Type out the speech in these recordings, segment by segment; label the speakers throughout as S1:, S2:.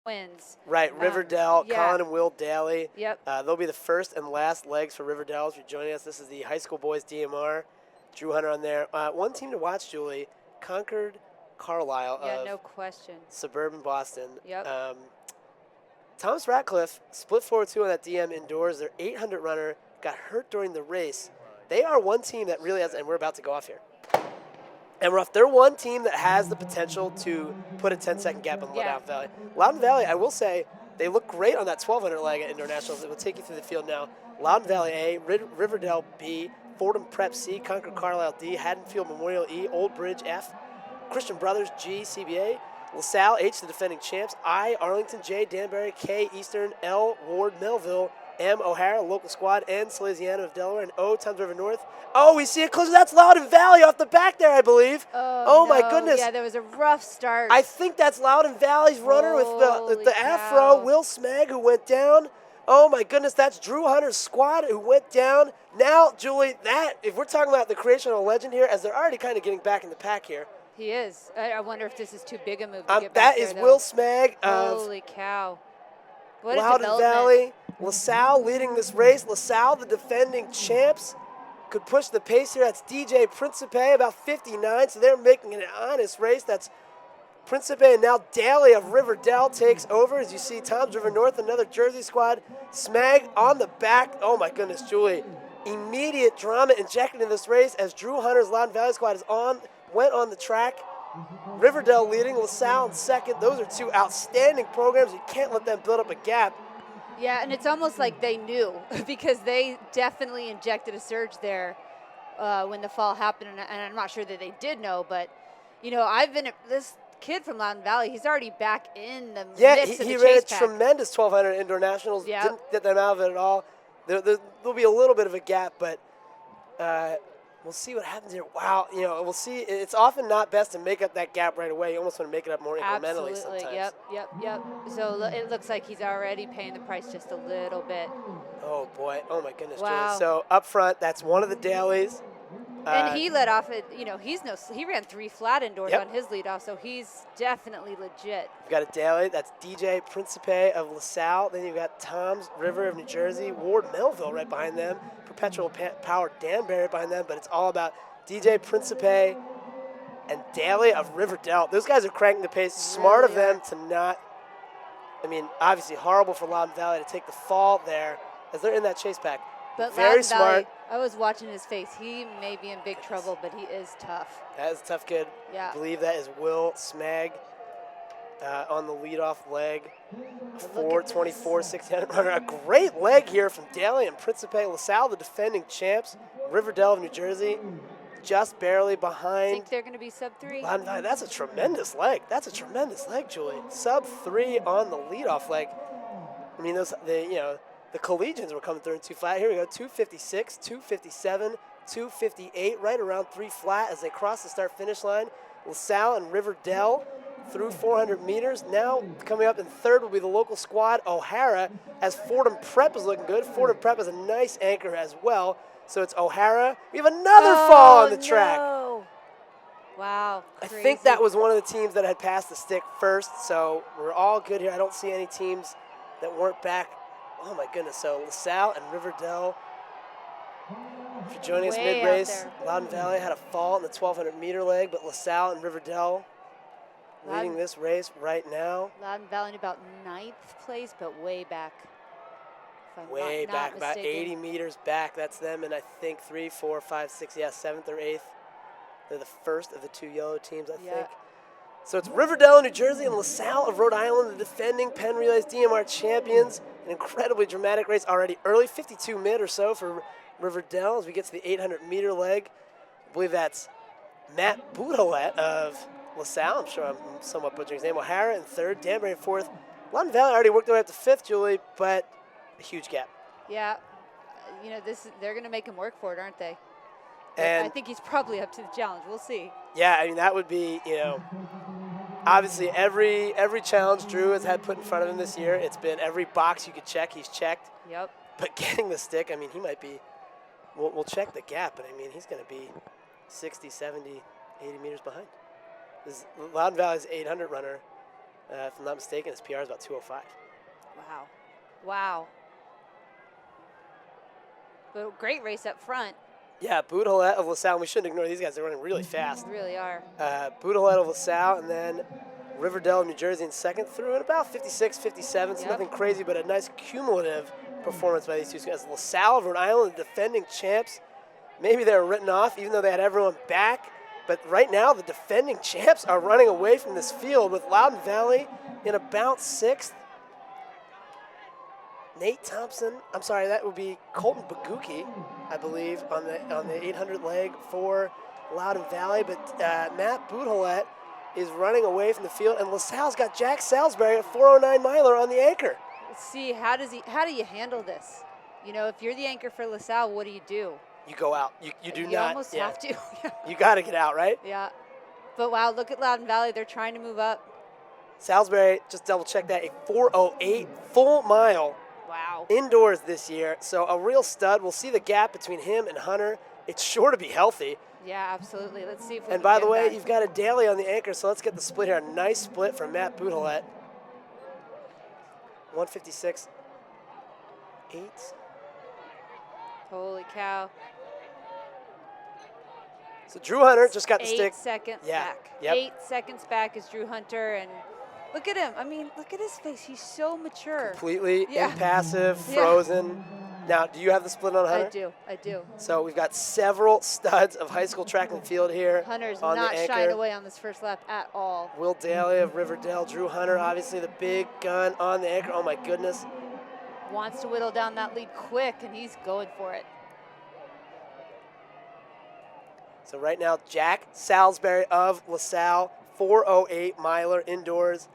S1: twins.
S2: Right, Riverdale,
S1: yeah.
S2: Colin and Will Daly.
S1: Yep.
S2: They'll be the first and last legs for Riverdale. If you're joining us, this is the high school boys DMR. Drew Hunter on there. One team to watch, Julie, Concord Carlisle
S1: Yeah,
S2: of
S1: no question.
S2: suburban Boston.
S1: Yep.
S2: Thomas Ratcliffe split 4-2 on that DM indoors. Their 800 runner got hurt during the race. They are one team that really has, and we're about to go off here. And we're off. They're one team that has the potential to put a 10-second gap on Loudoun Valley. Loudoun Valley, I will say, they look great on that 1,200 leg at Internationals. We'll take you through the field now. Loudoun Valley A, Riverdale B, Fordham Prep C, Concord Carlisle D, Haddonfield Memorial E, Old Bridge F, Christian Brothers G, CBA, LaSalle H, the defending champs, I, Arlington J, Danbury, K, Eastern, L, Ward, Melville, M, O'Hara, local squad, N, Salesiana of Delaware, and O, Towns River North. Oh, we see it closer. That's Loudoun Valley off the back there, I believe.
S1: Oh
S2: my goodness.
S1: Yeah, there was a rough start.
S2: I think that's Loudoun Valley's runner with the afro, Will Smag, who went down. Oh, my goodness, that's Drew Hunter's squad who went down. Now, Julie, if we're talking about the creation of a legend here, as they're already kind of getting back in the pack here.
S1: He is. I wonder if this is too big a move to get back
S2: that
S1: there,
S2: is
S1: though.
S2: Will Smag of
S1: Holy cow. What
S2: Loudoun Valley. LaSalle leading this race. LaSalle, the defending champs, could push the pace here. That's DJ Principe, about 59, so they're making an honest race. That's Principe, and now Daly of Riverdale takes over. As you see, Toms River North, another Jersey squad. Smag on the back. Oh, my goodness, Julie. Immediate drama injected in this race as Drew Hunter's Loudoun Valley squad went on the track. Riverdale leading, LaSalle in second. Those are two outstanding programs. You can't let them build up a gap.
S1: Yeah, and it's almost like they knew because they definitely injected a surge there when the fall happened, and I'm not sure that they did know, but, you know, this kid from Loudoun Valley, he's already back in the mix of the
S2: he
S1: chase
S2: ran a
S1: pack.
S2: tremendous 1,200 indoor nationals.
S1: Yep.
S2: Didn't get them out of it at all. There'll be a little bit of a gap, but we'll see what happens here. Wow, you know, we'll see. It's often not best to make up that gap right away. You almost want to make it up more incrementally sometimes.
S1: Yep. So it looks like he's already paying the price just a little bit.
S2: Oh, boy. Oh, my goodness,
S1: Wow.
S2: Julie. So up front, that's one of the dailies.
S1: And he led off at, you know, he ran 3 flat indoors
S2: Yep.
S1: on his lead off, so he's definitely legit.
S2: You've got a daily. That's DJ Principe of LaSalle. Then you've got Toms River of New Jersey, Ward Melville right behind them, Perpetual Power Danbury behind them, but it's all about DJ Principe and Daly of Riverdale. Those guys are cranking the pace. Smart of them to not, I mean, obviously horrible for Loudoun Valley to take the fall there as they're in that chase pack.
S1: But
S2: very
S1: Loudoun
S2: smart.
S1: Valley, I was watching his face. He may be in big trouble, but he is tough.
S2: That is a tough kid.
S1: Yeah.
S2: I believe that is Will Smag on the leadoff leg. 4:24, 600 runner. A great leg here from Daly and Principe. LaSalle, the defending champs. Riverdale of New Jersey, just barely behind.
S1: Think they're going to be sub-3?
S2: Loudoun Valley. That's a tremendous leg. That's a tremendous leg, Julie. Sub-3 on the leadoff leg. I mean, the Collegians were coming through in 2 flat. Here we go, 256, 257, 258, right around 3 flat as they cross the start-finish line. LaSalle and Riverdale through 400 meters. Now coming up in third will be the local squad, O'Hara, as Fordham Prep is looking good. Fordham Prep is a nice anchor as well. So it's O'Hara. We have another fall on the track.
S1: No. Wow.
S2: I
S1: Crazy.
S2: think that was one of the teams that had passed the stick first, so we're all good here. I don't see any teams that weren't back. Oh, my goodness. So LaSalle and Riverdale. If you're joining us mid-race, Loudoun Valley had a fall in the 1,200-meter leg, but LaSalle and Riverdale leading this race right now.
S1: Loudoun Valley in about 9th place, but way back.
S2: Way back, about 80 meters back. That's them, and I think 3, 4, 5, 6, 7th or 8th. They're the first of the 2 yellow teams, I think. So it's Riverdale, New Jersey, and LaSalle of Rhode Island, the defending Penn Relay's DMR champions. An incredibly dramatic race already early, 52 mid or so for Riverdale as we get to the 800-meter leg. I believe that's Matt Boudouet of LaSalle. I'm sure I'm somewhat butchering his name. O'Hara in third, Danbury in fourth. Loudoun Valley already worked their way up to fifth, Julie, but a huge gap.
S1: Yeah. You know, they're going to make him work for it, aren't they?
S2: And
S1: I think he's probably up to the challenge. We'll see.
S2: Yeah, I mean, that would be, obviously every challenge Drew has had put in front of him this year, it's been every box you could check, he's checked.
S1: Yep.
S2: But getting the stick, I mean, he might be, we'll check the gap, but I mean, he's going to be 60, 70, 80 meters behind. This Loudoun Valley's 800 runner If I'm not mistaken, his PR is about 205.
S1: Wow. Wow. But great race up front.
S2: Yeah, Boudreaux of LaSalle. We shouldn't ignore these guys. They're running really fast.
S1: They really are.
S2: Boudreaux of LaSalle, and then Riverdale of New Jersey in second through at about 56, 57. So nothing crazy, but a nice cumulative performance by these two guys. LaSalle of Rhode Island, the defending champs. Maybe they were written off, even though they had everyone back. But right now, the defending champs are running away from this field with Loudoun Valley in about sixth. Nate Thompson, I'm sorry, that would be Colton Baguki, I believe, on the 800 leg for Loudoun Valley. But Matt Boudreaux is running away from the field, and LaSalle's got Jack Salisbury at 409 miler on the anchor.
S1: Let's see, how do you handle this? You know, if you're the anchor for LaSalle, what do?
S2: You go out. You do
S1: you
S2: not.
S1: Almost have to.
S2: You got to get out, right?
S1: Yeah. But wow, look at Loudoun Valley. They're trying to move up.
S2: Salisbury, just double check that, a 4:08 full mile.
S1: Wow.
S2: Indoors this year. So a real stud. We'll see the gap between him and Hunter. It's sure to be healthy.
S1: Yeah, absolutely. Let's see if we
S2: And
S1: can
S2: by the
S1: get
S2: way,
S1: back.
S2: you've got a daily on the anchor, so let's get the split here. A nice split from Matt Boudreaux. 156.8.
S1: Holy cow.
S2: So Drew Hunter just got the stick.
S1: 8 seconds
S2: Yeah,
S1: back.
S2: yep.
S1: 8 seconds back is Drew Hunter, and look at him. I mean, look at his face. He's so mature.
S2: Completely
S1: Yeah.
S2: impassive,
S1: Yeah.
S2: frozen. Now, do you have the split on Hunter?
S1: I do.
S2: So we've got several studs of high school track and field here.
S1: Hunter's
S2: on
S1: not
S2: the anchor.
S1: shying away on this first lap at all.
S2: Will Daly of Riverdale, Drew Hunter, obviously the big gun on the anchor. Oh my goodness.
S1: Wants to whittle down that lead quick, and he's going for it.
S2: So right now, Jack Salisbury of LaSalle, 4:08 miler indoors.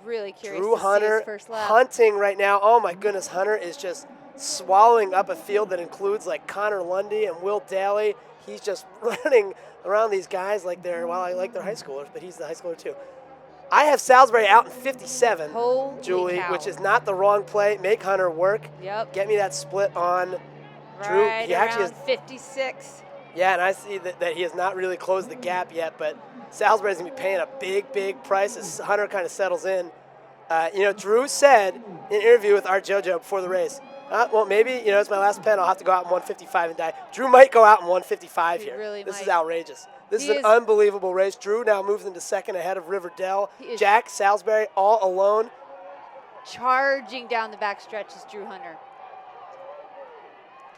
S1: Really curious
S2: Drew
S1: to
S2: Hunter
S1: see his first lap.
S2: hunting right now. Oh my goodness, Hunter is just swallowing up a field that includes like Connor Lundy and Will Daly. He's just running around these guys like they're, well, I like they're high schoolers, but he's the high schooler too. I have Salisbury out in 57,
S1: Holy
S2: Julie,
S1: cow.
S2: which is not the wrong play. Make Hunter work.
S1: Yep.
S2: Get me that split on Drew.
S1: Right
S2: He actually
S1: around 56.
S2: Yeah, and I see that he has not really closed the gap yet, but Salisbury's going to be paying a big, big price as Hunter kind of settles in. Drew said in an interview with Art JoJo before the race, well, maybe, it's my last Penn. I'll have to go out in 155 and die. Drew might go out in 155 here.
S1: Really
S2: This is
S1: might.
S2: outrageous. This
S1: He
S2: is an unbelievable race. Drew now moves into second ahead of Riverdale. Jack Salisbury all alone.
S1: Charging down the back stretch is Drew Hunter.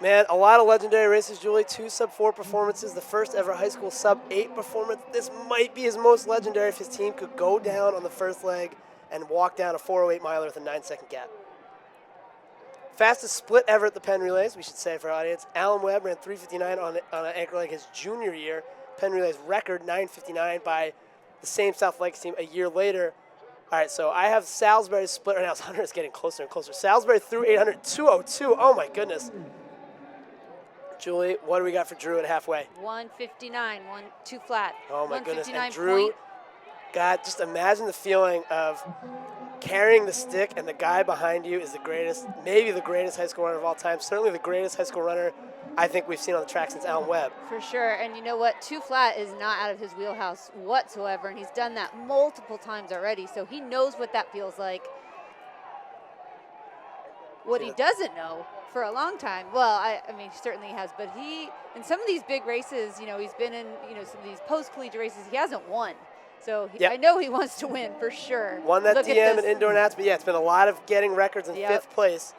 S2: Man, a lot of legendary races, Julie. 2 sub-4 performances. The first ever high school sub-8 performance. This might be his most legendary if his team could go down on the first leg and walk down a 4:08 miler with a 9-second gap. Fastest split ever at the Penn Relays, we should say for our audience. Alan Webb ran 3:59 on an anchor leg his junior year. Penn Relays record 9:59 by the same South Lakes team a year later. All right, so I have Salisbury's split right now. Hunter is getting closer and closer. Salisbury through 800, 2:02. Oh my goodness. Julie, what do we got for Drew at halfway?
S1: 159, 2 flat.
S2: Oh my goodness. And
S1: 159
S2: Drew,
S1: point.
S2: God, just imagine the feeling of carrying the stick and the guy behind you is the greatest, maybe the greatest high school runner of all time, certainly the greatest high school runner I think we've seen on the track since Alan Webb.
S1: For sure, and you know what? 2 flat is not out of his wheelhouse whatsoever, and he's done that multiple times already, so he knows what that feels like. What he doesn't know for a long time, well, I mean, certainly he has, but he, in some of these big races, he's been in, some of these post-collegiate races, he hasn't won. So
S2: Yep.
S1: I know he wants to win for sure.
S2: Won that
S1: Look at
S2: DM
S1: this.
S2: and indoor nats, but yeah, it's been a lot of getting records in
S1: Yep.
S2: 5th place.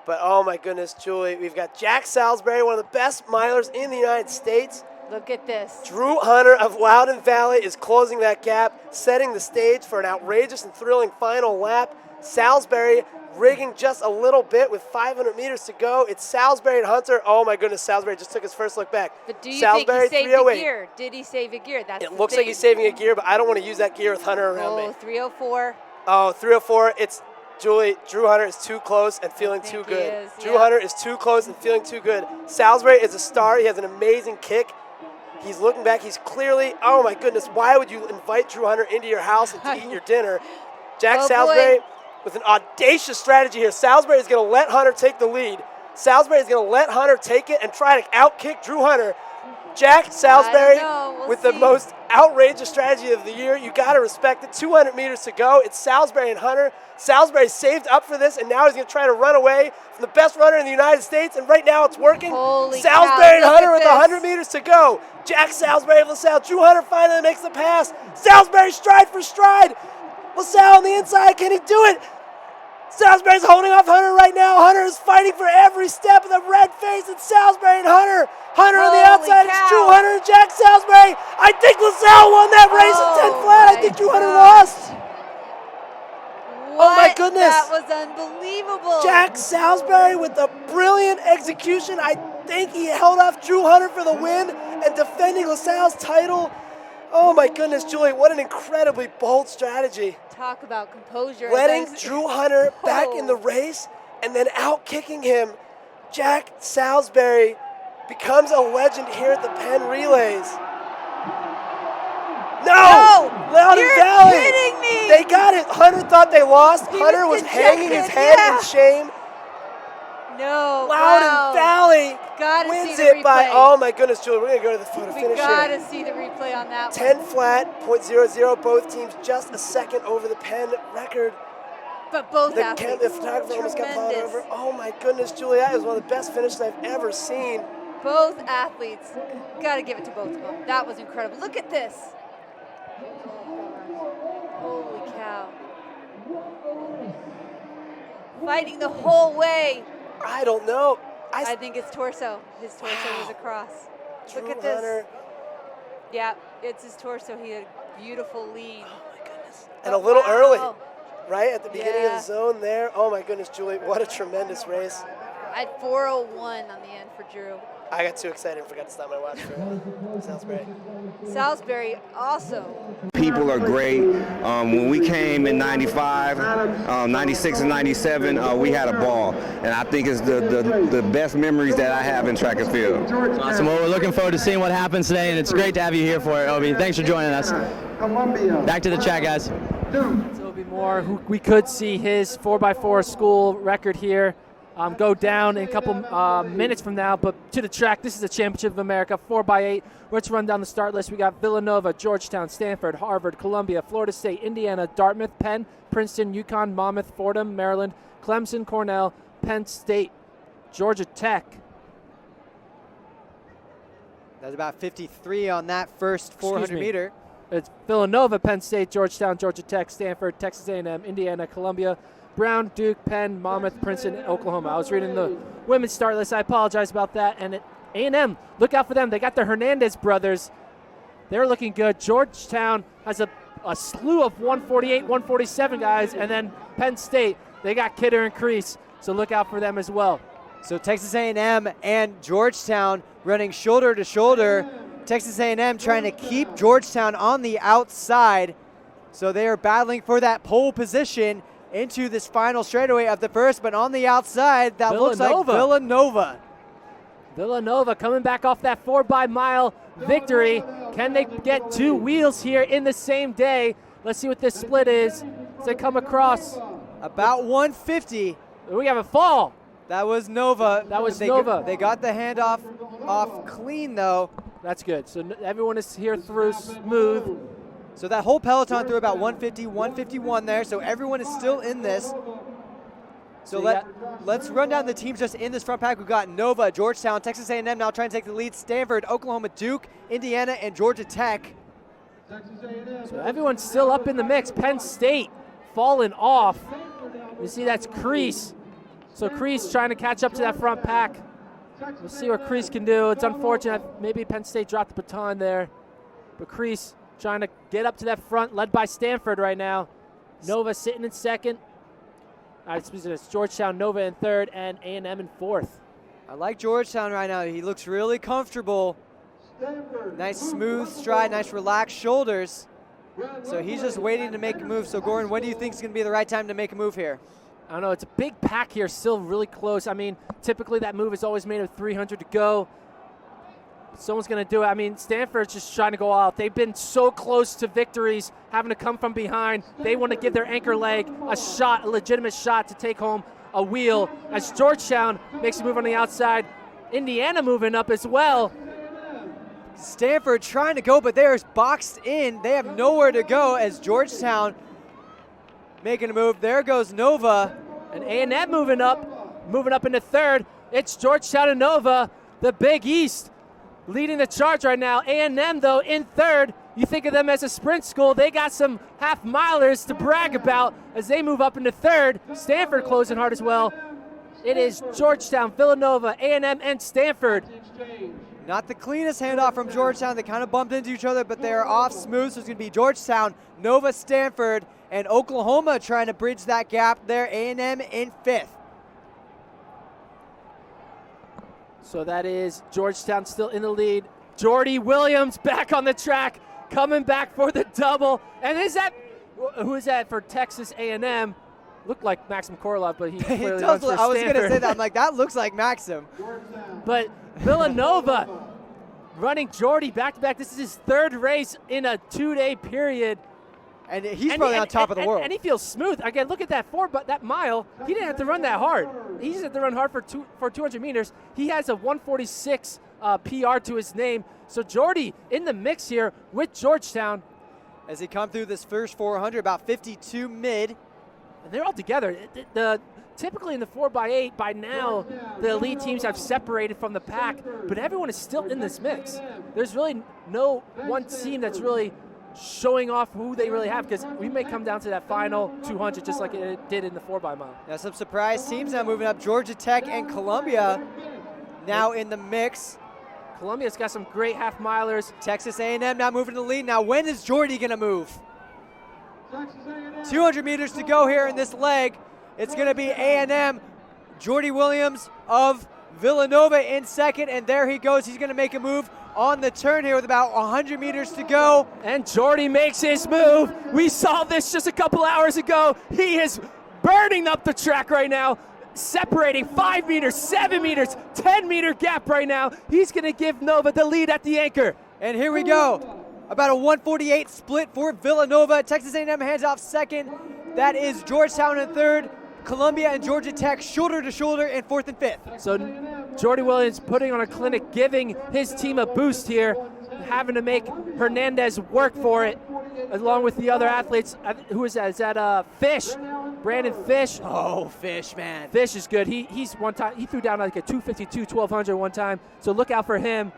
S2: But oh my goodness, Julie, we've got Jack Salisbury, one of the best milers in the United States.
S1: Look at this.
S2: Drew Hunter of Loudoun Valley is closing that gap, setting the stage for an outrageous and thrilling final lap. Salisbury rigging just a little bit with 500 meters to go. It's Salisbury and Hunter. Oh my goodness, Salisbury just took his first look back.
S1: But do you
S2: Salisbury,
S1: think he saved
S2: 308.
S1: a gear? Did he save a gear? That's
S2: It
S1: the
S2: looks
S1: thing.
S2: like he's saving a gear, but I don't want to use that gear with Hunter around
S1: Oh,
S2: me.
S1: 304.
S2: Oh, 304. It's Julie. Drew Hunter is too close and feeling too
S1: think he
S2: good.
S1: is,
S2: Drew
S1: yeah.
S2: Hunter is too close and feeling too good. Salisbury is a star. He has an amazing kick. He's looking back. He's clearly, oh my goodness, why would you invite Drew Hunter into your house and to eat your dinner? Jack
S1: Oh,
S2: Salisbury
S1: boy.
S2: with an audacious strategy here. Salisbury is going to let Hunter take the lead. Salisbury is going to let Hunter take it and try to outkick Drew Hunter. Jack Salisbury
S1: We'll
S2: with
S1: see.
S2: the most outrageous strategy of the year. You got to respect it. 200 meters to go. It's Salisbury and Hunter. Salisbury saved up for this, and now he's going to try to run away from the best runner in the United States, and right now it's working.
S1: Holy
S2: Salisbury
S1: cow,
S2: and Hunter
S1: look
S2: with
S1: at
S2: 100 meters to go. Jack Salisbury of LaSalle. Drew Hunter finally makes the pass. Salisbury stride for stride. LaSalle on the inside. Can he do it? Salisbury's holding off Hunter right now. Hunter is fighting for every step of the red face. It's Salisbury and Hunter. Hunter on the outside. It's Drew Hunter and Jack Salisbury. I think LaSalle won that race at 10 flat. I think Drew Hunter lost.
S1: What?
S2: Oh my goodness.
S1: That was unbelievable.
S2: Jack Salisbury with a brilliant execution. I think he held off Drew Hunter for the win and defending LaSalle's title. Oh my goodness, Julie, what an incredibly bold strategy.
S1: Talk about composure.
S2: Letting Drew Hunter back in the race and then out-kicking him. Jack Salisbury becomes a legend here at the Penn Relays. No! Loudoun Valley!
S1: You're kidding me!
S2: They got it. Hunter thought they lost.
S1: He
S2: Hunter was hanging his head in shame.
S1: No,
S2: Loudoun Valley
S1: Gotta
S2: wins
S1: see the
S2: it by,
S1: replay.
S2: oh my goodness, Julie, we're going to go to the photo finish
S1: We gotta
S2: here.
S1: see the replay on that
S2: 10
S1: one.
S2: flat, .00, both teams just a second over the Penn record.
S1: But both
S2: The
S1: athletes,
S2: photographer almost got plowed
S1: tremendous.
S2: over. Oh my goodness, Julie, that is one of the best finishes I've ever seen.
S1: Both athletes, gotta give it to both of them. That was incredible. Look at this. Holy cow. Fighting the whole way.
S2: I don't know.
S1: I think it's torso. His torso was across. Look
S2: Drew
S1: at this.
S2: Hunter.
S1: Yeah, it's his torso. He had a beautiful lead.
S2: Oh my goodness. And a little early,
S1: Wow.
S2: right? At the beginning of
S1: Yeah.
S2: the zone there. Oh my goodness, Julie, what a tremendous race.
S1: I had 4:01 on the end for Drew.
S2: I got too excited and forgot to stop my watch for Salisbury.
S1: Salisbury also.
S3: People are great. When we came in 95, 96 and 97, we had a ball. And I think it's the best memories that I have in track and field.
S4: Awesome. Well, we're looking forward to seeing what happens today, and it's great to have you here for it, Obi. Thanks for joining us. Back to the chat, guys.
S5: Obi Moore, who we could see his 4x4 school record here go down in a couple minutes from now, but to the track, this is the Championship of America, 4x8. Let's run down the start list. We got Villanova, Georgetown, Stanford, Harvard, Columbia, Florida State, Indiana, Dartmouth, Penn, Princeton, UConn, Monmouth, Fordham, Maryland, Clemson, Cornell, Penn State, Georgia Tech.
S6: That's about 53 on that first 400 meter.
S5: It's Villanova, Penn State, Georgetown, Georgia Tech, Stanford, Texas A&M, Indiana, Columbia, Brown, Duke, Penn, Monmouth, Princeton, Oklahoma. I was reading the women's start list. I apologize about that. And at A&M, look out for them. They got the Hernandez brothers. They're looking good. Georgetown has a slew of 148, 147 guys. And then Penn State, they got Kidder and Krissy. So look out for them as well.
S6: So Texas A&M and Georgetown running shoulder to shoulder. Texas A&M trying to keep Georgetown on the outside. So they are battling for that pole position into this final straightaway of the first, but on the outside, that looks like Villanova.
S5: Villanova coming back off that 4-by-mile victory. Can they get two wheels here in the same day? Let's see what this split is as they come across.
S6: About 150.
S5: We have a fall.
S6: That was Nova.
S5: That was Nova.
S6: They got the handoff off clean, though.
S5: That's good. So everyone is here through smooth.
S6: So that whole peloton threw about 150, 151 there. So everyone is still in this. So let's run down the teams just in this front pack. We've got Nova, Georgetown, Texas A&M now trying to take the lead. Stanford, Oklahoma, Duke, Indiana, and Georgia Tech.
S5: So everyone's still up in the mix. Penn State falling off. You see that's Krissy. So Krissy trying to catch up to that front pack. We'll see what Krissy can do. It's unfortunate. Maybe Penn State dropped the baton there. But Krissy trying to get up to that front, led by Stanford right now. Nova sitting in second. It's Georgetown, Nova in third, and A&M in fourth.
S6: I like Georgetown right now. He looks really comfortable. Nice smooth stride, nice relaxed shoulders. So he's just waiting to make a move. So Gordon, when do you think is going to be the right time to make a move here?
S5: I don't know. It's a big pack here, still really close. I mean, typically that move is always made of 300 to go. Someone's going to do it. I mean, Stanford's just trying to go out. They've been so close to victories, having to come from behind. They want to give their anchor leg a shot, a legitimate shot to take home a wheel. As Georgetown makes a move on the outside, Indiana moving up as well.
S6: Stanford trying to go, but they are boxed in. They have nowhere to go as Georgetown making a move. There goes Nova.
S5: And A&M moving up into third. It's Georgetown and Nova, the Big East, leading the charge right now. A&M, though, in third. You think of them as a sprint school. They got some half-milers to brag about as they move up into third. Stanford closing hard as well. It is Georgetown, Villanova, A&M, and Stanford.
S6: Not the cleanest handoff from Georgetown. They kind of bumped into each other, but they are off smooth, so it's going to be Georgetown, Nova, Stanford, and Oklahoma trying to bridge that gap there. A&M in fifth.
S5: So that is Georgetown still in the lead. Jordy Williams back on the track, coming back for the double. And who is that for Texas A&M? Looked like Maxim Korolov, but he clearly runs for Stanford.
S6: I was going to say that. I'm like, that looks like Maxim.
S5: But Villanova running Jordy back-to-back. This is his third race in a 2-day period.
S6: And he's probably on top of the world.
S5: And he feels smooth. Again, look at that that mile. He didn't have to run that hard. He just had to run hard for 200 meters. He has a 146 PR to his name. So Jordy in the mix here with Georgetown.
S6: As he come through this first 400, about 52 mid.
S5: And they're all together. Typically in the 4x8, by now, the elite teams have separated from the pack, but everyone is still in this mix. There's really no one team that's really showing off who they really have, because we may come down to that final 200 just like it did in the 4x-mile.
S6: Now some surprise teams now moving up. Georgia Tech and Columbia now in the mix.
S5: Columbia's got some great half-milers.
S6: Texas A&M now moving to the lead. Now when is Jordy going to move? 200 meters to go here in this leg. It's going to be A&M. Jordy Williams of Villanova in second, and there he goes. He's going to make a move on the turn here with about 100 meters to go.
S5: And Jordy makes his move. We saw this just a couple hours ago. He is burning up the track right now, separating 5 meters, 7 meters, 10-meter gap right now. He's going to give Nova the lead at the anchor.
S6: And here we go. About a 148 split for Villanova. Texas A&M hands off second. That is Georgetown in third. Columbia and Georgia Tech shoulder to shoulder in fourth and fifth.
S5: So Jordy Williams putting on a clinic, giving his team a boost here, having to make Hernandez work for it, along with the other athletes. Who is that? Is that Fish? Brandon Fish.
S6: Oh, Fish, man.
S5: Fish is good. He's one time, he threw down like a 252, 1200 one time. So look out for him.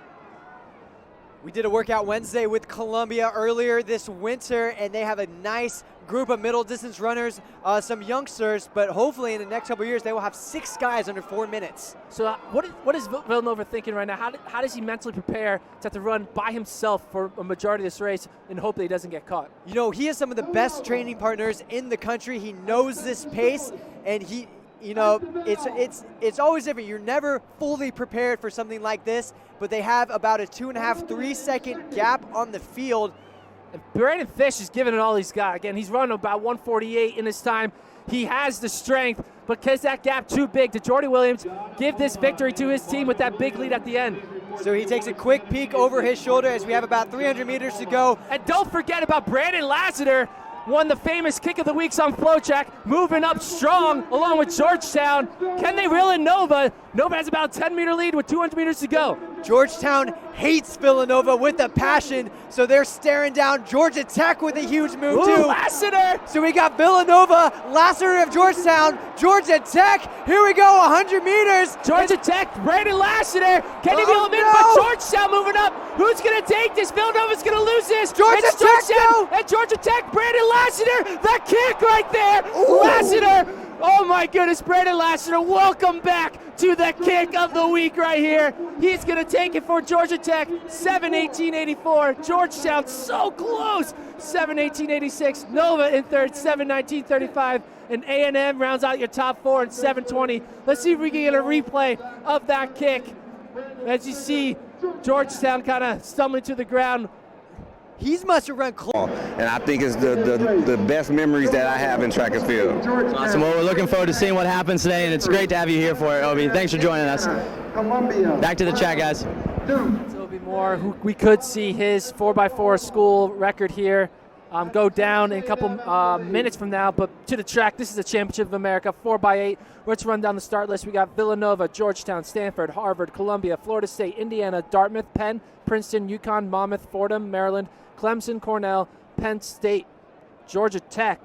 S6: We did a workout Wednesday with Columbia earlier this winter, and they have a nice group of middle distance runners, some youngsters, but hopefully in the next couple of years they will have 6 guys under 4 minutes.
S5: So what is Villanova thinking right now? How does he mentally prepare to have to run by himself for a majority of this race and hope that he doesn't get caught?
S6: You know, he has some of the best training partners in the country. He knows this pace, and he, you know, it's always different. You're never fully prepared for something like this, but they have about a 2.5-3 second gap on the field.
S5: And Brandon Fish is giving it all he's got. Again, he's running about 148 in his time. He has the strength, but because that gap too big to Jordy Williams, give this victory to his team with that big lead at the end.
S6: So he takes a quick peek over his shoulder as we have about 300 meters to go.
S5: And don't forget about Brandon Lassiter, won the famous Kick of the Weeks on FloTrack, moving up strong along with Georgetown. Can they reel in Nova? Nova has about a 10-meter lead with 200 meters to go.
S6: Georgetown hates Villanova with a passion, so they're staring down Georgia Tech with a huge move too.
S5: Lassiter!
S6: So we got Villanova, Lassiter of Georgetown, Georgia Tech. Here we go, 100 meters.
S5: Georgia Tech, Brandon Lassiter. Can he reel him in? But Georgetown moving up. Who's going to take this? Villanova's going to lose this.
S6: Georgia Tech,
S5: and Georgia Tech, Brandon Lassiter. The kick right there. Ooh. Lassiter. Oh my goodness, Brandon Lassiter, welcome back to the kick of the week right here. He's going to take it for Georgia Tech, 7:18.84. Georgetown so close, 7:18.86. Nova in third, 7:19.35. And A&M rounds out your top 4 in 7:20. Let's see if we can get a replay of that kick. As you see, Georgetown kind of stumbling to the ground.
S6: He must have run close.
S3: And I think it's the best memories that I have in track and field.
S4: Awesome. Well, we're looking forward to seeing what happens today, and it's great to have you here for it, Obi. Thanks for joining us. Back to the chat, guys.
S5: So Obi Moore, who we could see his 4x4 school record here. go down in a couple minutes from now. But to the track, this is the Championship of America, 4x8. Let's run down the start list. We got Villanova, Georgetown, Stanford, Harvard, Columbia, Florida State, Indiana, Dartmouth, Penn, Princeton, UConn, Monmouth, Fordham, Maryland, Clemson, Cornell, Penn State, Georgia Tech.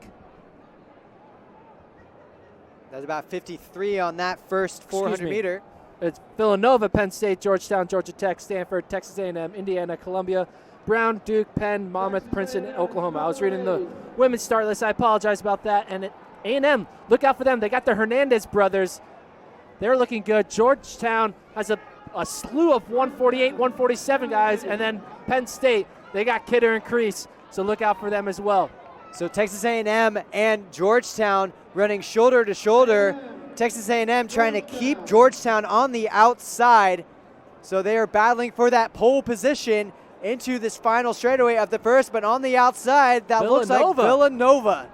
S6: That's about 53 on that first 400 meter.
S5: It's Villanova, Penn State, Georgetown, Georgia Tech, Stanford, Texas A&M, Indiana, Columbia, Brown, Duke, Penn, Monmouth, Princeton, Oklahoma. I was reading the women's start list. I apologize about that. And A&M, look out for them. They got the Hernandez brothers. They're looking good. Georgetown has a slew of 148, 147 guys. And then Penn State, they got Kidder and Krissy. So look out for them as well.
S6: So Texas A&M and Georgetown running shoulder to shoulder. Texas A&M trying to keep Georgetown on the outside. So they are battling for that pole position into this final straightaway of the first, but on the outside, that looks like Villanova.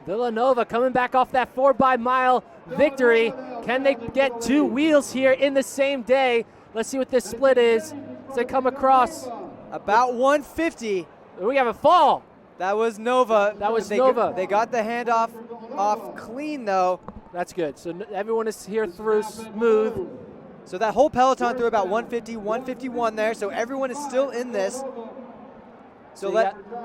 S5: Villanova coming back off that 4-mile victory. Can they get two wheels here in the same day? Let's see what this split is as they come across.
S6: About 150.
S5: We have a fall.
S6: That was Nova.
S5: That was Nova.
S6: They got the handoff off clean, though.
S5: That's good. So everyone is here through smooth.
S6: So that whole peloton threw about 150, 151 there. So everyone is still in this. So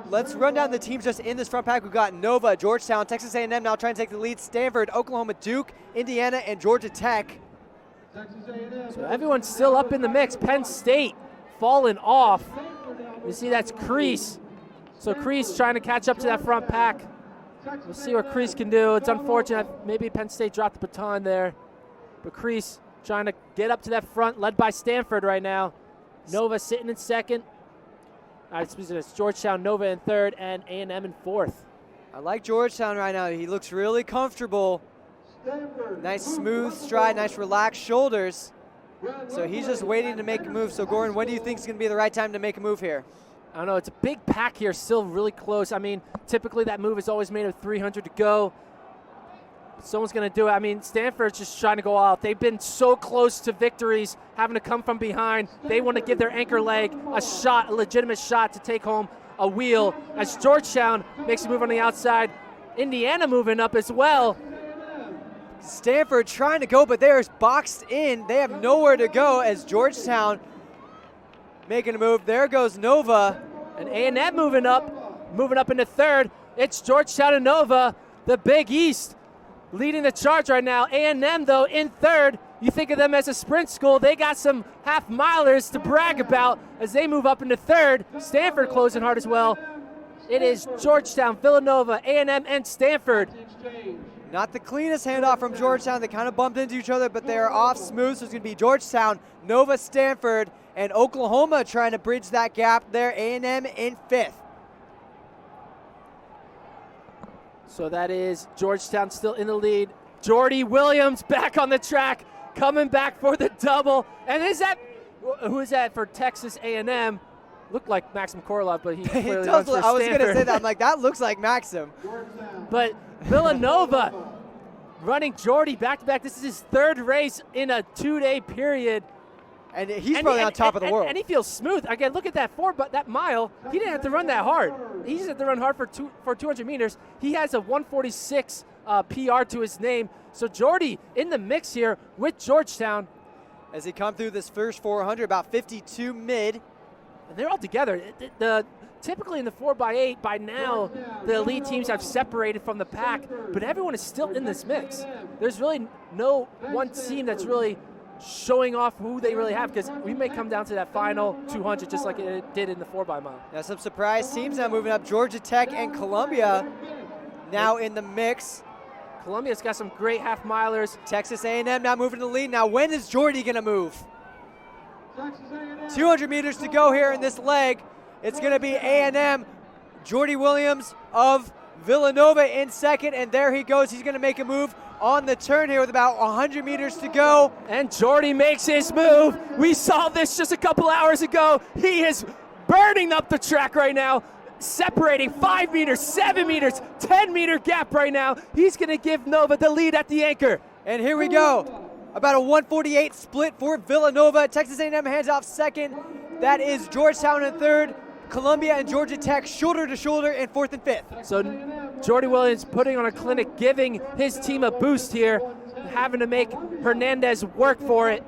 S6: let's run down the teams just in this front pack. We've got Nova, Georgetown, Texas A&M now trying to take the lead. Stanford, Oklahoma, Duke, Indiana, and Georgia Tech.
S5: So everyone's still up in the mix. Penn State falling off. You see that's Krissy. So Krissy trying to catch up to that front pack. We'll see what Krissy can do. It's unfortunate. Maybe Penn State dropped the baton there. But Krissy trying to get up to that front, led by Stanford right now. Nova sitting in second. It's Georgetown, Nova in third, and A&M in fourth.
S6: I like Georgetown right now. He looks really comfortable. Nice smooth stride, nice relaxed shoulders. So he's just waiting to make a move. So Gordon, when do you think is going to be the right time to make a move here?
S5: I don't know. It's a big pack here, still really close. I mean, typically that move is always made of 300 to go. Someone's going to do it. I mean, Stanford's just trying to go out. They've been so close to victories, having to come from behind. They want to give their anchor leg a shot, a legitimate shot to take home a wheel. As Georgetown makes a move on the outside, Indiana moving up as well.
S6: Stanford trying to go, but they're boxed in. They have nowhere to go as Georgetown making a move. There goes Nova.
S5: And A&M moving up into third. It's Georgetown and Nova, the Big East, leading the charge right now. A&M, though, in third. You think of them as a sprint school. They got some half-milers to brag about as they move up into third. Stanford closing hard as well. It is Georgetown, Villanova, A&M, and Stanford.
S6: Not the cleanest handoff from Georgetown. They kind of bumped into each other, but they're off smooth. So it's going to be Georgetown, Nova, Stanford, and Oklahoma trying to bridge that gap there. A&M in fifth.
S5: So that is Georgetown still in the lead. Jordy Williams back on the track, coming back for the double. And who is that for Texas A&M? Looked like Maxim Korolov, but he clearly runs for Stanford.
S6: I was going to say that. I'm like, that looks like Maxim.
S5: But Villanova running Jordy back-to-back. This is his third race in a 2-day period.
S6: And he's probably on top of the world.
S5: And he feels smooth. Again, look at that that mile. He didn't have to run that hard. He just had to run hard for 200 meters. He has a 146 PR to his name. So Jordy in the mix here with Georgetown.
S6: As he come through this first 400, about 52 mid.
S5: And they're all together. Typically in the 4x8, by now, the elite teams have separated from the pack, but everyone is still in this mix. There's really no one team that's really showing off who they really have, because we may come down to that final 200 just like it did in the 4x-mile.
S6: Now some surprise teams now moving up. Georgia Tech and Columbia now in the mix.
S5: Columbia's got some great half-milers.
S6: Texas A&M now moving to the lead. Now when is Jordy going to move? 200 meters to go here in this leg. It's going to be A&M. Jordy Williams of Villanova in second, and there he goes. He's going to make a move on the turn here with about 100 meters to go.
S5: And Jordy makes his move. We saw this just a couple hours ago. He is burning up the track right now, separating 5 meters, 7 meters, 10-meter gap right now. He's going to give Nova the lead at the anchor.
S6: And here we go. About a 148 split for Villanova. Texas A&M hands off second. That is Georgetown in third. Columbia and Georgia Tech shoulder to shoulder in 4th and 5th.
S5: So Jordy Williams putting on a clinic, giving his team a boost here, having to make Hernandez work for it,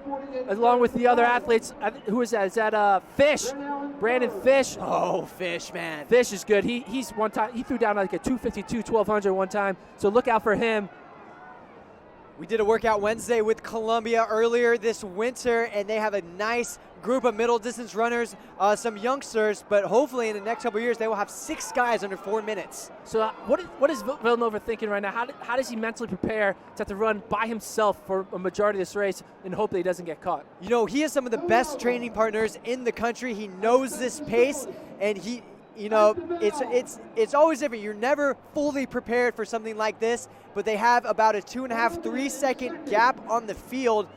S5: along with the other athletes. Who is that? Is that Fish? Brandon Fish.
S6: Oh, Fish, man.
S5: Fish is good. He's one time, he threw down like a 252, 1200 one time. So look out for him.
S6: We did a workout Wednesday with Columbia earlier this winter, and they have a nice group of middle distance runners, some youngsters, but hopefully in the next couple of years they will have 6 guys under 4 minutes.
S5: So what is Villanova thinking right now? How does he mentally prepare to have to run by himself for a majority of this race and hope that he doesn't get caught?
S6: You know, he has some of the best training partners in the country. He knows this pace, and he, you know, it's always different. You're never fully prepared for something like this, but they have about a 2.5-3 second gap on the field.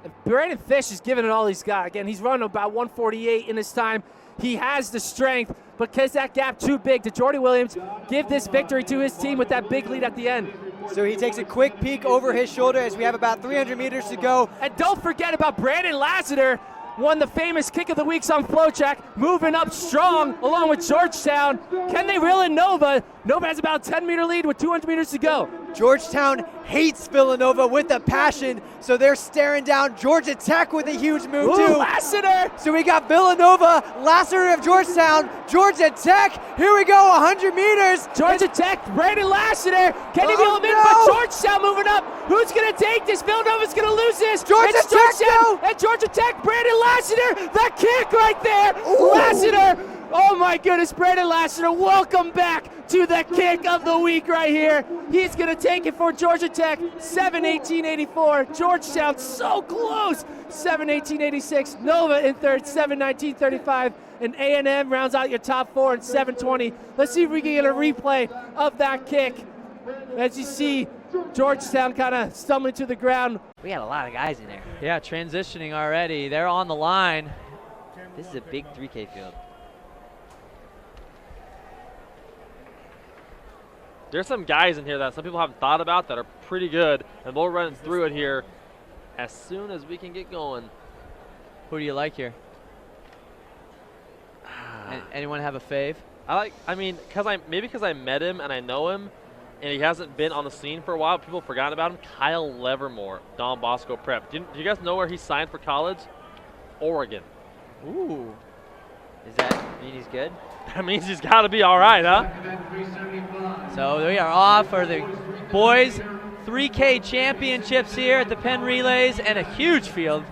S5: And Brandon Fish is giving it all he's got. Again, he's running about 148 in his time. He has the strength, but because that gap too big, did Jordy Williams give this victory to his team with that big lead at the end?
S6: So he takes a quick peek over his shoulder as we have about 300 meters to go.
S5: And don't forget about Brandon Lassiter, won the famous Kick of the Weeks on FloTrack, moving up strong along with Georgetown. Can they reel in Nova? Nova has about a 10-meter lead with 200 meters to go.
S6: Georgetown hates Villanova with a passion, so they're staring down Georgia Tech with a huge move too.
S5: Lassiter!
S6: So we got Villanova, Lassiter of Georgetown, Georgia Tech. Here we go, 100 meters.
S5: Georgia Tech, Brandon Lassiter. Can he reel him in? But Georgetown moving up. Who's going to take this? Villanova's going to lose this.
S6: Georgia Tech,
S5: and Georgia Tech, Brandon Lassiter. The kick right there. Ooh. Lassiter. Oh my goodness, Brandon Lassiter, welcome back to the Kick of the Week right here. He's going to take it for Georgia Tech, 7:18.84. Georgetown so close, 7:18.86. Nova in third, 7:19.35. And A&M rounds out your top 4 in 7:20. Let's see if we can get a replay of that kick. As you see, Georgetown kind of stumbling to the ground.
S7: We got a lot of guys in there. Yeah, transitioning already. They're on the line. This is a big 3K field.
S8: There's some guys in here that some people haven't thought about that are pretty good, and we'll run through it here as soon as we can get going.
S7: Who do you like here? Anyone have a fave?
S8: Maybe because I met him and I know him, and he hasn't been on the scene for a while. People have forgotten about him. Kyle Levermore, Don Bosco Prep. Do you guys know where he signed for college? Oregon.
S7: Ooh. Does that mean he's good?
S8: That means he's got to be all right, huh?
S7: So we are off for the boys 3K championships here at the Penn Relays, and a huge field.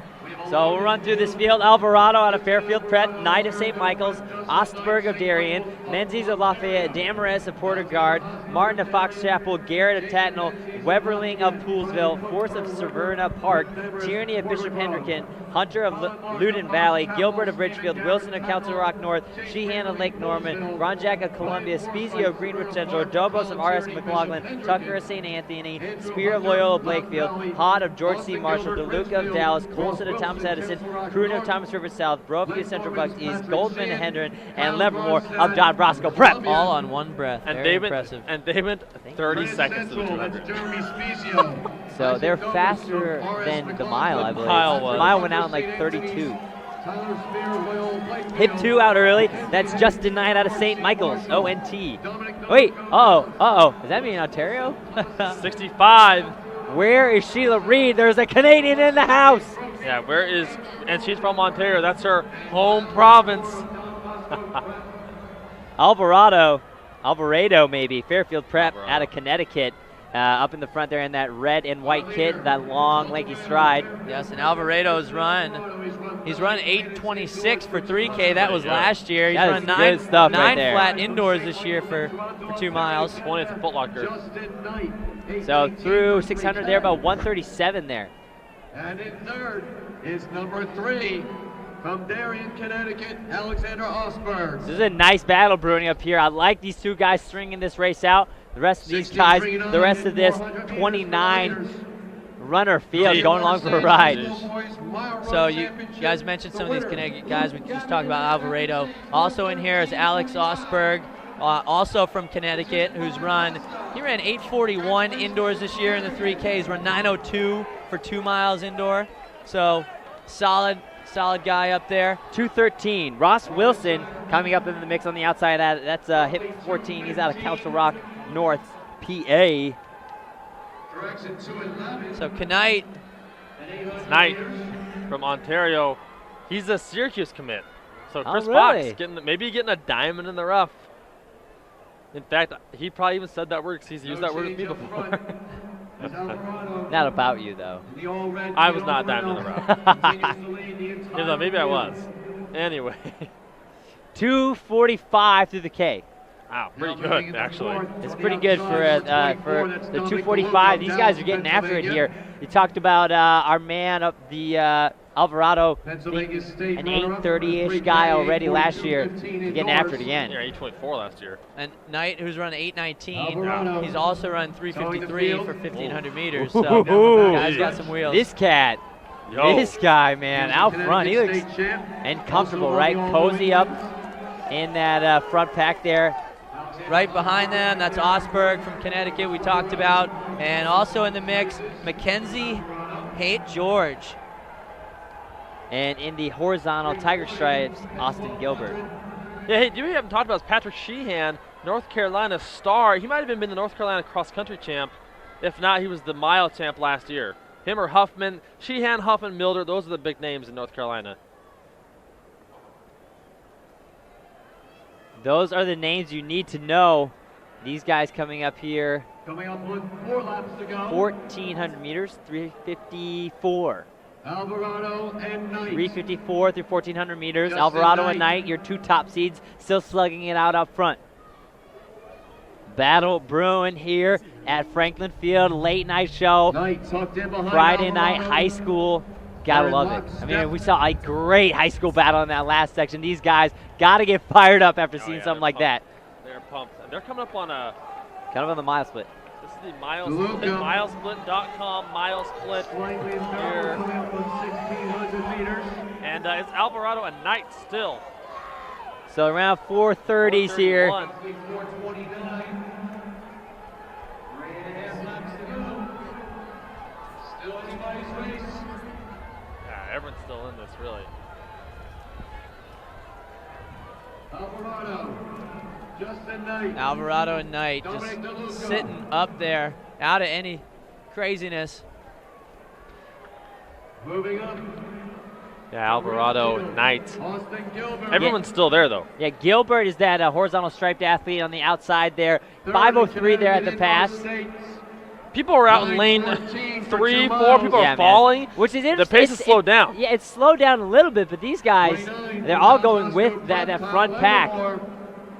S9: So we'll run through this field. Alvarado out of Fairfield Prep, Knight of St. Michael's, Ostberg of Darien, Menzies of Lafayette, Damarez of Porter Guard, Martin of Fox Chapel, Garrett of Tatnall, Weberling of Poolesville, Force of Severna Park, Tierney of Bishop Hendricken, Hunter of Loudoun Valley, Gilbert of Ridgefield, Wilson of Council Rock North, Sheehan of Lake Norman, Ronjack of Columbia, Spezio of Greenwood Central, Dobos of R.S. McLaughlin, Tucker of St. Anthony, Spear of Loyola Blakefield, Hod of George C. Marshall, DeLuca of Dallas, Colson of Thomas Edison, Croon of Thomas River South, Brophy of Central Bucks East, Goldman of Hendren, and Levermore of John Bosco Prep.
S7: All on one breath.
S8: And
S7: Very impressive.
S8: And they went 30 seconds to the 200.
S9: So they're faster than the mile, I believe.
S8: The
S9: mile went out in like 32. Hip 2 out early. That's Justin Knight out of St. Michael's. ONT. Wait. Uh-oh. Does that mean Ontario?
S8: 65.
S9: Where is Sheila Reed? There's a Canadian in the house.
S8: Yeah, and she's from Ontario. That's her home province.
S9: Alvarado maybe. Fairfield Prep out of Connecticut. Up in the front there in that red and white kit, that long, lanky stride.
S7: Yes, and Alvarado's he's run 8:26 for 3K. That was last year. He's run 9 flat indoors this year for 2 miles.
S8: 20th Foot Locker.
S9: So through 600 there, about 137 there.
S10: And in third is number 3 from Darien, Connecticut, Alexander Osberg.
S9: This is a nice battle brewing up here. I like these two guys stringing this race out. The rest of these guys, the rest of this 29 runner field going along for a ride.
S7: So you guys mentioned some of these Connecticut guys. We just talked about Alvarado. Also in here is Alex Osberg, also from Connecticut, he ran 8:41 indoors this year in the 3K. He's run 9:02 for 2 miles indoor. So solid solid guy up there.
S9: 213. Ross Wilson coming up in the mix on the outside. That's hip 14. He's out of Council Rock North, PA.
S7: So Knight
S8: from Ontario. He's a Syracuse commit. So Chris
S9: really?
S8: Fox maybe getting a diamond in the rough. In fact, he probably even said that word because he's used that word with me before.
S9: Not about you, though.
S8: I was not a diamond in the rough. Even though maybe I was. Anyway.
S9: 245 through the K.
S8: Wow, pretty good, actually.
S9: It's pretty good for the 245. These guys are getting after it here. You talked about our man up the Alvarado being an 830-ish guy already last year. Getting after it again.
S8: Yeah, 824 last year.
S7: and Knight, who's run 819. He's also run 353 for 1,500 meters. So guy's got some wheels.
S9: This cat. This guy, man, out front. He looks and comfortable, right? Cozy up in that front pack there.
S7: Right behind them, that's Osberg from Connecticut we talked about. And also in the mix, Mackenzie St. George.
S9: And in the horizontal Tiger Stripes, Austin Gilbert.
S8: Yeah, hey, we haven't talked about is Patrick Sheehan, North Carolina star. He might have been the North Carolina cross-country champ. If not, he was the mile champ last year. Him or Huffman. Sheehan, Huffman, Milder, those are the big names in North Carolina.
S9: Those are the names you need to know. These guys coming up here.
S10: Coming up with 4 laps to go.
S9: 1,400 meters, 354.
S10: Alvarado and Knight.
S9: 354 through 1,400 meters.
S10: Justin
S9: Alvarado and
S10: Knight.
S9: Knight, your 2 top seeds, still slugging it out up front. Battle brewing here at Franklin Field, late night show.
S10: Knight tucked in behind
S9: Friday
S10: Alvarado.
S9: night high school. Gotta love it. I mean, we saw a great high school battle in that last section. These guys gotta get fired up after seeing something like that.
S8: They're pumped. And they're coming up on a...
S9: Kind of on the mile split.
S8: This is the milesplit.com mile split
S10: Slightly
S8: here.
S10: coming up on 1,600 meters.
S8: And it's Alvarado and Knight still.
S9: So around 430s here.
S10: 429. 3.5 laps to go. Still anybody's race.
S8: Yeah, everyone's still in this, really.
S10: Alvarado. Justin Knight.
S7: Alvarado and Knight just sitting up there, out of any craziness.
S10: Moving up.
S8: Yeah, Alvarado and Knight.
S10: Austin Gilbert.
S8: Everyone's still there, though.
S9: Yeah, Gilbert is that horizontal striped athlete on the outside there. 5:03 there at the pass.
S8: People are out in lane 3, 4. People are falling.
S9: Which is interesting.
S8: The pace has slowed down.
S9: Yeah, it's slowed down a little bit, but these guys, they're all going with that front pack.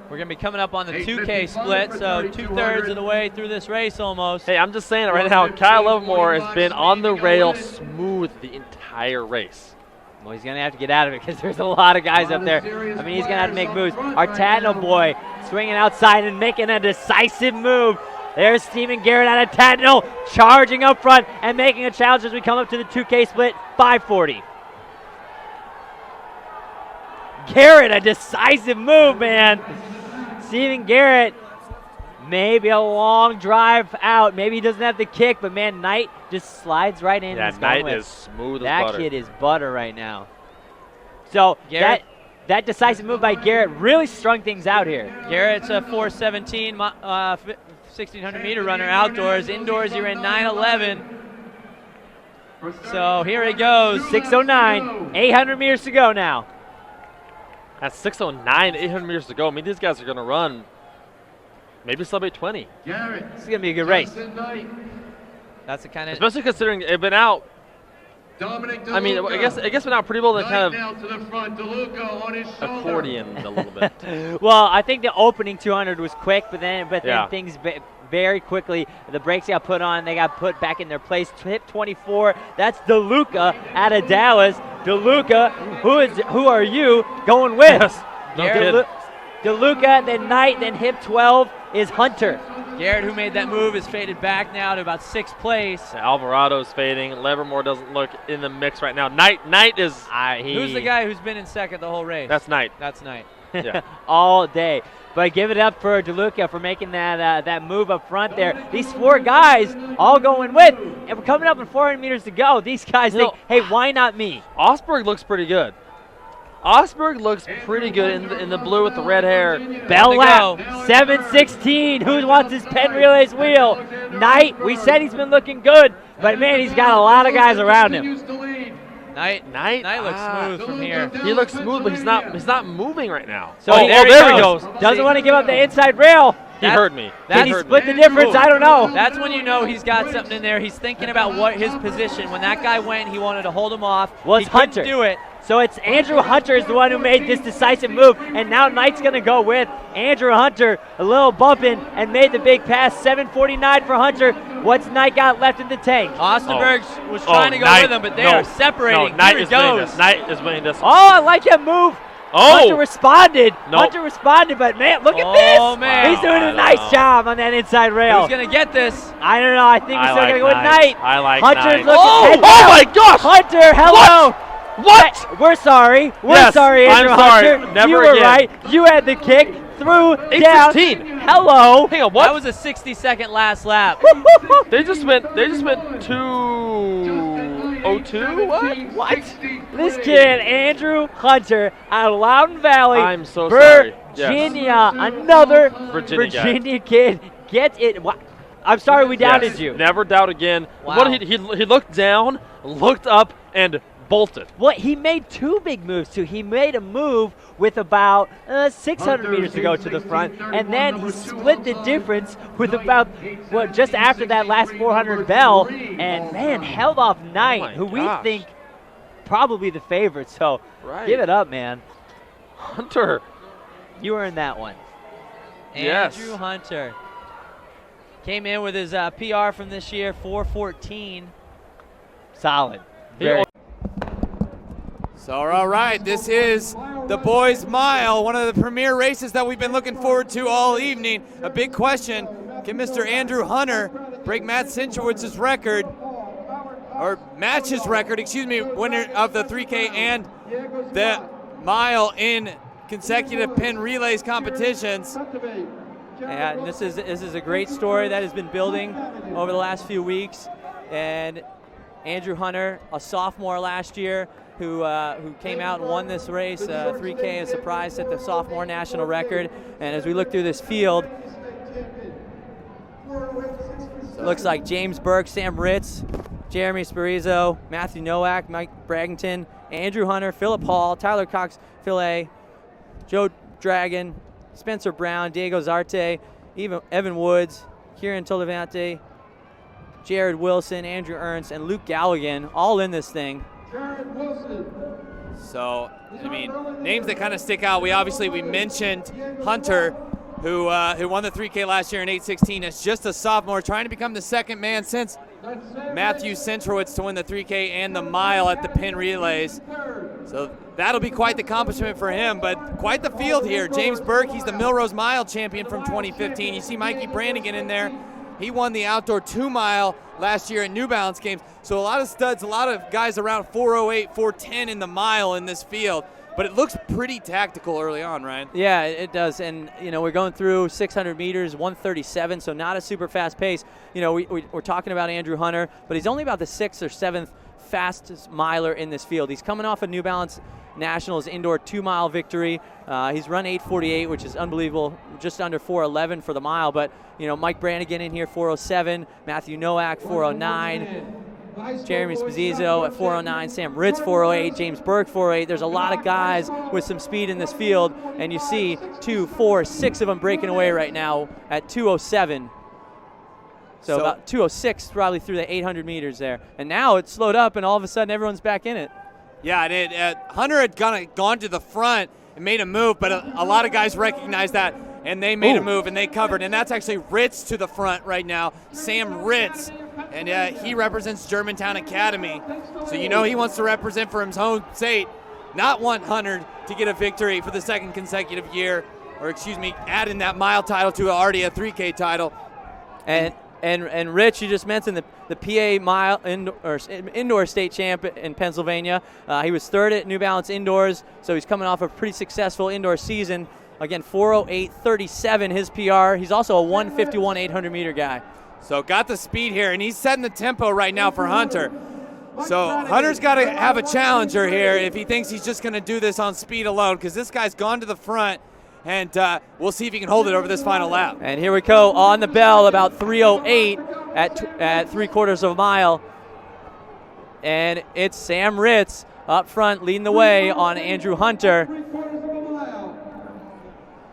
S7: We're going to be coming up on the 2K split, so 2/3 of the way through this race almost.
S8: Hey, I'm just saying it right now. Kyle Livermore has been on the rail smooth the entire race.
S9: Well, he's going to have to get out of it because there's a lot of guys up there. I mean, he's going to have to make moves. Our Tatnall boy swinging outside and making a decisive move. There's Stephen Garrett out of Tatnall charging up front and making a challenge as we come up to the 2K split, 5:40. Garrett, a decisive move, man. Stephen Garrett, maybe a long drive out. Maybe he doesn't have the kick, but man, Knight just slides right in.
S8: Yeah,
S9: and going
S8: Knight
S9: with.
S8: is smooth as
S9: That
S8: butter.
S9: kid is butter right now. So
S7: Garrett.
S9: that decisive move by Garrett really strung things out here.
S7: Garrett's a 4:17, 1,600 meter runner outdoors. Indoors, he ran 9:11. So here he goes.
S9: 6:09, 800 meters to go now.
S8: That's 6:09, 800 meters to go. I mean, these guys are going to run maybe sub 8:20.
S10: Garrett.
S9: This is going to be a good race.
S10: Justin Knight.
S7: That's the kind of...
S8: Especially considering they've been out.
S10: Dominic
S8: I mean,
S10: DeLuca.
S8: I guess been out pretty well. They
S10: Knight
S8: kind
S10: now to the front. DeLuca on his
S8: of
S10: shoulder.
S8: accordion a little bit.
S9: Well, I think the opening 200 was quick, but then
S8: Yeah.
S9: things very quickly, the brakes got put on, they got put back in their place. Hit 24, that's DeLuca out of Dallas. DeLuca, who are you going with?
S8: Yes. No kid.
S9: DeLuca, then Knight, then hip 12 is Hunter.
S7: Garrett, who made that move, is faded back now to about 6th place.
S8: Alvarado's fading. Livermore doesn't look in the mix right now. Knight is...
S7: Who's the guy who's been in second the whole race?
S8: That's Knight.
S7: That's Knight.
S8: Yeah.
S9: all day. But give it up for DeLuca for making that move up front there. These 4 guys all going with, and we're coming up in 400 meters to go. These guys think, hey, why not me?
S8: Osberg looks pretty good. Osberg looks pretty good in the blue with the red hair.
S9: Bell lap, 7:16. Who wants his Penn Relay's wheel? Knight, we said he's been looking good, but man, he's got a lot of guys around him.
S7: Knight looks smooth from here.
S8: He looks smooth, but he's not moving right now.
S9: So
S8: there he goes.
S9: Doesn't want to give up the inside rail.
S8: He heard me.
S9: Can he split the difference? I don't know.
S7: That's when you know he's got something in there. He's thinking about what his position. When that guy went, he wanted to hold him off.
S9: Well, it's
S7: he couldn't
S9: Hunter.
S7: do it.
S9: So it's Andrew Hunter is the one who made this decisive move, and now Knight's going to go with Andrew Hunter. A little bump in and made the big pass. 7:49 for Hunter. What's Knight got left in the tank?
S7: Osterberg was trying to go with him, but they are separating.
S8: No, Knight
S7: Here
S8: is
S7: he
S8: winning
S7: goes.
S8: this. Knight is winning this.
S9: Oh, I like that move.
S8: Oh.
S9: Hunter responded.
S8: No.
S9: Hunter responded, but man, look at this.
S7: Oh, man.
S9: He's doing a nice job on that inside rail.
S7: Who's going to get this?
S9: I don't know. I think we're still going to go with Knight.
S8: I like
S9: Hunter's
S8: Knight.
S9: looking
S8: Oh my gosh.
S9: Hunter, hello.
S8: What?
S9: We're sorry. We're
S8: Yes,
S9: sorry, Andrew
S8: I'm sorry.
S9: Hunter.
S8: Never
S9: you were
S8: again.
S9: right. You had the kick. Through, down.
S8: 8:16.
S9: Hello.
S8: Hang on, what?
S7: That was a 60-second last lap.
S8: They just went 2:02.
S9: What? This kid, Andrew Hunter, out of Loudoun Valley.
S8: I'm so sorry.
S9: Virginia, another
S8: Virginia
S9: kid. Get it. I'm sorry we doubted you.
S8: Never doubt again.
S9: Wow.
S8: What he looked down, looked up, and bolted.
S9: Well, he made 2 big moves too. He made a move with about 600 meters to go to the front, and then he split the difference with about just after that last 400 bell, and man, held off Knight, who we think probably the favorite. So give it up, man.
S8: Hunter,
S9: you earned that one.
S8: Yes.
S7: Andrew Hunter came in with his PR from this year, 4:14.
S9: Solid.
S11: So, all right, this is the Boys Mile, one of the premier races that we've been looking forward to all evening. A big question, can Mr. Andrew Hunter break Matt Centrowitz's record, or match his record, winner of the 3K and the mile in consecutive Penn Relays competitions?
S5: And this is a great story that has been building over the last few weeks. And Andrew Hunter, a sophomore last year, who came out and won this race, 3K, a surprise, set the sophomore national record. And as we look through this field, looks like James Burke, Sam Ritz, Jeremy Sparizzo, Matthew Nowak, Mike Bragington, Andrew Hunter, Philip Hall, Tyler Cox, Phil A, Joe Dragon, Spencer Brown, Diego Zarte, Evan Woods, Kieran Tolavante, Jared Wilson, Andrew Ernst, and Luke Galligan, all in this thing.
S11: So, I mean, names that kind of stick out. We mentioned Hunter, who won the 3K last year in 8:16 as just a sophomore, trying to become the second man since Matthew Centrowitz to win the 3K and the mile at the Penn Relays. So that'll be quite the accomplishment for him, but quite the field here. James Burke, he's the Millrose Mile champion from 2015. You see Mikey Brannigan in there. He won the outdoor 2-mile last year at New Balance Games. So a lot of studs, a lot of guys around 4:08, 4:10 in the mile in this field. But it looks pretty tactical early on, Ryan.
S5: Yeah, it does. And, we're going through 600 meters, 1:37, so not a super fast pace. We're talking about Andrew Hunter, but he's only about the 6th or 7th fastest miler in this field. He's coming off a New Balance Nationals indoor 2-mile victory. He's run 8:48, which is unbelievable, just under 4:11 for the mile. But, Mike Brannigan in here, 4:07, Matthew Nowak, 4:09. Jeremy Spazzizzo at 4:09, Sam Ritz 4:08, James Burke 4:08. There's a lot of guys with some speed in this field, and you see 2, 4, 6 of them breaking away right now at 2:07. So about 2:06 probably through the 800 meters there. And now it's slowed up, and all of a sudden everyone's back in it.
S11: Yeah, and Hunter had gone to the front and made a move, but a lot of guys recognized that, and they made a move, and they covered. And that's actually Ritz to the front right now, Sam Ritz. And he represents Germantown Academy. So he wants to represent for his home state, not want Hunter to get a victory for the second consecutive year, or adding that mile title to already a 3K title.
S5: And
S4: And Rich, you just mentioned the PA mile indoor state champ in Pennsylvania. He was third at New Balance indoors, so he's coming off a pretty successful indoor season. Again, 4:08.37 his PR. He's also a 1:51 800-meter guy.
S11: So got the speed here, and he's setting the tempo right now for Hunter. So Hunter's got to have a challenger here if he thinks he's just going to do this on speed alone, because this guy's gone to the front. And we'll see if he can hold it over this final lap.
S4: And here we go on the bell, about 3:08 at 3/4 of a mile. And it's Sam Ritz up front leading the way on Andrew Hunter.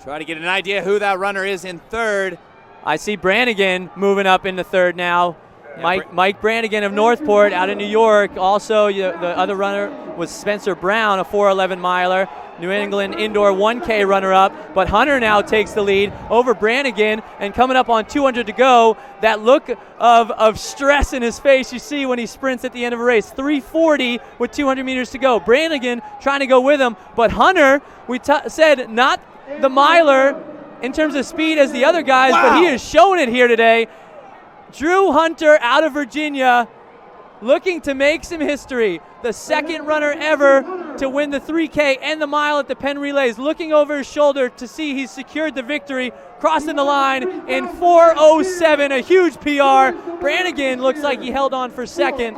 S11: Try to get an idea who that runner is in third.
S4: I see Brannigan moving up into third now. Yeah, Mike Brannigan of Northport out of New York. Also, the other runner was Spencer Brown, a 4:11 miler. New England indoor 1K runner-up, but Hunter now takes the lead over Brannigan, and coming up on 200 to go, that look of stress in his face you see when he sprints at the end of a race. 3:40 with 200 meters to go. Brannigan trying to go with him, but Hunter, we said not the miler in terms of speed as the other guys, but he has shown it here today. Drew Hunter out of Virginia, looking to make some history. The second runner ever to win the 3K and the mile at the Penn Relays, looking over his shoulder to see he's secured the victory, crossing the line in 4:07, a huge PR. Brannigan looks like he held on for second.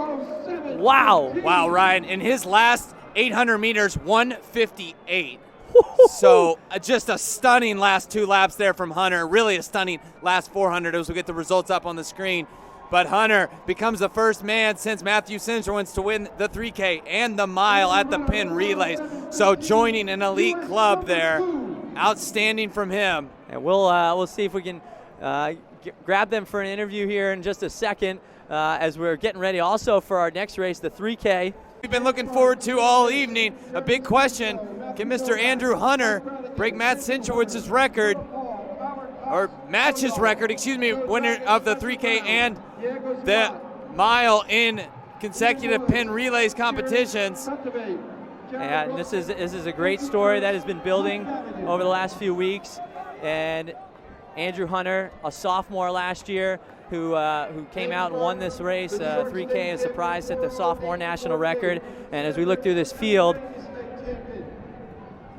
S4: Wow.
S11: Wow, Ryan, in his last 800 meters, 1:58. So just a stunning last 2 laps there from Hunter, really a stunning last 400 as we get the results up on the screen. But Hunter becomes the first man since Matthew Centrowitz to win the 3K and the mile at the Penn Relays. So joining an elite club there, outstanding from him.
S4: And we'll see if we can grab them for an interview here in just a second as we're getting ready also for our next race, the 3K.
S11: We've been looking forward to all evening. A big question, can Mr. Andrew Hunter break Matt Centrowitz's record, or match his record, winner of the 3K and the mile in consecutive Penn Relays competitions.
S4: And this is a great story that has been building over the last few weeks. And Andrew Hunter, a sophomore last year, who came out and won this race, 3K, a surprise, set the sophomore national record. And as we look through this field,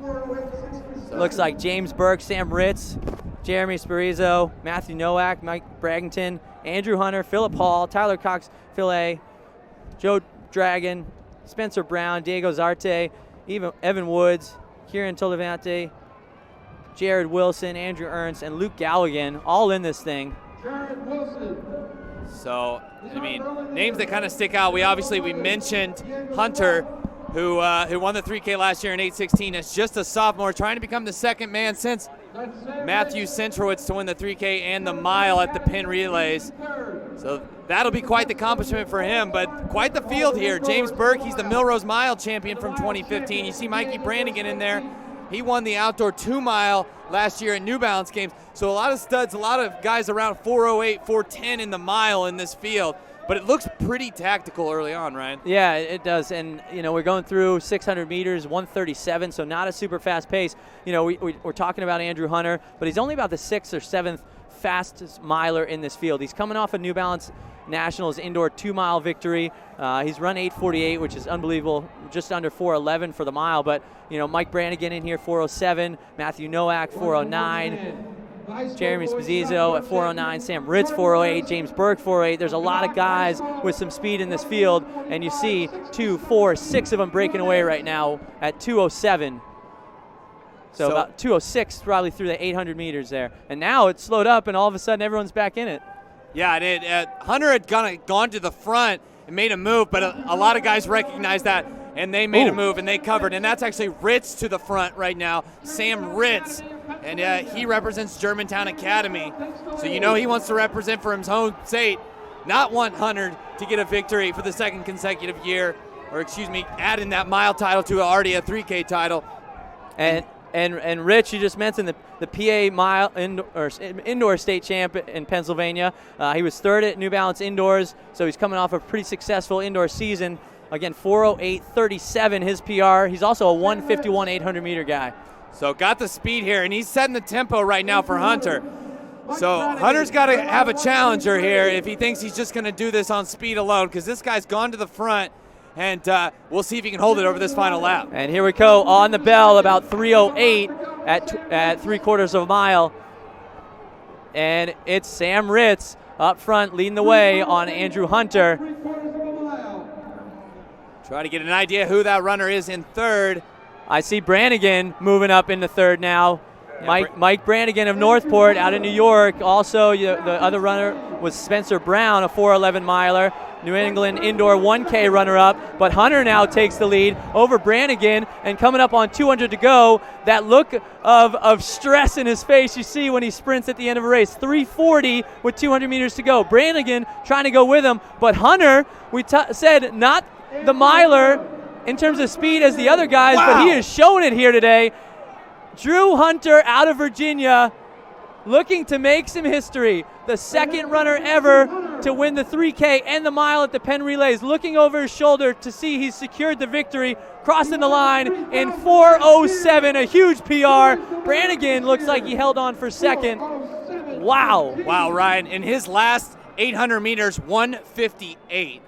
S4: it looks like James Burke, Sam Ritz, Jeremy Sparizzo, Matthew Nowak, Mike Bragington, Andrew Hunter, Philip Hall, Tyler Cox, Phil A, Joe Dragon, Spencer Brown, Diego Zarte, Evan Woods, Kieran Tolavante, Jared Wilson, Andrew Ernst, and Luke Galligan, all in this thing.
S11: So, I mean, names that kind of stick out. We mentioned Hunter, who won the 3K last year in 8:16 as just a sophomore, trying to become the second man since Matthew Centrowitz to win the 3K and the mile at the Penn Relays. So that'll be quite the accomplishment for him, but quite the field here. James Burke, he's the Millrose Mile champion from 2015. You see Mikey Brannigan in there. He won the outdoor 2-mile last year at New Balance games. So a lot of studs, a lot of guys around 4:08, 4:10 in the mile in this field. But it looks pretty tactical early on, Ryan.
S4: Yeah, it does. And, we're going through 600 meters, 1:37, so not a super fast pace. We're talking about Andrew Hunter, but he's only about the 6th or 7th fastest miler in this field. He's coming off a New Balance Nationals indoor 2-mile victory. He's run 8:48, which is unbelievable, just under 4:11 for the mile. But, Mike Brannigan in here, 4:07, Matthew Nowak, 4:09. Jeremy Sparizzo at 4:09, Sam Ritz 4:08, James Burke 4:08. There's a lot of guys with some speed in this field, and you see 2, 4, 6 of them breaking away right now at 2:07. So about 2:06 probably through the 800 meters there. And now it's slowed up, and all of a sudden everyone's back in it.
S11: Yeah, and Hunter had gone to the front and made a move, but a lot of guys recognized that, and they made a move, and they covered. And that's actually Ritz to the front right now, Sam Ritz. And he represents Germantown Academy. So he wants to represent for his home state, not want Hunter to get a victory for the second consecutive year, or adding that mile title to already a 3K title.
S4: And Rich, you just mentioned the PA mile indoor state champ in Pennsylvania. He was third at New Balance indoors, so he's coming off a pretty successful indoor season. Again, 4:08.37 his PR. He's also a 1:51 800-meter guy.
S11: So got the speed here, and he's setting the tempo right now for Hunter. So Hunter's got to have a challenger here if he thinks he's just going to do this on speed alone, because this guy's gone to the front, and we'll see if he can hold it over this final lap.
S4: And here we go on the bell, about 3:08 at 3/4 of a mile. And it's Sam Ritz up front leading the way on Andrew Hunter.
S11: Try to get an idea who that runner is in third.
S4: I see Brannigan moving up into third now.
S11: Yeah,
S4: Mike Brannigan of Northport out of New York. Also, the other runner was Spencer Brown, a 4:11 miler. New England indoor 1K runner-up. But Hunter now takes the lead over Brannigan, and coming up on 200 to go, that look of stress in his face you see when he sprints at the end of a race. 3:40 with 200 meters to go. Brannigan trying to go with him, but Hunter, we said not the miler in terms of speed as the other guys, but he has shown it here today. Drew Hunter out of Virginia, looking to make some history. The second runner ever to win the 3K and the mile at the Penn Relays. Looking over his shoulder to see he's secured the victory, crossing the line in 4:07, a huge PR. Brannigan looks like he held on for second. Wow.
S11: Wow, Ryan, in his last 800 meters, 1:58.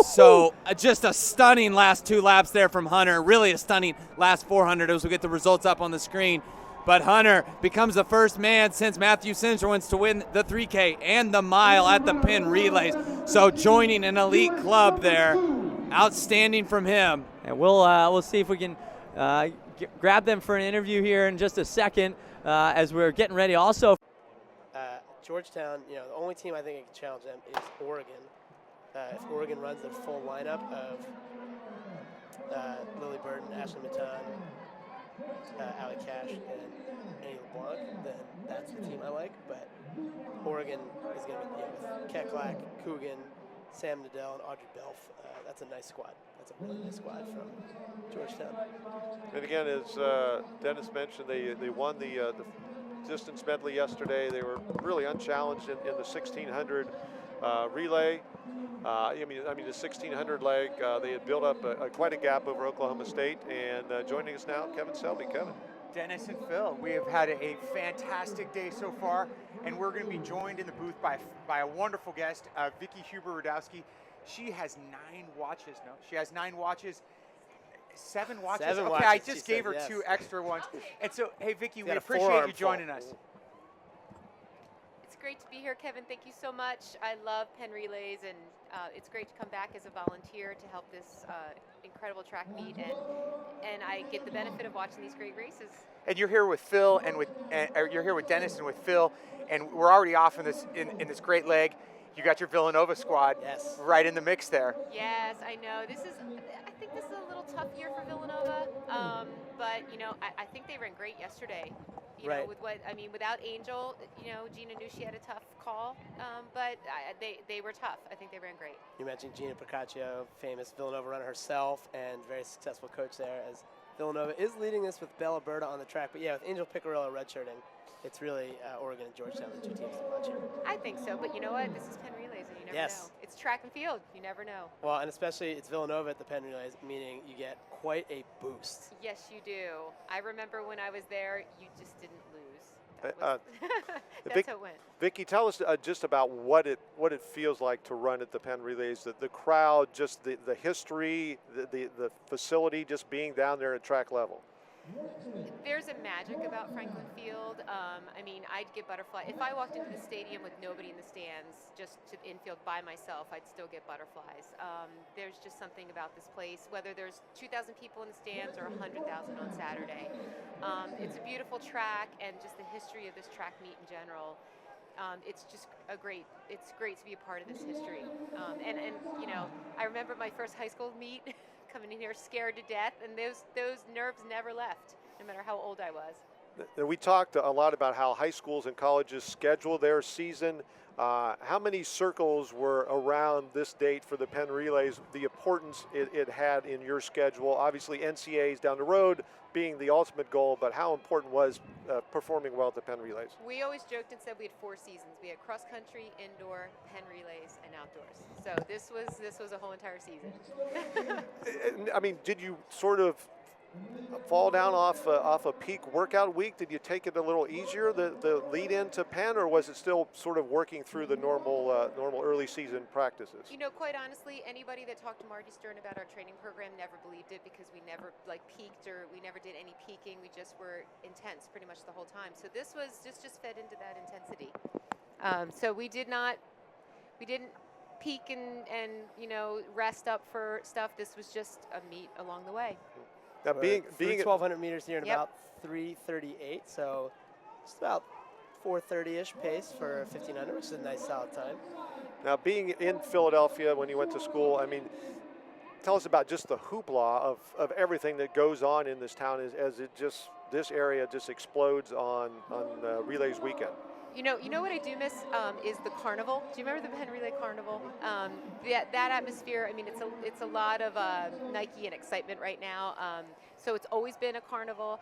S11: So just a stunning last 2 laps there from Hunter. Really a stunning last 400 as we get the results up on the screen. But Hunter becomes the first man since Matthew Centrowitz to win the 3K and the mile at the Penn Relays. So joining an elite club there. Outstanding from him.
S4: And we'll see if we can grab them for an interview here in just a second as we're getting ready. Also,
S2: Georgetown, the only team I think that can challenge them is Oregon. If Oregon runs their full lineup of Lily Burton, Ashley Maton, Allie Cash, and Annie LeBlanc, then that's the team I like. But Oregon is going to be with Keklak, Coogan, Sam Nadell, and Audrey Belf. That's a nice squad. That's a really nice squad from Georgetown.
S12: And again, as Dennis mentioned, they won the distance medley yesterday. They were really unchallenged in the 1600 relay. I mean the 1600 leg, they had built up quite a gap over Oklahoma State. And joining us now, Kevin Selby. Kevin.
S13: Dennis and Phil, we have had a fantastic day so far, and we're going to be joined in the booth by a wonderful guest, Vicki Huber-Radowski. She has 9 watches. No, she has 9 watches. 7 watches.
S2: 7
S13: okay,
S2: watches,
S13: I just
S2: she
S13: gave
S2: said,
S13: her
S2: yes.
S13: 2 extra ones. And so, hey, Vicki, we
S2: got a
S13: appreciate
S2: forearm
S13: you joining
S2: full.
S13: us.
S14: It's great to be here, Kevin. Thank you so much. I love Penn Relays, and it's great to come back as a volunteer to help this incredible track meet, and I get the benefit of watching these great races.
S13: And you're here with Phil, and you're here with Dennis and with Phil, and we're already off in this great leg. You got your Villanova squad right in the mix there.
S14: Yes, I know. I think this is a little tough year for Villanova, but I think they ran great yesterday. You know, without Angel, Gina knew she had a tough call, but they were tough. I think they ran great.
S2: You mentioned Gina Procaccio, famous Villanova runner herself, and very successful coach there, as Villanova is leading this with Bella Berta on the track. But yeah, with Angel Picarillo redshirting, it's really Oregon and Georgetown, the 2 teams to watch here.
S14: I think so, but you know what? This is Penn Relays, and you never know. It's track and field. You never know.
S2: Well, and especially it's Villanova at the Penn Relays, meaning you get quite a boost.
S14: Yes, you do. I remember when I was there, you just didn't lose. That's how it went.
S12: Vicki, tell us just about what it feels like to run at the Penn Relays. The crowd, just the history, the facility, just being down there at track level.
S14: There's a magic about Franklin Field. I mean, I'd get butterflies. If I walked into the stadium with nobody in the stands, just to the infield by myself, I'd still get butterflies. There's just something about this place, whether there's 2,000 people in the stands or 100,000 on Saturday. It's a beautiful track, and just the history of this track meet in general. It's great to be a part of this history. And I remember my first high school meet. Coming in here scared to death, and those nerves never left, no matter how old I was.
S12: And we talked a lot about how high schools and colleges schedule their season. How many circles were around this date for the Penn Relays, the importance it had in your schedule? Obviously, NCAAs down the road being the ultimate goal, but how important was performing well at the Penn Relays?
S14: We always joked and said we had 4 seasons. We had cross country, indoor, Penn Relays, and outdoors. So this was a whole entire season.
S12: I mean, did you sort of fall down off a peak workout week? Did you take it a little easier, the lead into Penn, or was it still sort of working through the normal early season practices?
S14: You know, quite honestly, anybody that talked to Marty Stern about our training program never believed it, because we never peaked, or we never did any peaking. We just were intense pretty much the whole time. So this was just fed into that intensity. So we didn't peak and rest up for stuff. This was just a meet along the way.
S2: Now being 1,200 meters here in about 3:38, so just about 4:30-ish pace for 1,500, which is a nice solid time.
S12: Now, being in Philadelphia when you went to school, I mean, tell us about just the hoopla of everything that goes on in this town as this area just explodes on Relays weekend.
S14: You know what I do miss is the carnival. Do you remember the Penn Relay Carnival? That atmosphere. I mean, it's a lot of Nike and excitement right now. So it's always been a carnival.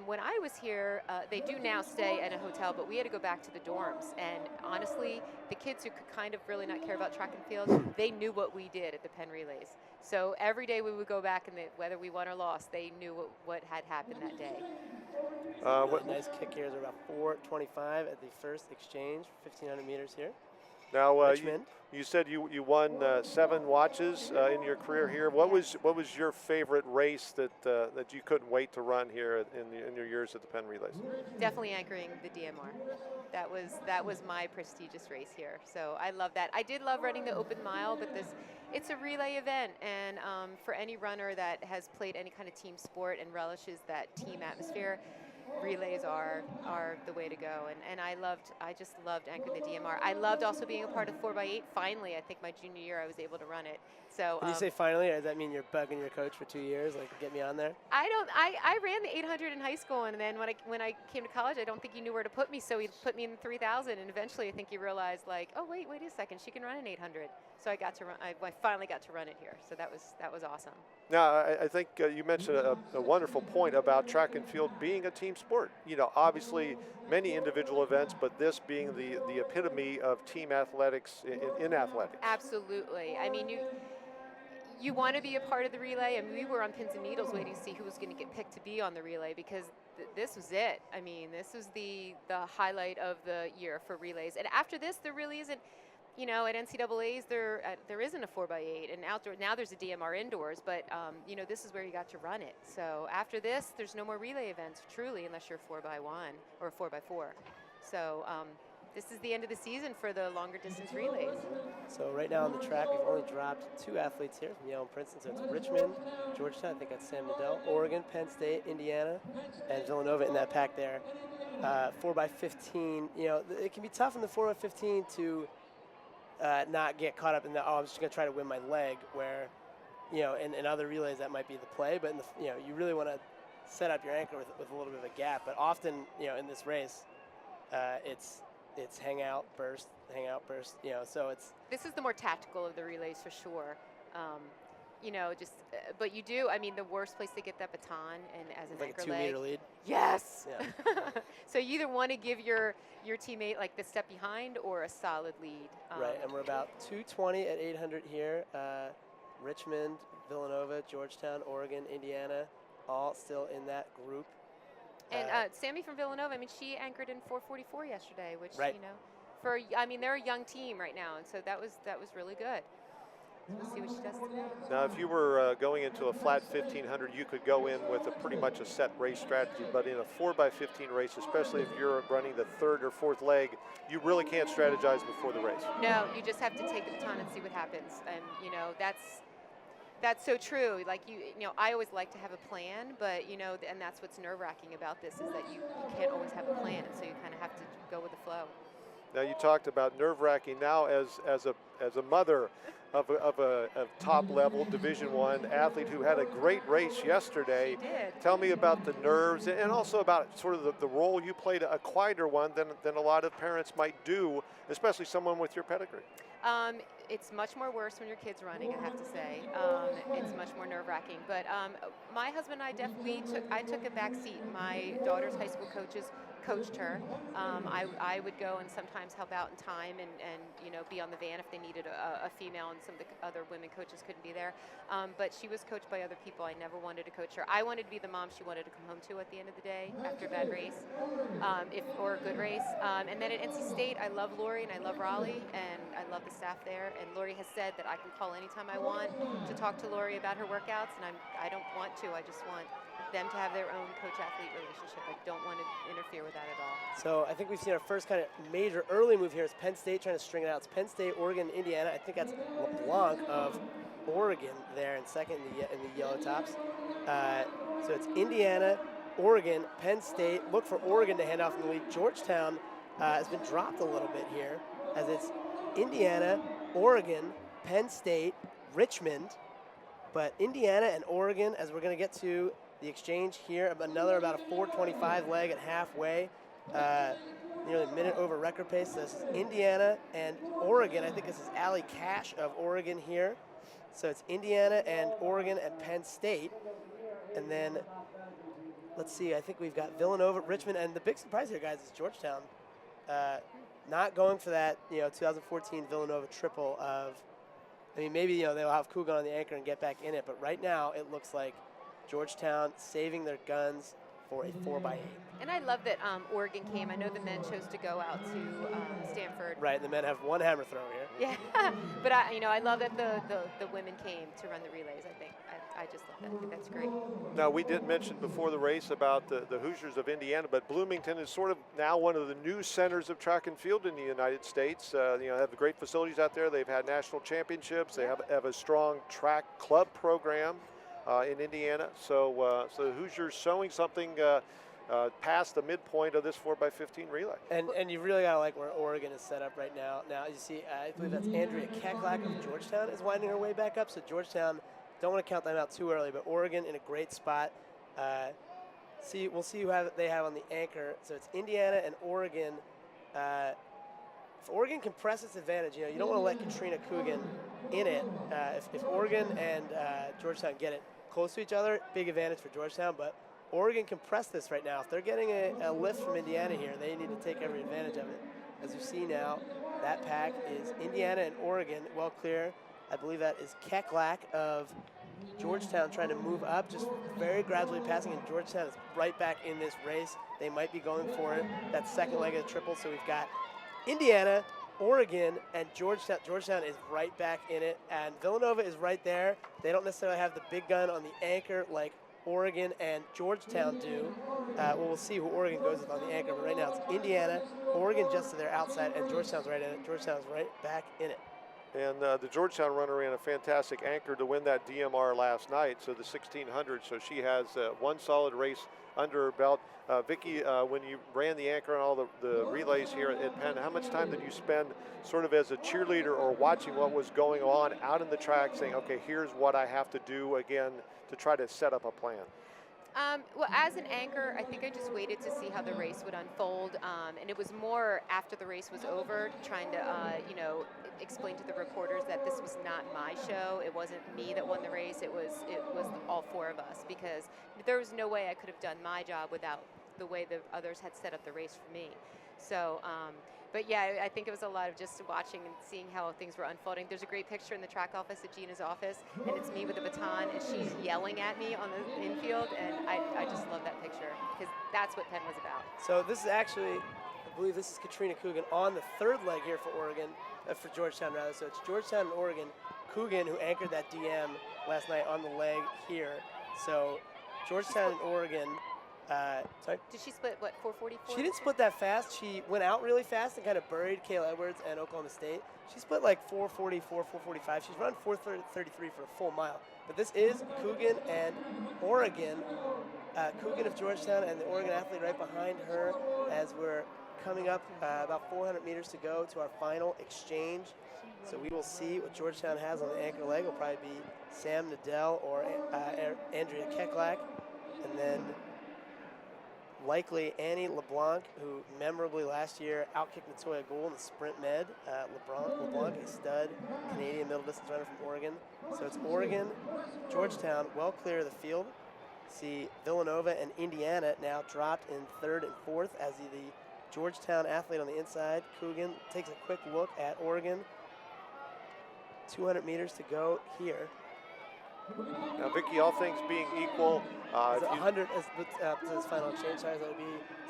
S14: When I was here, they do now stay at a hotel, but we had to go back to the dorms. And honestly, the kids who could kind of really not care about track and field, they knew what we did at the Penn Relays. So every day we would go back, and whether we won or lost, they knew what had happened that day.
S2: Nice kick here is about 4:25 at the first exchange, 1,500 meters here.
S12: Now, you said you won 7 watches in your career here. What was your favorite race that you couldn't wait to run here in your years at the Penn Relays?
S14: Definitely anchoring the DMR. That was my prestigious race here. So I love that. I did love running the open mile, but it's a relay event, and for any runner that has played any kind of team sport and relishes that team atmosphere, relays are the way to go, and I just loved anchoring the DMR. I loved also being a part of 4x8. Finally, I think my junior year I was able to run it. So
S2: when you say finally, does that mean you're bugging your coach for 2 years, like get me on there?
S14: I ran the 800 in high school, and then when I came to college, I don't think he knew where to put me, so he put me in the 3,000, and eventually I think he realized, like, oh wait a second, she can run an 800. So I got to run. I finally got to run it here. So that was awesome.
S12: Now, I think you mentioned a wonderful point about track and field being a team sport. You know, obviously many individual events, but this being the epitome of team athletics in athletics.
S14: Absolutely. I mean, you want to be a part of the relay. I mean, we were on pins and needles waiting to see who was going to get picked to be on the relay, because this was it. I mean, this was the highlight of the year for relays. And after this, there really isn't. You know, at NCAA's, there isn't a 4x8, and outdoor now there's a DMR indoors, but this is where you got to run it. So after this, there's no more relay events, truly, unless you're 4x1 or 4x4. So this is the end of the season for the longer distance relays.
S2: So right now on the track, we've only dropped 2 athletes here from Yale and Princeton. So it's Richmond, Georgetown, I think that's Sam Nadell, Oregon, Penn State, Indiana, and Villanova in that pack there. 4x15, it can be tough in the 4x15 to not get caught up in the, I'm just going to try to win my leg, where, in other relays that might be the play, but you really want to set up your anchor with a little bit of a gap. But often, in this race, it's hang out, burst, so it's.
S14: This is the more tactical of the relays for sure. But you do, I mean, the worst place to get that baton and as an anchor leg.
S2: Like a 2-meter lead?
S14: Yes.
S2: Yeah.
S14: So you either want to give your teammate like the step behind or a solid lead.
S2: Right, and we're about 2:20 at 800 here. Richmond, Villanova, Georgetown, Oregon, Indiana, all still in that group.
S14: And Sammy from Villanova, I mean, she anchored in 4:44 yesterday, which,
S2: right.
S14: They're a young team right now, and so that was really good. We'll see what she does today.
S12: Now, if you were going into a flat 1,500, you could go in with pretty much a set race strategy. But in a 4x15 race, especially if you're running the 3rd or 4th leg, you really can't strategize before the race.
S14: No, you just have to take the baton and see what happens. And that's so true. Like I always like to have a plan, but and that's what's nerve-wracking about this, is that you can't always have a plan, and so you kind of have to go with the flow.
S12: Now, you talked about nerve-wracking. Now, as a mother of a top-level Division I athlete who had a great race yesterday,
S14: she did.
S12: Tell me about the nerves and also about sort of the role you played, a quieter one than a lot of parents might do, especially someone with your pedigree.
S14: It's much more worse when your kid's running, I have to say. It's much more nerve-wracking. But my husband and I I took a back seat. My daughter's high school coach coached her. I would go and sometimes help out in time and be on the van if they needed a female, and some of the other women coaches couldn't be there. But she was coached by other people. I never wanted to coach her. I wanted to be the mom she wanted to come home to at the end of the day after a bad race, or a good race. And then at NC State, I love Lori and I love Raleigh, and I love the staff there. And Lori has said that I can call anytime I want to talk to Lori about her workouts, and I don't want to. I just want them to have their own coach-athlete relationship. I don't want to interfere with that at all.
S2: So I think we've seen our first kind of major early move here. It's Penn State trying to string it out. It's Penn State, Oregon, Indiana. I think that's LeBlanc of Oregon there in second in the yellow tops. So it's Indiana, Oregon, Penn State. Look for Oregon to hand off in the lead. Georgetown has been dropped a little bit here, as it's Indiana, Oregon, Penn State, Richmond. But Indiana and Oregon, as we're going to get to the exchange here, another about a 4:25 leg at halfway, nearly a minute over record pace. So this is Indiana and Oregon. I think this is Allie Cash of Oregon here. So it's Indiana and Oregon and Penn State. And then, let's see, I think we've got Villanova, Richmond, and the big surprise here, guys, is Georgetown. Not going for that, 2014 Villanova triple of, maybe, they'll have Coogan on the anchor and get back in it, but right now it looks like Georgetown saving their guns for a 4x8.
S14: And I love that Oregon came. I know the men chose to go out to Stanford.
S2: Right, the men have one hammer throw here.
S14: Yeah, but I love that the women came to run the relays. I just love that. I think that's great.
S12: Now, we did mention before the race about the Hoosiers of Indiana, but Bloomington is sort of now one of the new centers of track and field in the United States. They have great facilities out there. They've had national championships. They have a strong track club program in Indiana. So the Hoosiers showing something past the midpoint of this 4x15 relay.
S2: And you really got to like where Oregon is set up right now. Now, you see, I believe that's Andrea Keklak of Georgetown is winding her way back up. So Georgetown, don't want to count them out too early, but Oregon in a great spot. We'll see who they have on the anchor. So it's Indiana and Oregon. If Oregon can press its advantage, you don't want to let Katrina Coogan in it. If Oregon and Georgetown get it close to each other, big advantage for Georgetown, but Oregon can press this right now. If they're getting a lift from Indiana here, they need to take every advantage of it. As you see now, that pack is Indiana and Oregon well clear. I believe that is Keklak of Georgetown trying to move up, just very gradually passing, and Georgetown is right back in this race. They might be going for it, that second leg of the triple. So we've got Indiana, Oregon, and Georgetown. Georgetown is right back in it, and Villanova is right there. They don't necessarily have the big gun on the anchor like Oregon and Georgetown do. We'll see who Oregon goes with on the anchor, but right now it's Indiana, Oregon just to their outside, and Georgetown's right in it. Georgetown's right back in it.
S12: And the Georgetown runner ran a fantastic anchor to win that DMR last night, so the 1600. So she has one solid race under her belt. Vicki, when you ran the anchor on all the relays here at Penn, how much time did you spend sort of as a cheerleader or watching what was going on out in the track, saying, okay, here's what I have to do again to try to set up a plan?
S14: Well, as an anchor, I think I just waited to see how the race would unfold, and it was more after the race was over, trying to, explain to the reporters that this was not my show. It wasn't me that won the race. It was all four of us, because there was no way I could have done my job without the way the others had set up the race for me. So, but yeah, I think it was a lot of just watching and seeing how things were unfolding. There's a great picture in the track office at Gina's office, and it's me with a baton, and she's yelling at me on the infield, and I just love that picture, because that's what Penn was about.
S2: So this is actually, I believe this is Katrina Coogan on the third leg here for Oregon, for Georgetown rather. So it's Georgetown and Oregon. Coogan, who anchored that DM last night on the leg here. So Georgetown and Oregon. Sorry?
S14: Did she split, what, 4:44?
S2: She didn't split that fast. She went out really fast and kind of buried Kayla Edwards and Oklahoma State. She split like 4:44, 4:45. She's run 4:33 for a full mile. But this is Coogan and Oregon. Coogan of Georgetown and the Oregon athlete right behind her as we're coming up about 400 meters to go to our final exchange. So we will see what Georgetown has on the anchor leg. It'll probably be Sam Nadell or Andrea Keklak. And then likely Annie LeBlanc, who memorably last year outkicked Tuohy in the sprint med. LeBlanc, a stud Canadian middle distance runner from Oregon. So it's Oregon, Georgetown, well clear of the field. See Villanova and Indiana now dropped in 3rd and 4th as the Georgetown athlete on the inside. Coogan takes a quick look at Oregon. 200 meters to go here.
S12: Now, Vicky, all things being equal,
S2: 100 to this final exchange size. That'll be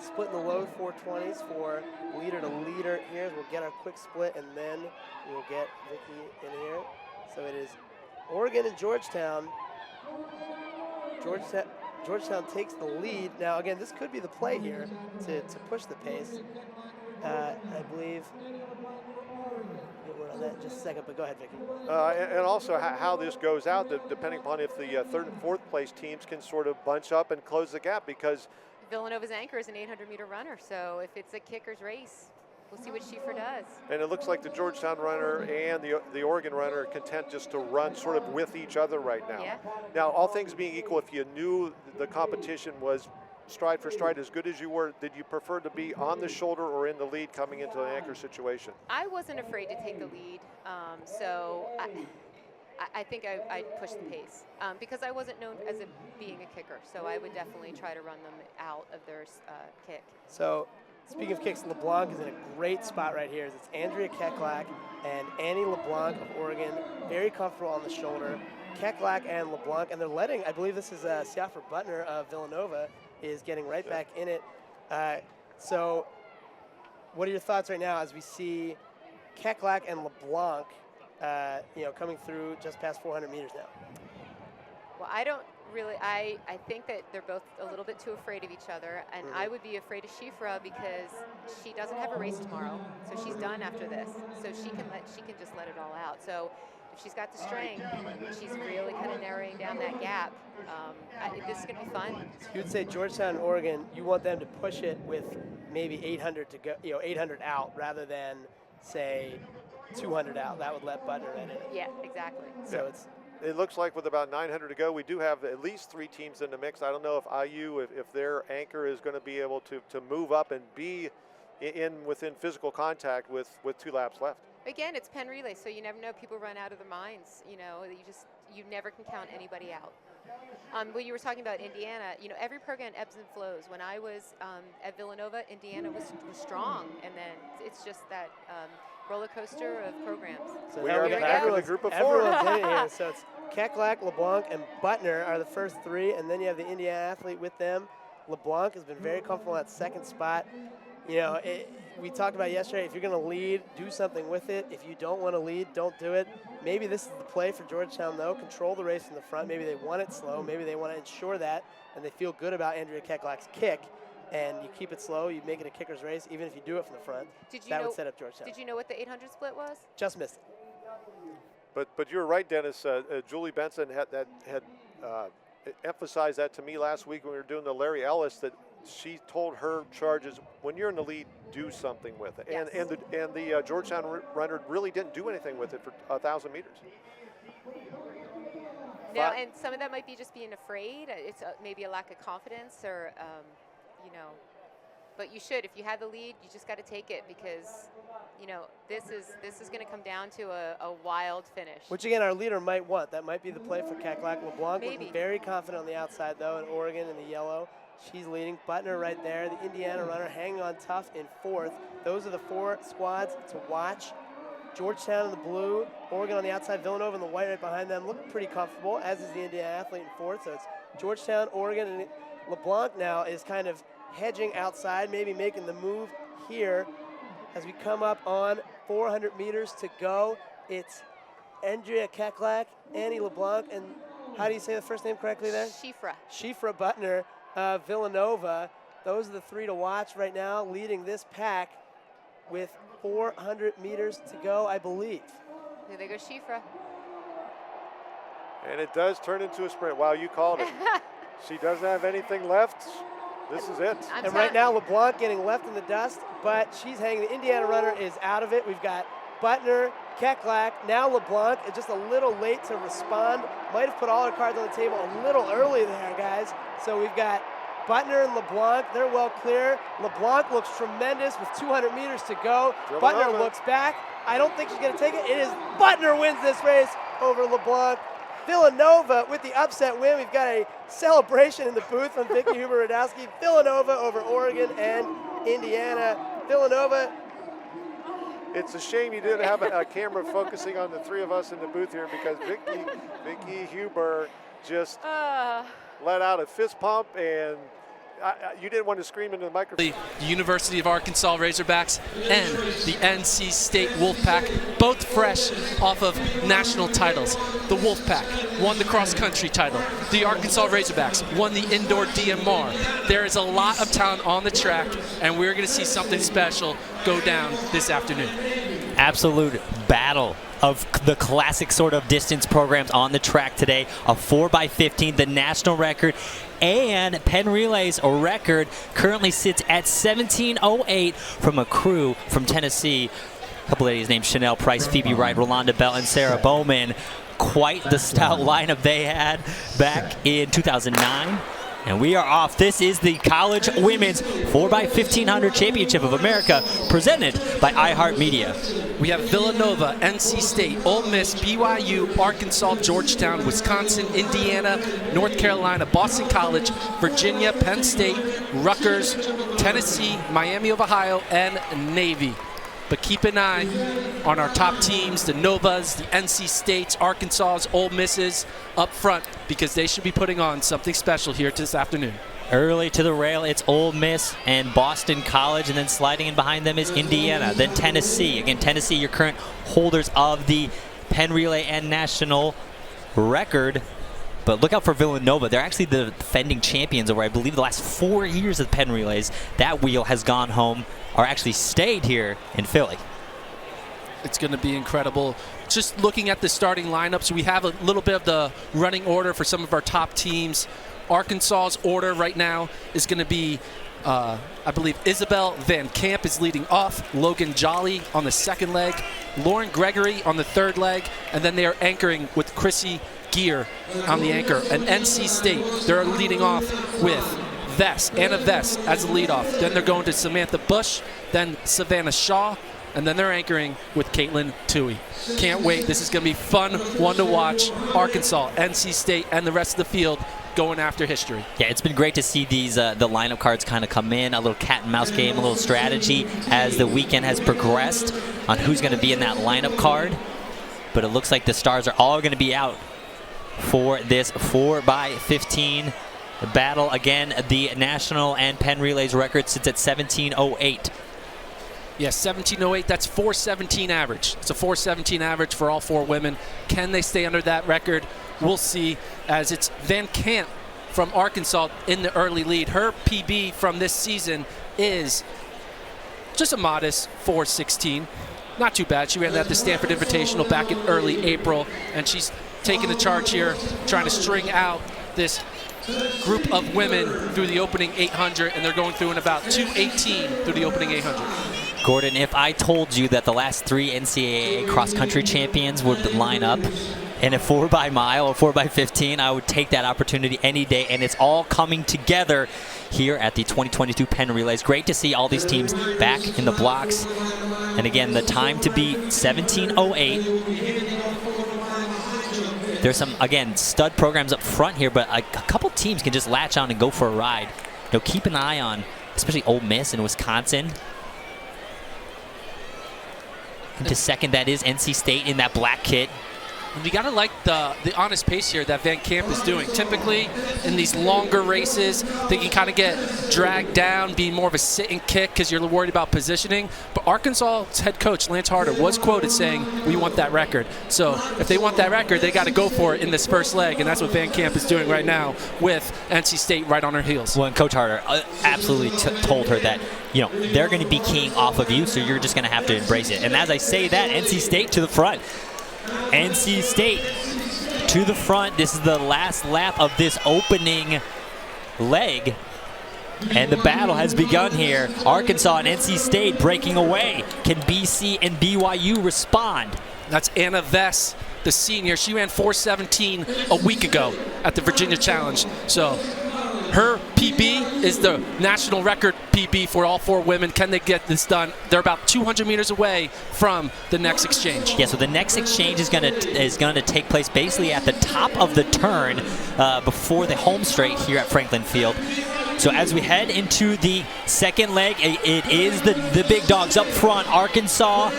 S2: split in the low 420s for leader to leader here. We'll get our quick split, and then we'll get Vicky in here. So it is Oregon and Georgetown. Georgetown takes the lead. Now, again, this could be the play here to push the pace. I believe. Get word on that in just a second, but go ahead, Vicky.
S12: And also how this goes out, depending upon if the 3rd and 4th place teams can sort of bunch up and close the gap, because
S14: Villanova's anchor is an 800-meter runner, so if it's a kicker's race, we'll see what Schieffer does.
S12: And it looks like the Georgetown runner and the Oregon runner are content just to run sort of with each other right now.
S14: Yeah.
S12: Now, all things being equal, if you knew the competition was stride for stride as good as you were, did you prefer to be on the shoulder or in the lead coming into an anchor situation?
S14: I wasn't afraid to take the lead, so I think I'd push the pace because I wasn't known as being a kicker, so I would definitely try to run them out of their kick.
S2: So, speaking of kicks, LeBlanc is in a great spot right here. It's Andrea Keklak and Annie LeBlanc of Oregon, very comfortable on the shoulder. Keklak and LeBlanc, and they're letting, I believe this is Siafra Butner of Villanova, is getting right back in it. So what are your thoughts right now as we see Keklak and LeBlanc coming through just past 400 meters now?
S14: Well, I don't really, I think that they're both a little bit too afraid of each other, and I would be afraid of Schieffer because she doesn't have a race tomorrow, so she's done after this. So she can just let it all out. So if she's got the strength, she's really kind of narrowing down that gap. This is going to be fun.
S2: So you would say Georgetown and Oregon, you want them to push it with maybe 800 to go, 800 out rather than say 200 out. That would let Butner in it.
S14: Yeah, exactly.
S2: So
S12: it looks like with about 900 to go, we do have at least 3 teams in the mix. I don't know if IU, if their anchor is going to be able to move up and be within physical contact with 2 laps left.
S14: Again, it's Penn Relay, so you never know. People run out of their minds. You never can count anybody out. When you were talking about Indiana, every program ebbs and flows. When I was at Villanova, Indiana was strong, and then it's just that roller coaster of programs.
S2: So
S12: we are back in the group of 4.
S2: Everyone's in it here. So it's Keklak, LeBlanc, and Butner are the first 3, and then you have the Indiana athlete with them. LeBlanc has been very comfortable in that second spot. We talked about yesterday, if you're going to lead, do something with it. If you don't want to lead, don't do it. Maybe this is the play for Georgetown, though. Control the race in the front. Maybe they want it slow. Maybe they want to ensure that, and they feel good about Andrea Keklak's kick. And you keep it slow. You make it a kicker's race, even if you do it from the front. That would set up Georgetown.
S14: Did you know what the 800 split was?
S2: Just missed it.
S12: But you're right, Dennis. Julie Benson had emphasized that to me last week when we were doing the Larry Ellis, that she told her charges, when you're in the lead, do something with it.
S14: Yes.
S12: And the Georgetown runner really didn't do anything with it for 1,000 meters.
S14: Now, and some of that might be just being afraid. It's maybe a lack of confidence, or but you should. If you have the lead, you just got to take it, because this is going to come down to a wild finish.
S2: Which again, our leader might want. That might be the play for Keklak. LeBlanc
S14: Maybe.
S2: was very confident on the outside, though, in Oregon in the yellow. She's leading. Butner right there. The Indiana runner hanging on tough in 4th. Those are the 4 squads to watch. Georgetown in the blue, Oregon on the outside, Villanova in the white right behind them. Look pretty comfortable, as is the Indiana athlete in 4th. So it's Georgetown, Oregon, and LeBlanc now is kind of hedging outside, maybe making the move here as we come up on 400 meters to go. It's Andrea Keklak, Annie LeBlanc, and how do you say the first name correctly there? Schiefra Butner, Villanova. Those are the 3 to watch right now, leading this pack with 400 meters to go, I believe.
S14: Here they go, Schiefra.
S12: And it does turn into a sprint. Wow, you called it. She doesn't have anything left. This is it.
S2: And right now, LeBlanc getting left in the dust, but she's hanging. The Indiana runner is out of it. We've got Butner, Keklak, now LeBlanc is just a little late to respond. Might have put all her cards on the table a little early there, guys. So we've got Butner and LeBlanc, they're well clear. LeBlanc looks tremendous with 200 meters to go. Butner looks back. I don't think she's going to take it. It is Butner wins this race over LeBlanc. Villanova with the upset win. We've got a celebration in the booth from Vicky Huber-Radowski. Villanova over Oregon and Indiana. Villanova.
S12: It's a shame you didn't have a camera focusing on the three of us in the booth here, because Vicky Huber just let out a fist pump, and you didn't want to scream into the microphone.
S15: The University of Arkansas Razorbacks and the NC State Wolfpack, both fresh off of national titles. The Wolfpack won the cross-country title. The Arkansas Razorbacks won the indoor DMR. There is a lot of talent on the track, and we're going to see something special go down this afternoon.
S9: Absolute battle of the classic sort of distance programs on the track today. A 4x15, the national record, and Penn Relay's record currently sits at 17:08 from a crew from Tennessee. A couple ladies named Chanel Price, Phoebe Wright, Rolanda Bell, and Sarah Bowman. Quite the stout lineup they had back in 2009. And we are off. This is the College Women's 4x1500 Championship of America, presented by iHeartMedia.
S15: We have Villanova, NC State, Ole Miss, BYU, Arkansas, Georgetown, Wisconsin, Indiana, North Carolina, Boston College, Virginia, Penn State, Rutgers, Tennessee, Miami of Ohio, and Navy. But keep an eye on our top teams, the Novas, the NC States, Arkansas, Ole Misses up front, because they should be putting on something special here this afternoon.
S9: Early to the rail, it's Ole Miss and Boston College, and then sliding in behind them is Indiana, then Tennessee. Again, Tennessee, your current holders of the Penn Relay and national record. But look out for Villanova. They're actually the defending champions over, I believe, the last 4 years of Penn Relays. That wheel has gone home, or actually stayed here in Philly.
S15: It's going to be incredible. Just looking at the starting lineups, we have a little bit of the running order for some of our top teams. Arkansas's order right now is going to be, I believe, Isabel Van Camp is leading off, Logan Jolly on the second leg, Lauren Gregory on the third leg, and then they are anchoring with Krissy Gear on the anchor. And NC State, they're leading off with Anna Vess as the leadoff. Then they're going to Samantha Bush, then Savannah Shaw, and then they're anchoring with Katelyn Tuohy. Can't wait. This is going to be fun one to watch. Arkansas, NC State, and the rest of the field going after history.
S9: Yeah, it's been great to see these the lineup cards kind of come in, a little cat and mouse game, a little strategy as the weekend has progressed on who's going to be in that lineup card. But it looks like the stars are all going to be out for this 4x15 battle. Again, the national and Penn Relays record sits at 17:08.
S15: Yes, 17:08. That's 4:17 average. It's a 4:17 average for all four women. Can they stay under that record? We'll see, as it's Van Camp from Arkansas in the early lead. Her PB from this season is just a modest 4:16. Not too bad. She ran that at the Stanford Invitational back in early April, and she's taking the charge here, trying to string out this group of women through the opening 800, and they're going through in about 2:18 through the opening 800.
S9: Gordon, if I told you that the last 3 NCAA cross-country champions would line up in a 4x-mile or 4x15, I would take that opportunity any day, and it's all coming together here at the 2022 Penn Relays. Great to see all these teams back in the blocks. And again, the time to beat, 17:08. There's some, again, stud programs up front here, but a couple teams can just latch on and go for a ride. You know, keep an eye on, especially Ole Miss and Wisconsin. Into second, that is NC State in that black kit.
S15: And you got to like the honest pace here that Van Camp is doing. Typically, in these longer races, they can kind of get dragged down, be more of a sit and kick because you're worried about positioning. But Arkansas's head coach, Lance Harder, was quoted saying, we want that record. So if they want that record, they got to go for it in this first leg, and that's what Van Camp is doing right now with NC State right on her heels.
S9: Well, and Coach Harder absolutely told her that, you know, they're going to be keying off of you, so you're just going to have to embrace it. And as I say that, NC State to the front. NC State to the front. This is the last lap of this opening leg, and the battle has begun here. Arkansas and NC State breaking away. Can BC and BYU respond?
S15: That's Anna Vess, the senior. She ran 4:17 a week ago at the Virginia Challenge. So her PB is the national record PB for all 4 women. Can they get this done? They're about 200 meters away from the next exchange.
S9: Yeah, so the next exchange is gonna take place basically at the top of the turn before the home straight here at Franklin Field. So as we head into the second leg, it is the big dogs up front, Arkansas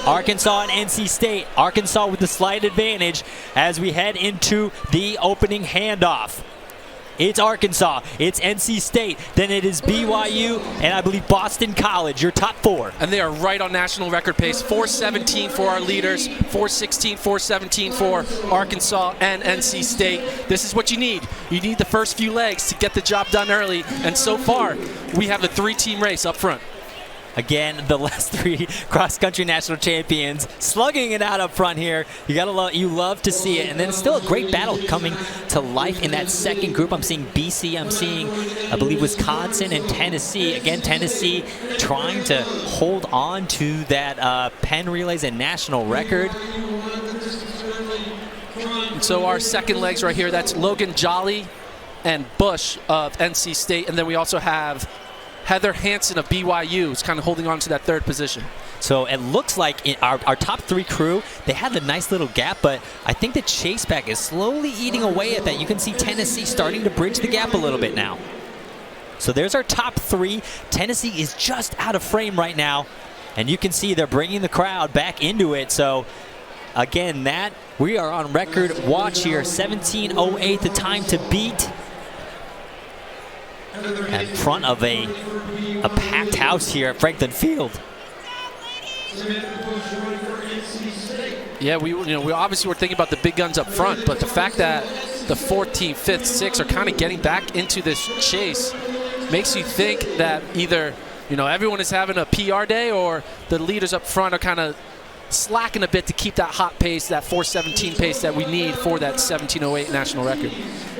S9: and NC State. Arkansas with the slight advantage as we head into the opening handoff. It's Arkansas, it's NC State, then it is BYU, and I believe Boston College, your top 4.
S15: And they are right on national record pace. 4:17 for our leaders, 4:16, 4:17 for Arkansas and NC State. This is what you need. You need the first few legs to get the job done early, and so far, we have a 3-team race up front.
S9: Again, the last 3 cross-country national champions slugging it out up front here. You love to see it, and then still a great battle coming to life in that second group. I'm seeing BC, I'm seeing, I believe, Wisconsin and Tennessee. Again, Tennessee trying to hold on to that Penn Relays and national record.
S15: And so our second legs right here, that's Logan Jolly and Bush of NC State, and then we also have Heather Hansen of BYU is kind of holding on to that 3rd position.
S9: So it looks like our top 3 crew, they had a nice little gap, but I think the chase back is slowly eating away at that. You can see Tennessee starting to bridge the gap a little bit now. So there's our top 3. Tennessee is just out of frame right now, and you can see they're bringing the crowd back into it. So again, we are on record watch here, 17:08 the time to beat. In front of a packed house here at Franklin Field.
S15: Yeah, we obviously were thinking about the big guns up front, but the fact that the 4th team, 5th, 6th are kind of getting back into this chase makes you think that either everyone is having a PR day or the leaders up front are kind of slacking a bit to keep that hot pace, that 4:17 pace that we need for that 17:08 national record.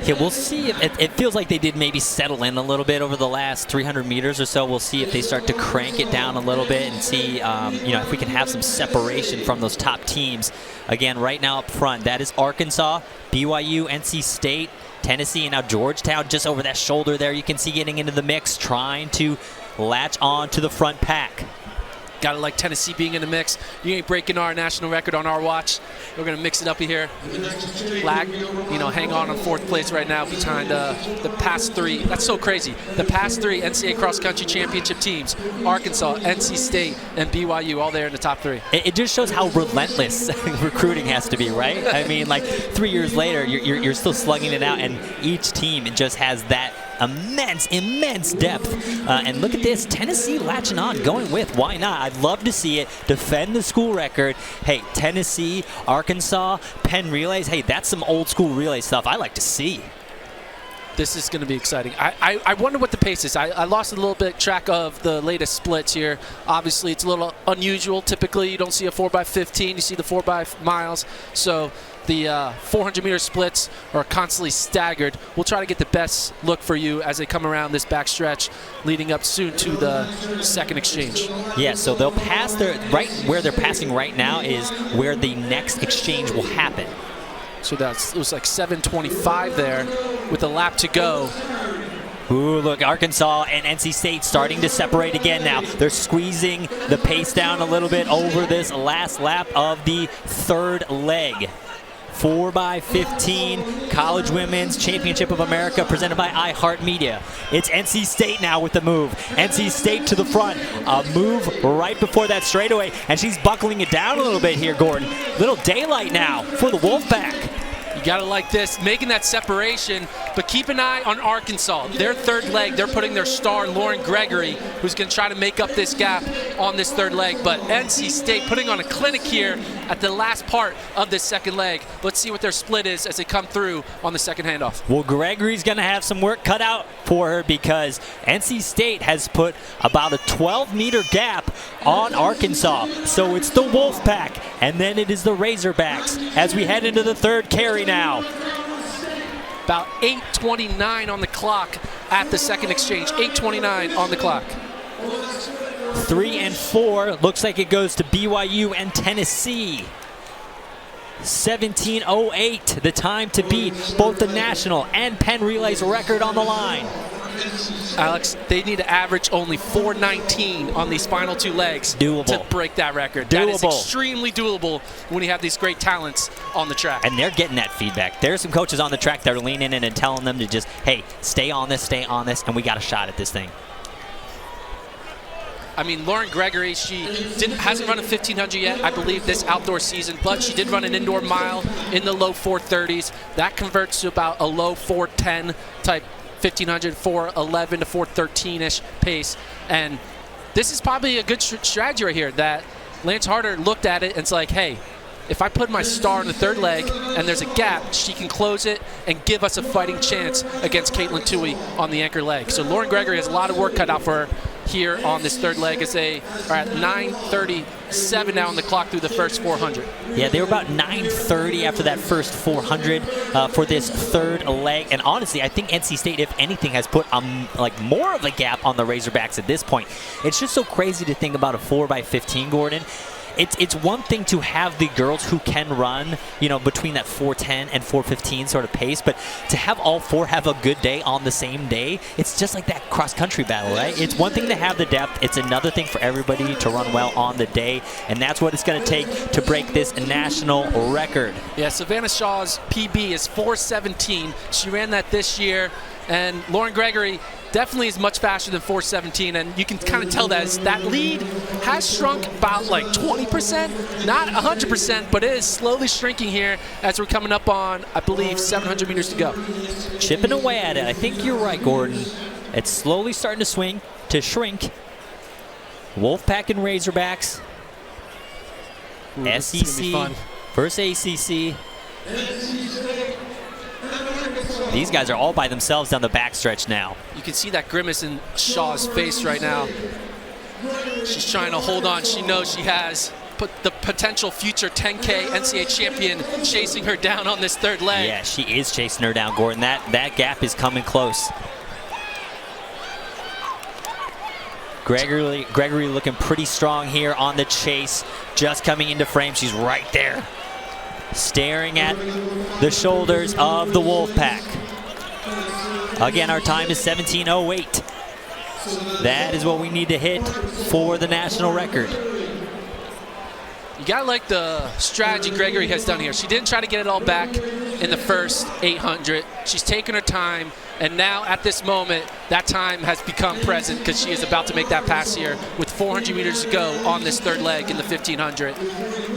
S9: Yeah, we'll see if it feels like they did maybe settle in a little bit over the last 300 meters or so. We'll see if they start to crank it down a little bit and see if we can have some separation from those top teams. Again, right now up front, that is Arkansas, BYU, NC State, Tennessee, and now Georgetown just over that shoulder there. You can see getting into the mix, trying to latch on to the front pack.
S15: Gotta like Tennessee being in the mix. You ain't breaking our national record on our watch. We're gonna mix it up here. Lag, hang on 4th place right now behind the past 3. That's so crazy. The past 3 NCAA cross-country championship teams, Arkansas, NC State, and BYU, all there in the top 3.
S9: It just shows how relentless recruiting has to be, right? I mean, like 3 years later, you're still slugging it out, and each team just has that immense depth. And look at this, Tennessee latching on, going with, why not? I'd love to see it, defend the school record. Hey, Tennessee, Arkansas, Penn Relays, hey, that's some old school relay stuff I like to see.
S15: This is going to be exciting. I wonder what the pace is. I lost a little bit track of the latest splits here. Obviously, it's a little unusual. Typically, you don't see a 4x15. You see the 4 miles. So the 400-meter splits are constantly staggered. We'll try to get the best look for you as they come around this back stretch leading up soon to the second exchange.
S9: Yeah, so they'll pass right where they're passing right now is where the next exchange will happen.
S15: So it was like 7:25 there with a lap to go.
S9: Ooh, look, Arkansas and NC State starting to separate again now. They're squeezing the pace down a little bit over this last lap of the 3rd leg. 4x15 College Women's Championship of America presented by iHeartMedia. It's NC State now with the move. NC State to the front. A move right before that straightaway, and she's buckling it down a little bit here, Gordon. Little daylight now for the Wolfpack.
S15: You gotta like this, making that separation, but keep an eye on Arkansas. Their 3rd leg, they're putting their star, Lauren Gregory, who's gonna try to make up this gap on this 3rd leg. But NC State putting on a clinic here at the last part of this 2nd leg. Let's see what their split is as they come through on the second handoff.
S9: Well, Gregory's gonna have some work cut out for her because NC State has put about a 12-meter gap on Arkansas. So it's the Wolfpack, and then it is the Razorbacks as we head into the 3rd carry now.
S15: About 8:29 on the clock at the second exchange. 8:29 on the clock.
S9: 3 and 4. Looks like it goes to BYU and Tennessee. 17:08, the time to beat both the national and Penn Relays record on the line.
S15: Alex, they need to average only 4:19 on these final 2 legs to break that record. That is extremely doable when you have these great talents on the track.
S16: And they're getting that feedback. There's some coaches on the track that are leaning in and telling them to just, hey, stay on this, and we got a shot at this thing.
S15: I mean, Lauren Gregory, she hasn't run a 1500 yet, I believe, this outdoor season, but she did run an indoor mile in the low 430s. That converts to about a low 410 type 1500, 411 to 413-ish pace. And this is probably a good strategy right here that Lance Harder looked at it and it's like, hey, if I put my star in the 3rd leg and there's a gap, she can close it and give us a fighting chance against Katelyn Tuohy on the anchor leg. So Lauren Gregory has a lot of work cut out for her here on this 3rd leg as they are at 9:37 now on the clock through the first 400.
S16: Yeah, they were about 9:30 after that first 400 for this 3rd leg. And honestly, I think NC State, if anything, has put like more of a gap on the Razorbacks at this point. It's just so crazy to think about a 4x15, Gordon. It's one thing to have the girls who can run, you know, between that 4:10 and 4:15 sort of pace, but to have all 4 have a good day on the same day, it's just like that cross-country battle, right? It's one thing to have the depth. It's another thing for everybody to run well on the day, and that's what it's going to take to break this national record.
S15: Yeah, Savannah Shaw's PB is 4:17. She ran that this year, and Lauren Gregory definitely is much faster than 4:17, and you can kind of tell that lead has shrunk about like 20%, not 100%, but it is slowly shrinking here as we're coming up on, I believe, 700 meters to go.
S16: Chipping away at it. I think you're right, Gordon. It's slowly starting to shrink. Wolfpack and Razorbacks.
S5: Ooh,
S16: SEC versus ACC. These guys are all by themselves down the backstretch now.
S15: You can see that grimace in Shaw's face right now. She's trying to hold on. She knows she has put the potential future 10K NCAA champion chasing her down on this 3rd leg.
S16: Yeah, she is chasing her down, Gordon. That gap is coming close. Gregory looking pretty strong here on the chase. Just coming into frame. She's right there, staring at the shoulders of the Wolfpack. Again, our time is 17:08. That is what we need to hit for the national record.
S15: You gotta like the strategy Gregory has done here. She didn't try to get it all back in the first 800. She's taken her time, and now at this moment, that time has become present because she is about to make that pass here with 400 meters to go on this 3rd leg in the 1500.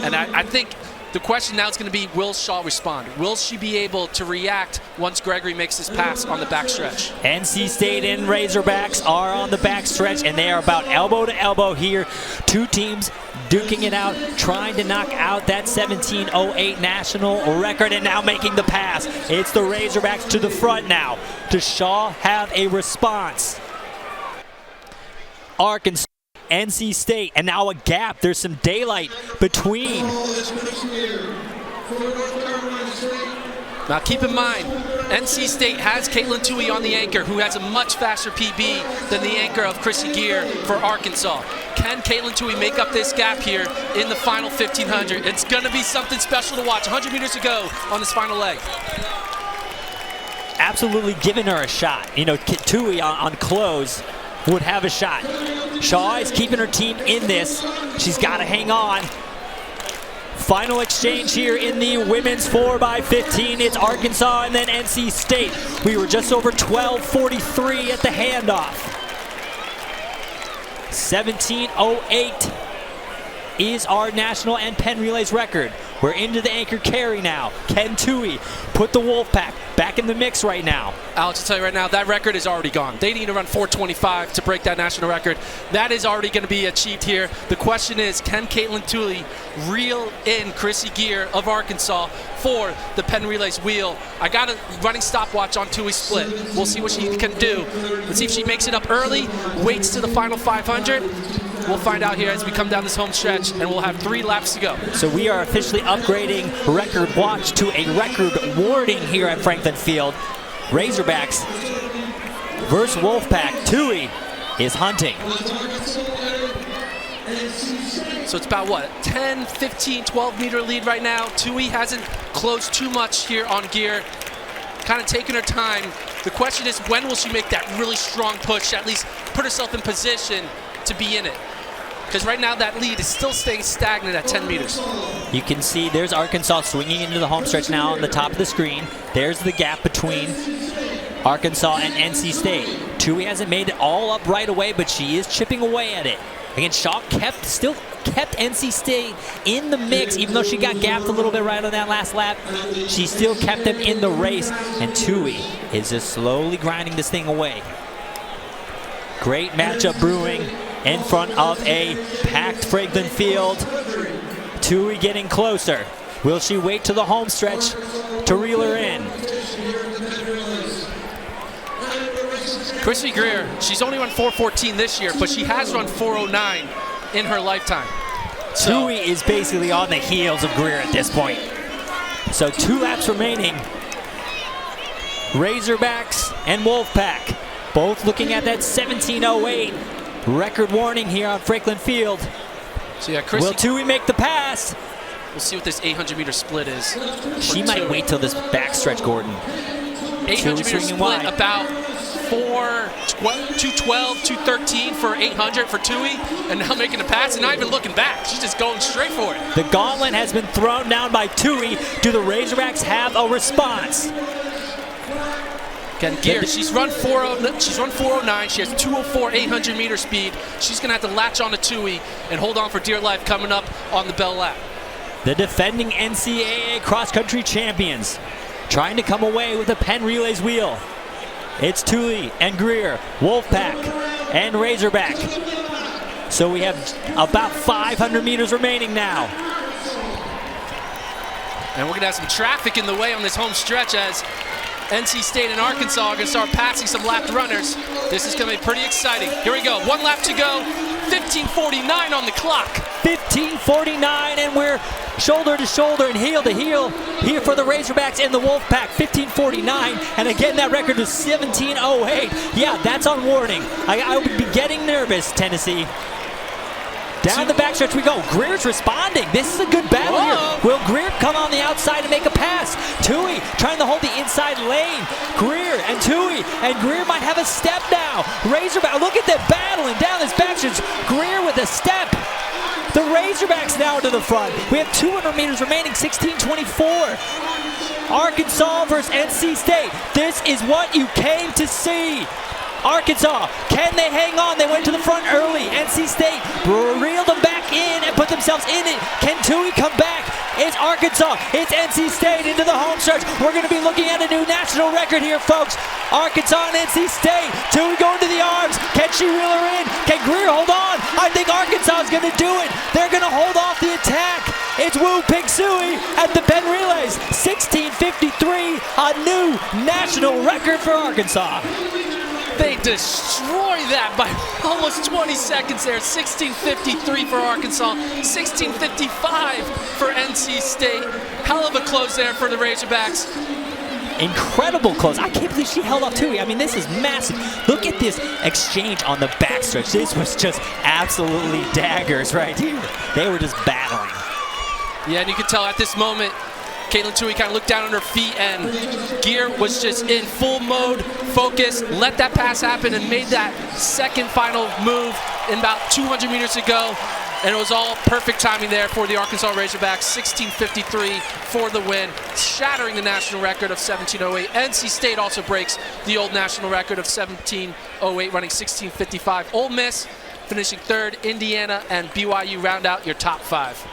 S15: And I think the question now is going to be, will Shaw respond? Will she be able to react once Gregory makes this pass on the backstretch?
S16: NC State and Razorbacks are on the backstretch, and they are about elbow to elbow here. 2 teams duking it out, trying to knock out that 17:08 national record, and now making the pass. It's the Razorbacks to the front now. Does Shaw have a response? Arkansas, NC State, and now a gap. There's some daylight between.
S15: Now keep in mind, NC State has Katelyn Tuohy on the anchor, who has a much faster PB than the anchor of Krissy Gear for Arkansas. Can Katelyn Tuohy make up this gap here in the final 1500? It's going to be something special to watch. 100 meters to go on this final leg.
S16: Absolutely giving her a shot. You know, Tuohy on close would have a shot. Shaw is keeping her team in this. She's got to hang on. Final exchange here in the women's 4x15. It's Arkansas and then NC State. We were just over 12:43 at the handoff. 17:08 is our national and Penn Relays record. We're into the anchor carry now. Ken Tuohy put the Wolfpack back in the mix right now.
S15: Alex, I'll tell you right now, that record is already gone. They need to run 4:25 to break that national record. That is already going to be achieved here. The question is, can Katelyn Tuohy reel in Krissy Gear of Arkansas for the Penn Relays wheel? I got a running stopwatch on Tuohy's split. We'll see what she can do. Let's see if she makes it up early, waits to the final 500. We'll find out here as we come down this home stretch, and we'll have 3 laps to go.
S16: So we are officially upgrading record watch to a record warning here at Franklin Field. Razorbacks versus Wolfpack. Tuohy is hunting.
S15: So it's about what, 10, 15, 12 meter lead right now. Tuohy hasn't closed too much here on gear. Kind of taking her time The question is, when will she make that really strong push, at least put herself in position to be in it? Because right now that lead is still staying stagnant at 10 meters.
S16: You can see there's Arkansas swinging into the home stretch now on the top of the screen. There's the gap between Arkansas and NC State. Tuohy hasn't made it all up right away, but she is chipping away at it. Again, Shaw still kept NC State in the mix, even though she got gapped a little bit right on that last lap. She still kept them in the race, and Tuohy is just slowly grinding this thing away. Great matchup brewing in front of a packed Franklin Field. Tuohy getting closer. Will she wait to the home stretch to reel her in?
S15: Krissy Greer, she's only run 4:14 this year, but she has run 4:09 in her lifetime.
S16: Tuohy is basically on the heels of Greer at this point. So 2 laps remaining. Razorbacks and Wolfpack both looking at that 17:08 record warning here on Franklin Field.
S15: So yeah, Krissy,
S16: will Tuohy make the pass?
S15: We'll see what this 800-meter split is.
S16: She might wait till this backstretch, Gordon.
S15: 800-meter split about 212, 213 for 800 for Tuohy, and now making a pass and not even looking back. She's just going straight for it.
S16: The gauntlet has been thrown down by Tuohy. Do the Razorbacks have a response?
S15: Again, Gear, she's run 4:09. She has 2:04 800-meter speed. She's going to have to latch on to Tuohy and hold on for dear life coming up on the bell lap.
S16: The defending NCAA cross-country champions trying to come away with the Penn Relay's wheel. It's Tuohy and Greer, Wolfpack and Razorback. So we have about 500 meters remaining now.
S15: And we're going to have some traffic in the way on this home stretch as NC State and Arkansas are going to start passing some lapped runners. This is going to be pretty exciting. Here we go. 1 lap to go. 15:49 on the clock.
S16: 15:49, and we're shoulder to shoulder and heel to heel here for the Razorbacks and the Wolfpack. 15:49, and again that record is 17:08. Yeah, that's on warning. I would be getting nervous, Tennessee. Down the backstretch we go. Greer's responding. This is a good battle here. Will Greer come on the outside and make a pass? Tuohy trying to hold the inside lane. Greer and Tuohy, and Greer might have a step now. Razorback, look at them battling down this backstretch. Greer with a step. The Razorbacks now to the front. We have 200 meters remaining, 16:24. Arkansas versus NC State. This is what you came to see. Arkansas, can they hang on? They went to the front early. NC State reeled them back in and put themselves in it. Can Tuohy come back? It's Arkansas. It's NC State into the home stretch. We're going to be looking at a new national record here, folks. Arkansas and NC State. Tuohy going to the arms. Can she reel her in? Can Greer hold on? I think Arkansas is going to do it. They're going to hold off the attack. It's Woo Pig Sooie at the Penn Relays. 16:53, a new national record for Arkansas.
S15: They destroy that by almost 20 seconds there. 16:53 for Arkansas, 16:55 for NC State. Hell of a close there for the Razorbacks.
S16: Incredible close. I can't believe she held off Tuohy. I mean, this is massive. Look at this exchange on the backstretch. This was just absolutely daggers right here. They were just battling.
S15: Yeah, and you can tell at this moment, Katelyn Tuohy kind of looked down on her feet, and Gear was just in full mode, focus, let that pass happen, and made that second final move in about 200 meters to go. And it was all perfect timing there for the Arkansas Razorbacks. 16:53 for the win, shattering the national record of 17:08. NC State also breaks the old national record of 17:08, running 16:55. Ole Miss finishing third. Indiana and BYU round out your top 5.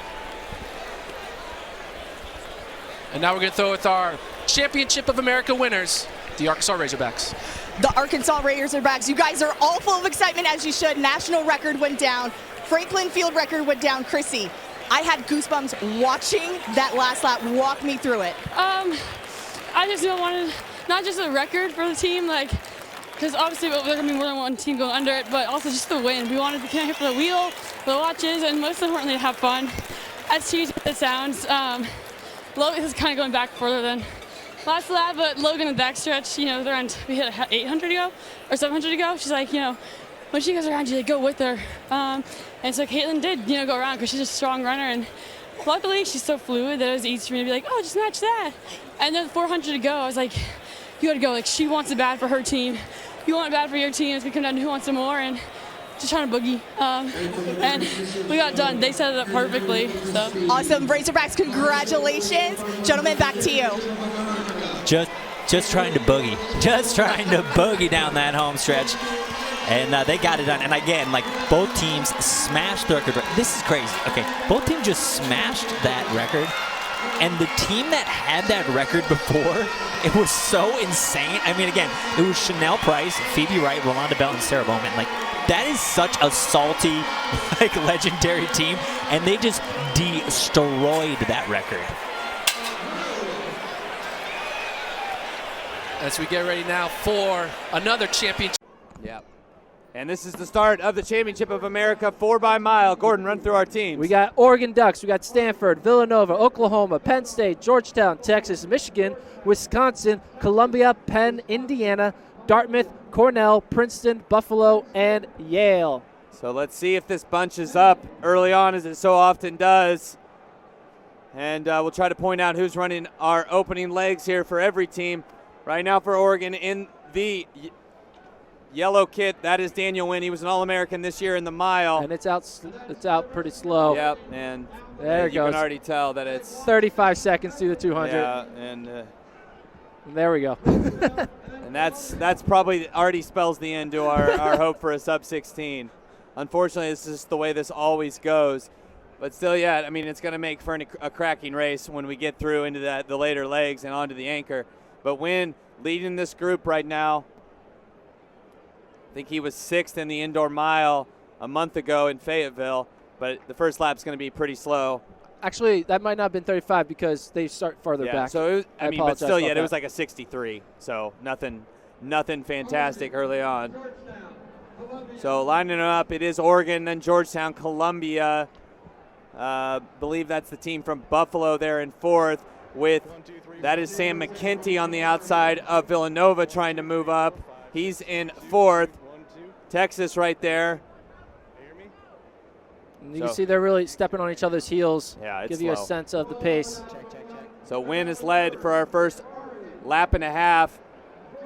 S15: And now we're going to throw with our Championship of America winners, the Arkansas Razorbacks.
S17: The Arkansas Razorbacks, you guys are all full of excitement, as you should. National record went down. Franklin Field record went down. Krissy, I had goosebumps watching that last lap. Walk me through it.
S18: I just wanted not just a record for the team, like, because obviously there can be more than one team going under it, but also just the win. We wanted to come here for the wheel, for the watches, and most importantly to have fun. As cheesy as it sounds, Logan is kind of going back further than last lap, but Logan in the backstretch, you know, we hit 800 to go or 700 to go. She's like, you know, when she goes around, you like, go with her. And so Katelyn did, you know, go around because she's a strong runner, and luckily she's so fluid that it was easy for me to be like, oh, just match that. And then 400 to go, I was like, you got to go. Like, she wants it bad for her team. You want it bad for your team. It's going to come down to who wants it more, and just trying to boogie. And we got done. They set it up perfectly. So.
S17: Awesome. Razorbacks, congratulations. Gentlemen, back to you.
S16: Just trying to boogie. Just trying to boogie down that home stretch. And they got it done. And again, like, both teams smashed the record. This is crazy. Okay, both teams just smashed that record. And the team that had that record before, it was so insane. I mean, again, it was Chanel Price, Phoebe Wright, Rolanda Bell, and Sarah Bowman. Like, that is such a salty, like, legendary team. And they just destroyed that record.
S11: As we get ready now for another championship.
S19: Yep. And this is the start of the Championship of America 4x-mile. Gordon, run through our teams.
S5: We got Oregon Ducks, we got Stanford, Villanova, Oklahoma, Penn State, Georgetown, Texas, Michigan, Wisconsin, Columbia, Penn, Indiana, Dartmouth, Cornell, Princeton, Buffalo, and Yale.
S19: So let's see if this bunches up early on, as it so often does. And we'll try to point out who's running our opening legs here for every team. Right now for Oregon in the yellow kit, that is Daniel Wynn. He was an All-American this year in the mile.
S5: And it's out pretty slow.
S19: Yep, and
S5: there it
S19: you
S5: goes.
S19: can already tell that it's
S5: 35 seconds through the 200.
S19: Yeah, and
S5: there we go.
S19: and that's probably already spells the end to our hope for a sub 16. Unfortunately, this is the way this always goes. But still, yeah, I mean, it's going to make for a cracking race when we get through into the later legs and onto the anchor. But Wynn leading this group right now. I think he was 6th in the indoor mile a month ago in Fayetteville, but the first lap's going to be pretty slow.
S5: Actually, that might not have been 35 because they start farther back.
S19: So it was, I mean, but still, yeah, it was
S5: that.
S19: like a 63. So nothing fantastic early on. So lining it up, it is Oregon, then Georgetown, Columbia. Believe that's the team from Buffalo there in 4th. That is Sam McKenty on the outside of Villanova trying to move up. He's in 4th. Texas right there.
S5: You can see they're really stepping on each other's heels.
S19: Yeah, it's
S5: give you
S19: slow.
S5: a sense of the pace.
S19: So Wynn is led for our first lap and a half.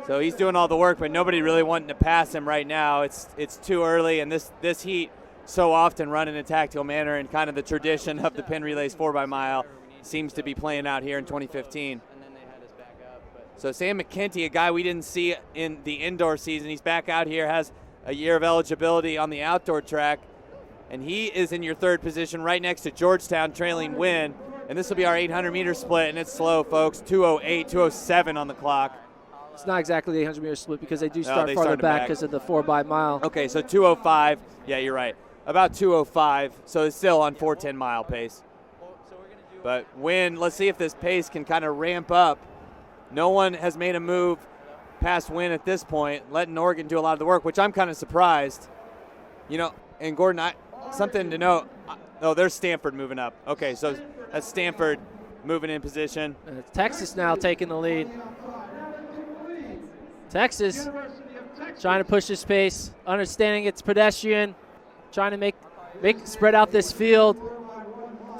S19: So he's doing all the work, but nobody really wanting to pass him right now. It's too early, and this heat so often run in a tactical manner, and kind of the tradition of the Penn Relays 4x-mile seems to be playing out here in 2015. So Sam McKenty, a guy we didn't see in the indoor season, he's back out here, has a year of eligibility on the outdoor track, and he is in your 3rd position right next to Georgetown, trailing Wynn. And this will be our 800-meter split, and it's slow, folks. 2:08, 2:07 on the clock.
S5: It's not exactly the 800-meter split because they do start
S19: they
S5: farther
S19: started
S5: back because of the 4x-mile.
S19: Okay, so 2:05. Yeah, you're right. About 2:05, so it's still on 4:10-mile pace. But Wynn, let's see if this pace can kind of ramp up. No one has made a move past Wynn at this point, letting Oregon do a lot of the work, which I'm kind of surprised. You know, and Gordon, something to note. Oh, there's Stanford moving up. Okay, so that's Stanford moving in position.
S5: And it's Texas now taking the lead. Texas trying to push this pace, understanding it's pedestrian, trying to make spread out this field.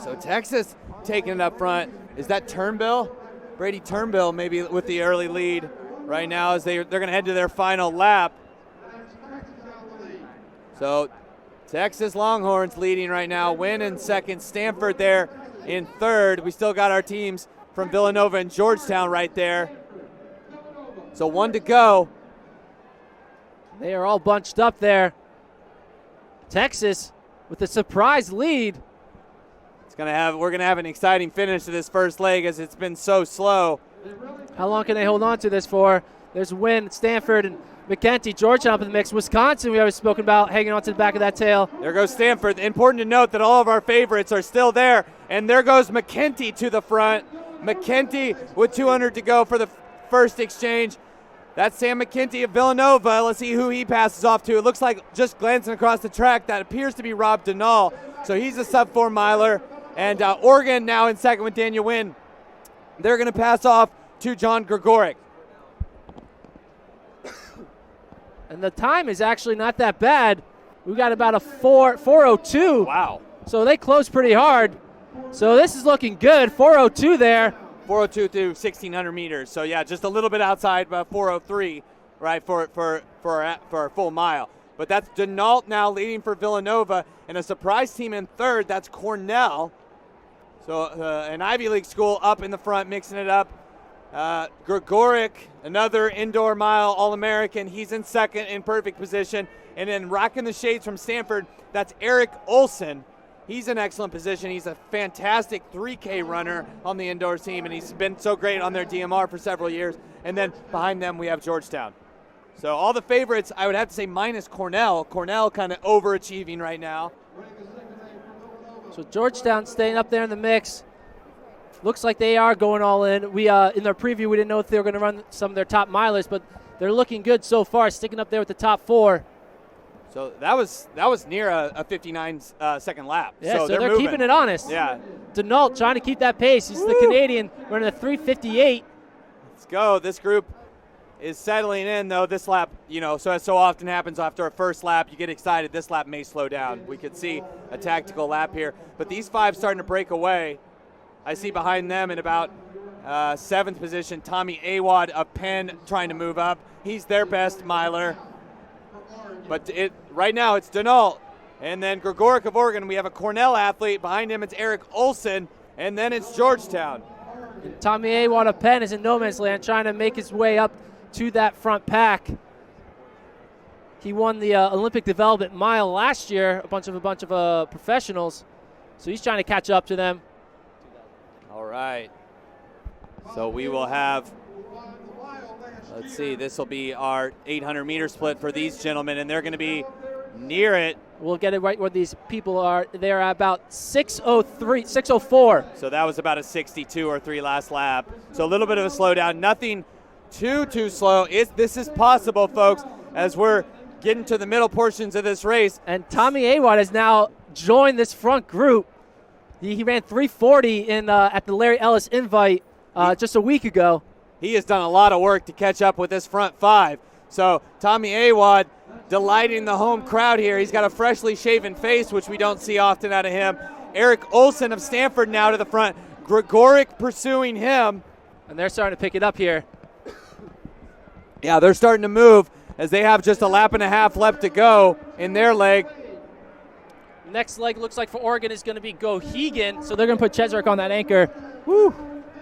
S19: So Texas taking it up front. Is that Turnbull? Brady Turnbull maybe with the early lead right now as they're going to head to their final lap. So Texas Longhorns leading right now. Wynn in 2nd, Stanford there in 3rd. We still got our teams from Villanova and Georgetown right there. So 1 to go.
S5: They are all bunched up there. Texas with a surprise lead.
S19: We're gonna have an exciting finish to this first leg as it's been so slow.
S5: How long can they hold on to this for? There's Wynn, Stanford, and McKenty. Georgetown up in the mix. Wisconsin, we already spoken about, hanging on to the back of that tail.
S19: There goes Stanford. Important to note that all of our favorites are still there. And there goes McKenty to the front. McKenty with 200 to go for the first exchange. That's Sam McKenty of Villanova. Let's see who he passes off to. It looks like, just glancing across the track, that appears to be Rob Denal. So he's a sub 4 miler. And Oregon now in 2nd with Daniel Wynn. They're going to pass off to John Gregoric.
S5: And the time is actually not that bad. We got about a 4:02.
S19: Wow.
S5: So they closed pretty hard. So this is looking good. 4:02 there.
S19: 402 through 1,600 meters. So yeah, just a little bit outside, about 403, right, for a full mile. But that's Denault now leading for Villanova, and a surprise team in third. That's Cornell. So an Ivy League school up in the front, mixing it up. Gregoric, another indoor mile All-American. He's in second in perfect position. And then rocking the shades from Stanford, that's Eric Olson. He's in excellent position. He's a fantastic 3K runner on the indoor team, and he's been so great on their DMR for several years. And then behind them, we have Georgetown. So all the favorites, I would have to say minus Cornell. Cornell kind of overachieving right now.
S5: So Georgetown staying up there in the mix. Looks like they are going all in. We in their preview, we didn't know if they were going to run some of their top milers, but they're looking good so far, sticking up there with the top 4.
S19: So that was near a 59-second lap.
S5: Yeah, so they're
S19: moving.
S5: keeping it honest.
S19: Yeah.
S5: Denault trying to keep that pace. He's the Canadian running a 3:58.
S19: Let's go. This group is settling in, though, this lap, so as so often happens after a first lap, you get excited. This lap may slow down. We could see a tactical lap here. But these 5 starting to break away. I see behind them in about 7th position, Tommy Awad of Penn trying to move up. He's their best miler. But right now it's Denault. And then Gregoric of Oregon. We have a Cornell athlete. Behind him it's Eric Olson. And then it's Georgetown.
S5: And Tommy Awad of Penn is in no man's land trying to make his way up to that front pack. He won the Olympic Development Mile last year, a bunch of professionals. So he's trying to catch up to them.
S19: All right. So we will have, let's see, this will be our 800-meter split for these gentlemen, and they're going to be near it.
S5: We'll get it right where these people are. They're about 6:03, 6:04.
S19: So that was about a 62 or 3 last lap. So a little bit of a slowdown. Nothing too slow. This is possible, folks, as we're getting to the middle portions of this race.
S5: And Tommy Awad has now joined this front group. He ran 3:40 at the Larry Ellis Invite just a week ago.
S19: He has done a lot of work to catch up with this front 5. So Tommy Awad delighting the home crowd here. He's got a freshly shaven face, which we don't see often out of him. Eric Olson of Stanford now to the front. Gregoric pursuing him.
S5: And they're starting to pick it up here.
S19: Yeah, they're starting to move as they have just a lap and a half left to go in their leg.
S5: Next leg looks like for Oregon is going to be Gohegan, so they're going to put Cheswick on that anchor. Woo!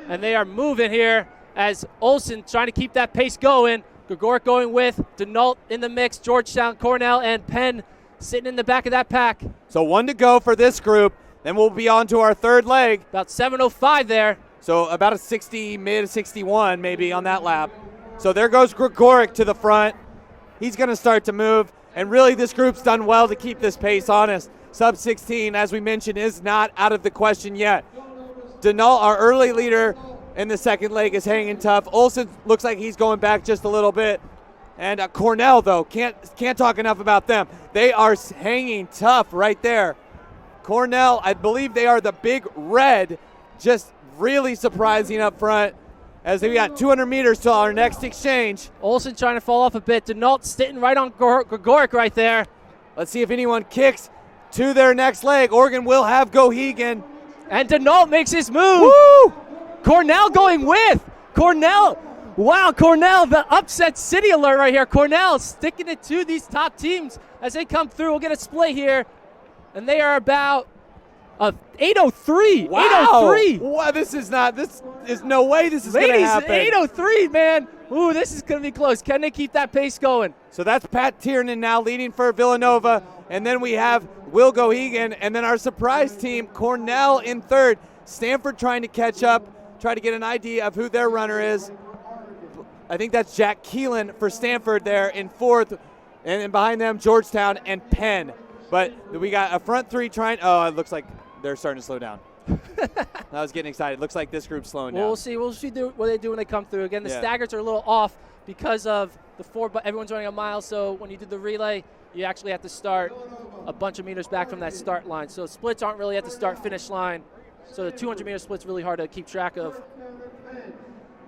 S5: And they are moving here as Olson trying to keep that pace going. Gregoric going with Denault in the mix, Georgetown, Cornell, and Penn sitting in the back of that pack.
S19: So 1 to go for this group. Then we'll be on to our third leg.
S5: About 7:05 there.
S19: So about a 60, mid-61 maybe on that lap. So there goes Gregoric to the front. He's going to start to move. And really this group's done well to keep this pace honest. Sub-16, as we mentioned, is not out of the question yet. Denault, our early leader in the second leg, is hanging tough. Olson looks like he's going back just a little bit. And Cornell, though, can't talk enough about them. They are hanging tough right there. Cornell, I believe they are the big red, just really surprising up front as we got 200 meters till our next exchange.
S5: Olson trying to fall off a bit. Denault sitting right on Gregoric right there.
S19: Let's see if anyone kicks to their next leg. Oregon will have Gohegan.
S5: And Denault makes his move.
S19: Woo!
S5: Cornell going with. Cornell. Wow, Cornell, the upset city alert right here. Cornell sticking it to these top teams as they come through. We'll get a split here. And they are about 8:03.
S19: Wow.
S5: 8:03.
S19: Wow, this is no way this is going to happen.
S5: 8:03, man. Ooh, this is going to be close. Can they keep that pace going?
S19: So that's Pat Tiernan now leading for Villanova. And then we have Will Gohegan. And then our surprise team, Cornell in third. Stanford trying to catch up, try to get an idea of who their runner is. I think that's Jack Keelan for Stanford there in fourth. And then behind them, Georgetown and Penn. But we got a front 3 trying. Oh, it looks like they're starting to slow down. I was getting excited. Looks like this group's slowing down.
S5: We'll see what they do when they come through. Again, the
S19: Yeah.
S5: staggers are a little off because of the 4, but everyone's running a mile. So when you do the relay, you actually have to start a bunch of meters back from that start line. So splits aren't really at the start-finish line. So the 200-meter split's really hard to keep track of.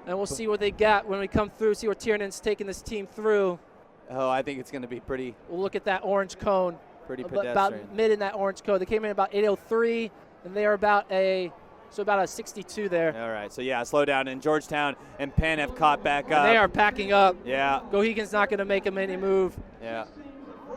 S5: And we'll see what they got when we come through, see where Tiernan's taking this team through.
S19: Oh, I think it's going to be pretty.
S5: We'll look at that orange cone.
S19: Pretty pedestrian.
S5: About mid in that orange cone. They came in about 8:03, and they are about a So about a 62 there.
S19: All right, so yeah, slow down. And Georgetown and Penn have caught back up.
S5: And they are packing up.
S19: Yeah.
S5: Gohegan's not going to make him any move.
S19: Yeah.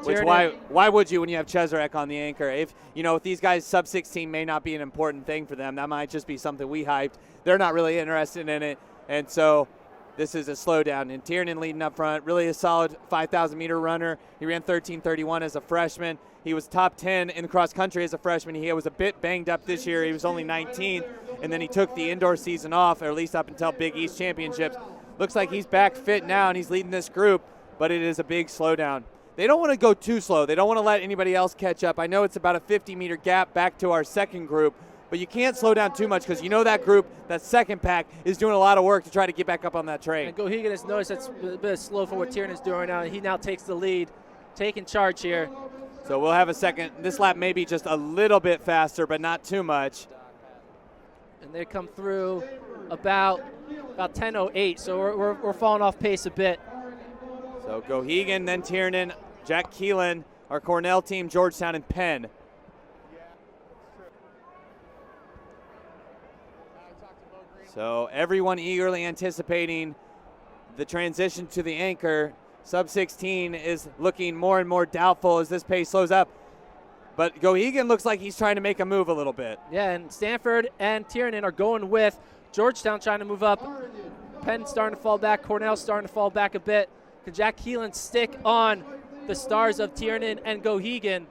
S19: Which why would you when you have Cheserek on the anchor? If if these guys sub 16 may not be an important thing for them, that might just be something we hyped. They're not really interested in it, and so this is a slowdown. And Tiernan leading up front, really a solid 5,000 meter runner. He ran 13:31 as a freshman. He was top 10 in the cross country as a freshman. He was a bit banged up this year. He was only 19th, and then he took the indoor season off, or at least up until Big East Championships. Looks like he's back fit now, and he's leading this group, but it is a big slowdown. They don't want to go too slow. They don't want to let anybody else catch up. I know it's about a 50-meter gap back to our second group, but you can't slow down too much because that group, that second pack, is doing a lot of work to try to get back up on that train.
S5: And Gohegan has noticed that's a bit slow for what Tiernan's doing now, and he now takes the lead, taking charge here.
S19: So we'll have a second. This lap may be just a little bit faster, but not too much.
S5: And they come through about 10:08, so we're falling off pace a bit.
S19: So Gohegan, then Tiernan, Jack Keelan, our Cornell team, Georgetown, and Penn. So everyone eagerly anticipating the transition to the anchor. Sub 16 is looking more and more doubtful as this pace slows up. But Gohegan looks like he's trying to make a move a little bit.
S5: Yeah, and Stanford and Tiernan are going with Georgetown trying to move up. Penn starting to fall back. Cornell starting to fall back a bit. Can Jack Keelan stick on the stars of Tiernan and Gohegan?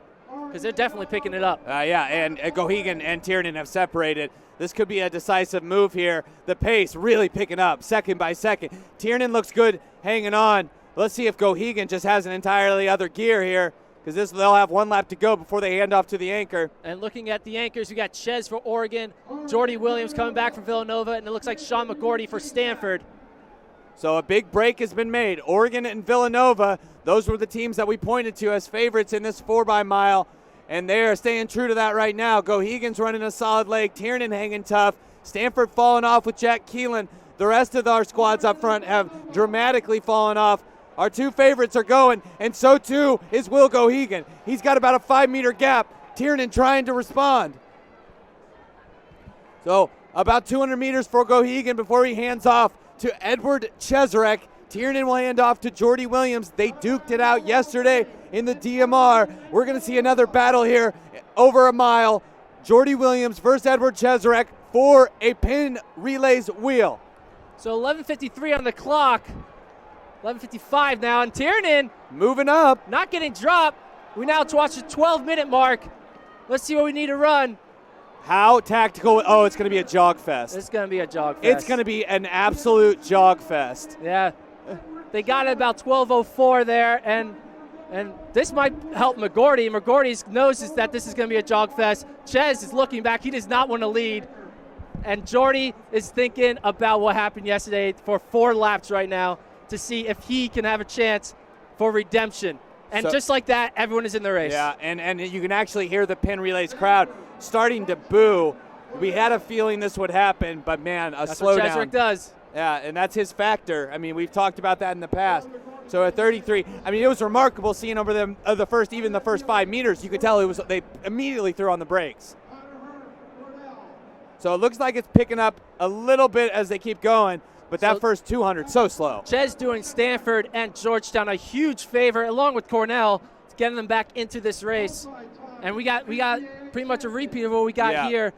S5: Because they're definitely picking it up.
S19: Yeah, and Gohegan and Tiernan have separated. This could be a decisive move here. The pace really picking up second by second. Tiernan looks good hanging on. Let's see if Gohegan just has an entirely other gear here, because they'll have one lap to go before they hand off to the anchor.
S5: And looking at the anchors, we got Ches for Oregon, Jordy Williams coming back from Villanova, and it looks like Sean McGorty for Stanford.
S19: So a big break has been made. Oregon and Villanova, those were the teams that we pointed to as favorites in this 4x-mile, and they are staying true to that right now. Gohegan's running a solid leg, Tiernan hanging tough, Stanford falling off with Jack Keelan. The rest of our squads up front have dramatically fallen off. Our two favorites are going, and so too is Will Gohegan. He's got about a 5-meter gap. Tiernan trying to respond. So about 200 meters for Gohegan before he hands off to Edward Cheserek. Tiernan will hand off to Jordy Williams. They duked it out yesterday in the DMR. We're going to see another battle here over a mile. Jordy Williams versus Edward Cheserek for a Penn Relays wheel.
S5: So 11:53 on the clock. 11:55 now, and Tiernan
S19: moving up.
S5: Not getting dropped. We now watch the 12-minute mark. Let's see what we need to run.
S19: How tactical. Oh, it's going to be a jog fest.
S5: It's going to be a jog fest.
S19: It's going to be an absolute jog fest.
S5: Yeah. They got it about 12:04 there, and this might help McGorty. McGorty knows that this is going to be a jog fest. Ches is looking back. He does not want to lead. And Jordy is thinking about what happened yesterday for 4 laps right now to see if he can have a chance for redemption. And just like that, everyone is in the race.
S19: Yeah, and you can actually hear the Penn Relays crowd starting to boo. We had a feeling this would happen, but man,
S5: That's
S19: slowdown.
S5: what Cheserek does.
S19: Yeah, and that's his factor. I mean, we've talked about that in the past. So at 33, I mean, it was remarkable seeing over them the first 5 meters. You could tell they immediately threw on the brakes. So it looks like it's picking up a little bit as they keep going, but that first 200 so slow.
S5: Ches doing Stanford and Georgetown a huge favor, along with Cornell, getting them back into this race. And we got pretty much a repeat of what we got here.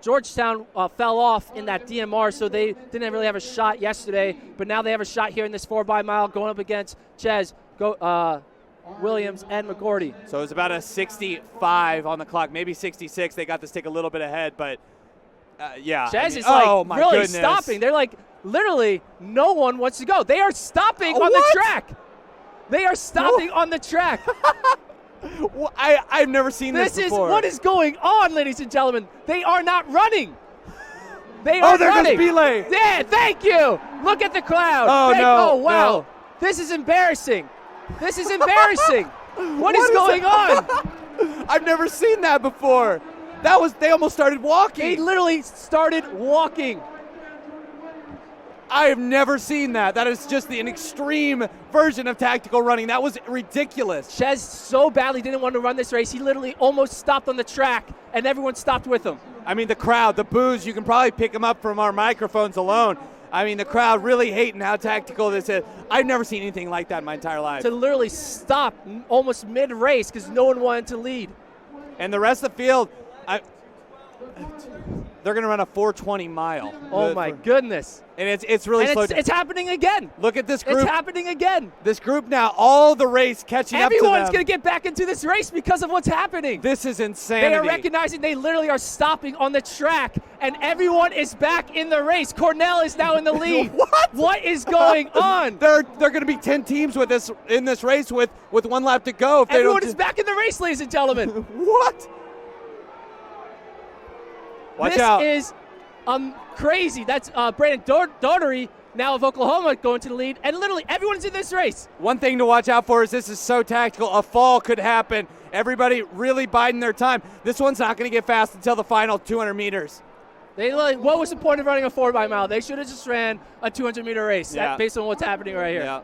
S5: Georgetown fell off in that DMR, so they didn't really have a shot yesterday, but now they have a shot here in this 4x-mile going up against Ches, Williams, and McGorty.
S19: So it's about a 65 on the clock, maybe 66. They got to stick a little bit ahead, but yeah.
S5: Ches is
S19: oh my
S5: really
S19: goodness.
S5: stopping. They're like, literally, no one wants to go. They are stopping on the track. They are stopping on the track.
S19: Well, I've never seen this before.
S5: What is going on, ladies and gentlemen? They are not running. They are
S19: there
S5: running.
S19: goes Belay.
S5: Yeah, thank you. Look at the crowd.
S19: No,
S5: wow.
S19: no.
S5: This is embarrassing. This is embarrassing. what is going on?
S19: I've never seen that before. They almost started walking.
S5: They literally started walking.
S19: I have never seen that. That is just an extreme version of tactical running. That was ridiculous.
S5: Ches so badly didn't want to run this race, he literally almost stopped on the track, and everyone stopped with him.
S19: I mean, the crowd, the boos, you can probably pick them up from our microphones alone. I mean, the crowd really hating how tactical this is. I've never seen anything like that in my entire life.
S5: To literally stop almost mid-race because no one wanted to lead.
S19: And the rest of the field, they're going to run a 4:20 mile.
S5: Oh, my goodness.
S19: And it's really slow.
S5: It's happening again.
S19: Look at this group.
S5: It's happening again.
S19: This group now, all the race catching up to them.
S5: Everyone's going to get back into this race because of what's happening.
S19: This is insanity.
S5: They are recognizing they literally are stopping on the track, and everyone is back in the race. Cornell is now in the lead. What is going on?
S19: They're going to be 10 teams with this in this race with 1 lap to go. If
S5: Everyone is back in the race, ladies and gentlemen.
S19: What? Watch out.
S5: This is crazy. That's Brandon Daugherty now of Oklahoma going to the lead, and literally everyone's in this race.
S19: One thing to watch out for is this is so tactical. A fall could happen. Everybody really biding their time. This one's not going to get fast until the final 200 meters.
S5: What was the point of running a 4x mile? They should have just ran a 200-meter race based on what's happening right here.
S19: Yeah.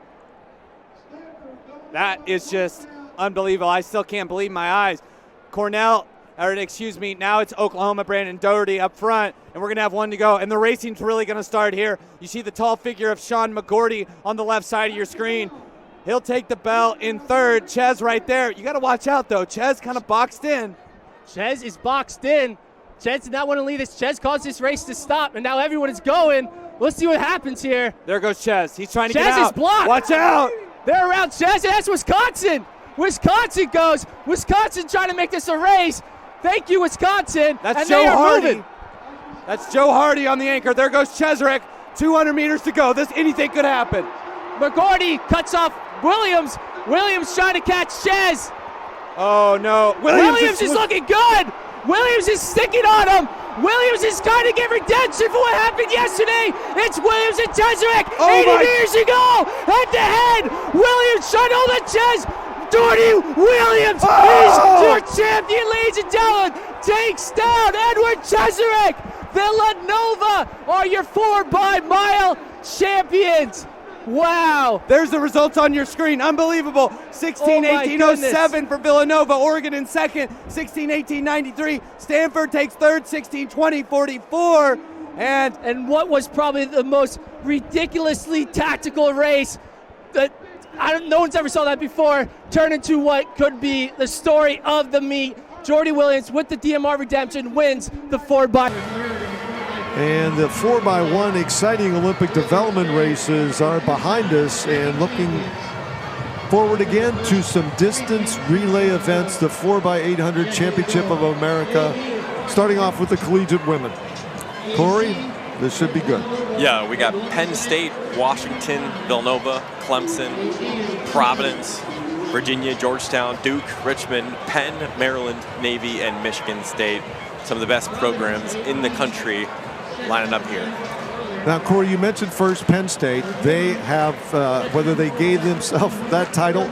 S19: That is just unbelievable. I still can't believe my eyes. Now it's Oklahoma, Brandon Daugherty up front, and we're going to have 1 to go. And the racing's really going to start here. You see the tall figure of Sean McGorty on the left side of your screen. He'll take the bell in third. Ches right there. You got to watch out, though. Ches kind of boxed in.
S5: Ches is boxed in. Ches did not want to lead this. Ches caused this race to stop, and now everyone is going. Let's see what happens here.
S19: There goes Ches. He's trying to get out.
S5: Ches is blocked.
S19: Watch out.
S5: They're around Ches, and that's Wisconsin. Wisconsin goes. Wisconsin trying to make this a race. Thank you, Wisconsin.
S19: That's
S5: and
S19: Joe
S5: they are
S19: Hardy.
S5: Moving.
S19: That's Joe Hardy on the anchor. There goes Cheserek. 200 meters to go. Anything could happen.
S5: McGorty cuts off Williams. Williams trying to catch Ches.
S19: Oh, no.
S5: Williams is looking good. Williams is sticking on him. Williams is trying to get redemption for what happened yesterday. It's Williams and Cheserek. 80 meters to go. Head to head. Williams trying to hold the Ches. Daugherty Williams is your champion, ladies and gentlemen. Takes down Edward Cheserek. Villanova are your 4x-mile champions. Wow.
S19: There's the results on your screen. Unbelievable. 16:18:07 for Villanova. Oregon in second. 16:18:93. Stanford takes third. 16:20:44.
S5: And what was probably the most ridiculously tactical race that no one's ever saw that before, turn into what could be the story of the meet. Jordy Williams with the DMR redemption wins the 4x.
S20: And the 4x1 exciting Olympic development races are behind us, and looking forward again to some distance relay events, the 4x800 Championship of America, starting off with the collegiate women. Corey, this should be good.
S21: Yeah, we got Penn State, Washington, Villanova, Clemson, Providence, Virginia, Georgetown, Duke, Richmond, Penn, Maryland, Navy, and Michigan State. Some of the best programs in the country lining up here.
S20: Now, Corey, you mentioned first Penn State. They have, whether they gave themselves that title,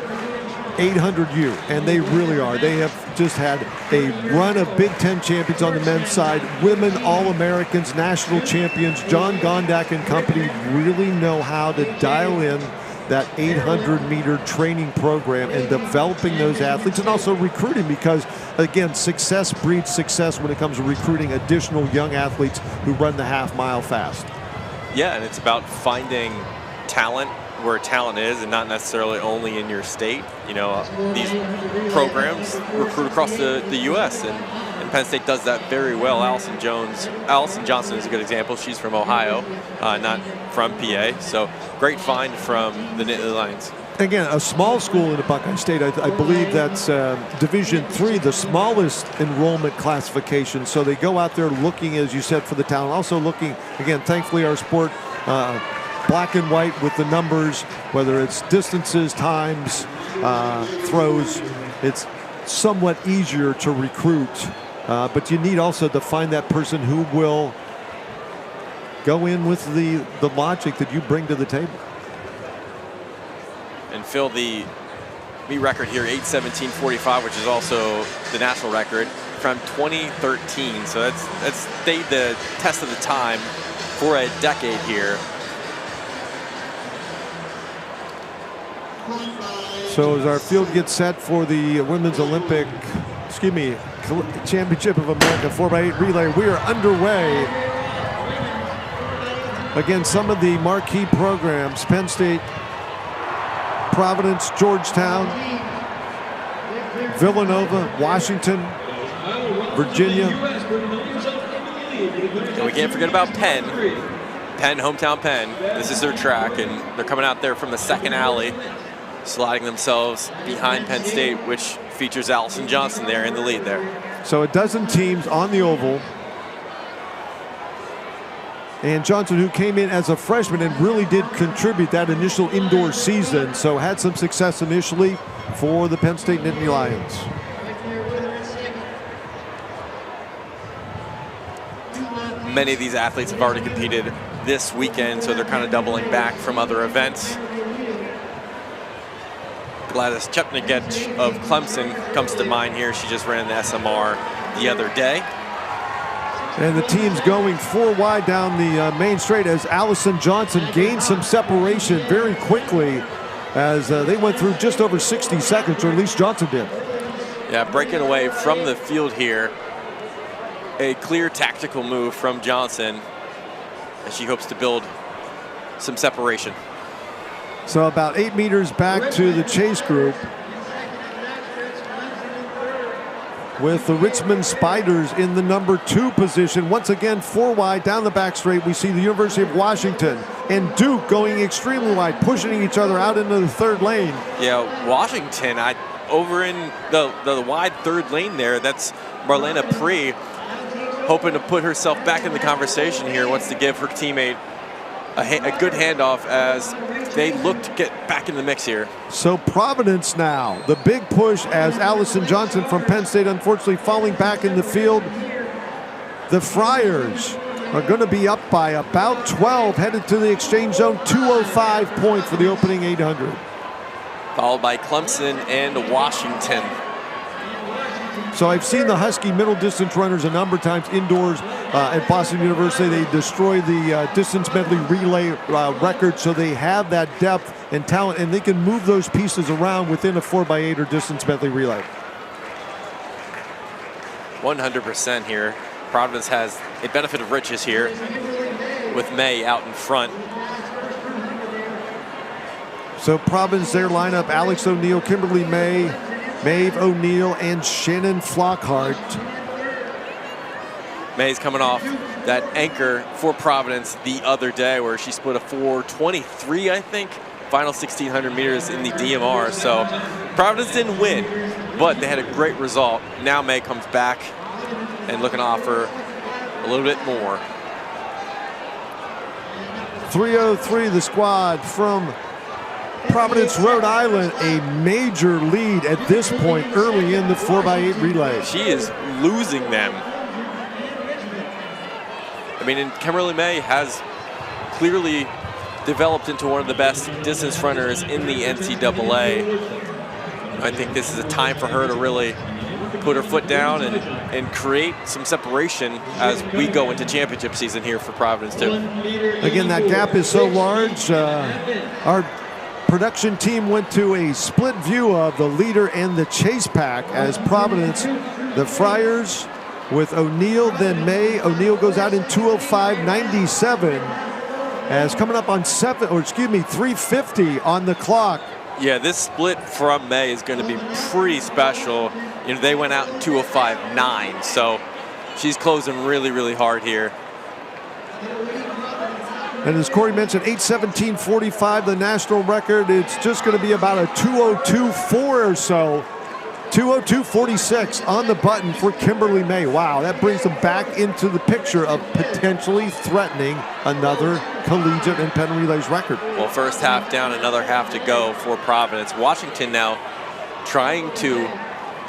S20: 800U, and they really are. They have just had a run of Big Ten champions on the men's side, women All-Americans, national champions. John Gondak and company really know how to dial in that 800-meter training program and developing those athletes, and also recruiting, because, again, success breeds success when it comes to recruiting additional young athletes who run the half-mile fast.
S21: Yeah, and it's about finding talent where talent is, and not necessarily only in your state. You know, these programs recruit across the U.S., and Penn State does that very well. Allison Johnson is a good example. She's from Ohio, not from PA. So great find from the Nittany Lions.
S20: Again, a small school in the Buckeye State. I believe that's Division III, the smallest enrollment classification. So they go out there looking, as you said, for the talent. Also looking, again, thankfully our sport, black and white with the numbers, whether it's distances, times, throws, it's somewhat easier to recruit. But you need also to find that person who will go in with the logic that you bring to the table.
S21: And Phil, the meet record here, 8:17:45, which is also the national record from 2013. So that's stayed the test of the time for a decade here.
S20: So as our field gets set for the Women's Championship of America 4x8 relay, we are underway. Again, some of the marquee programs: Penn State, Providence, Georgetown, Villanova, Washington, Virginia.
S21: And we can't forget about Penn. Penn, hometown Penn. This is their track, and they're coming out there from the second alley, sliding themselves behind Penn State, which features Allison Johnson there in the lead there.
S20: So a dozen teams on the oval. And Johnson, who came in as a freshman and really did contribute that initial indoor season, so had some success initially for the Penn State Nittany Lions.
S21: Many of these athletes have already competed this weekend, so they're kind of doubling back from other events. Gladys Chepnagech of Clemson comes to mind here. She just ran the SMR the other day.
S20: And the team's going 4 wide down the main straight as Allison Johnson gained some separation very quickly as they went through just over 60 seconds, or at least Johnson did.
S21: Yeah, breaking away from the field here. A clear tactical move from Johnson as she hopes to build some separation.
S20: So about 8 meters back to the chase group, with the Richmond Spiders in the number 2 position. Once again, 4 wide down the back straight. We see the University of Washington and Duke going extremely wide, pushing each other out into the third lane.
S21: Yeah, Washington, over in the wide third lane there, that's Marlena Pree, hoping to put herself back in the conversation here, wants to give her teammate a good handoff as they look to get back in the mix here.
S20: So Providence now, the big push as Allison Johnson from Penn State unfortunately falling back in the field. The Friars are going to be up by about 12, headed to the exchange zone, 2:05 point for the opening 800.
S21: Followed by Clemson and Washington.
S20: So I've seen the Husky middle distance runners a number of times indoors at Boston University. They destroy the distance medley relay record, so they have that depth and talent, and they can move those pieces around within a 4x8 or distance medley relay.
S21: 100% here. Providence has a benefit of riches here with May out in front.
S20: So Providence, their lineup: Alex O'Neill, Kimberly May, Maeve O'Neill, and Shannon Flockhart.
S21: May's coming off that anchor for Providence the other day where she split a 4:23, I think, final 1,600 meters in the DMR. So Providence didn't win, but they had a great result. Now May comes back and looking to offer a little bit more.
S20: 3:03 the squad from Providence, Rhode Island, a major lead at this point early in the 4x8 relay.
S21: She is losing them. I mean, and Kimberly May has clearly developed into one of the best distance runners in the NCAA. I think this is a time for her to really put her foot down and create some separation as we go into championship season here for Providence too.
S20: Again, that gap is so large. Our production team went to a split view of the leader and the chase pack as Providence, the Friars with O'Neill, then May. O'Neill goes out in 2:05.97 as coming up on 3:50 on the clock.
S21: Yeah, this split from May is going to be pretty special. You know, they went out in 2:05.9, so she's closing really, really hard here.
S20: And as Corey mentioned, 8:17.45, the national record. It's just going to be about a 2:02.4 or so. 2:02.46 on the button for Kimberly May. Wow, that brings them back into the picture of potentially threatening another Collegiate and Penn Relay's record.
S21: Well, first half down, another half to go for Providence. Washington now trying to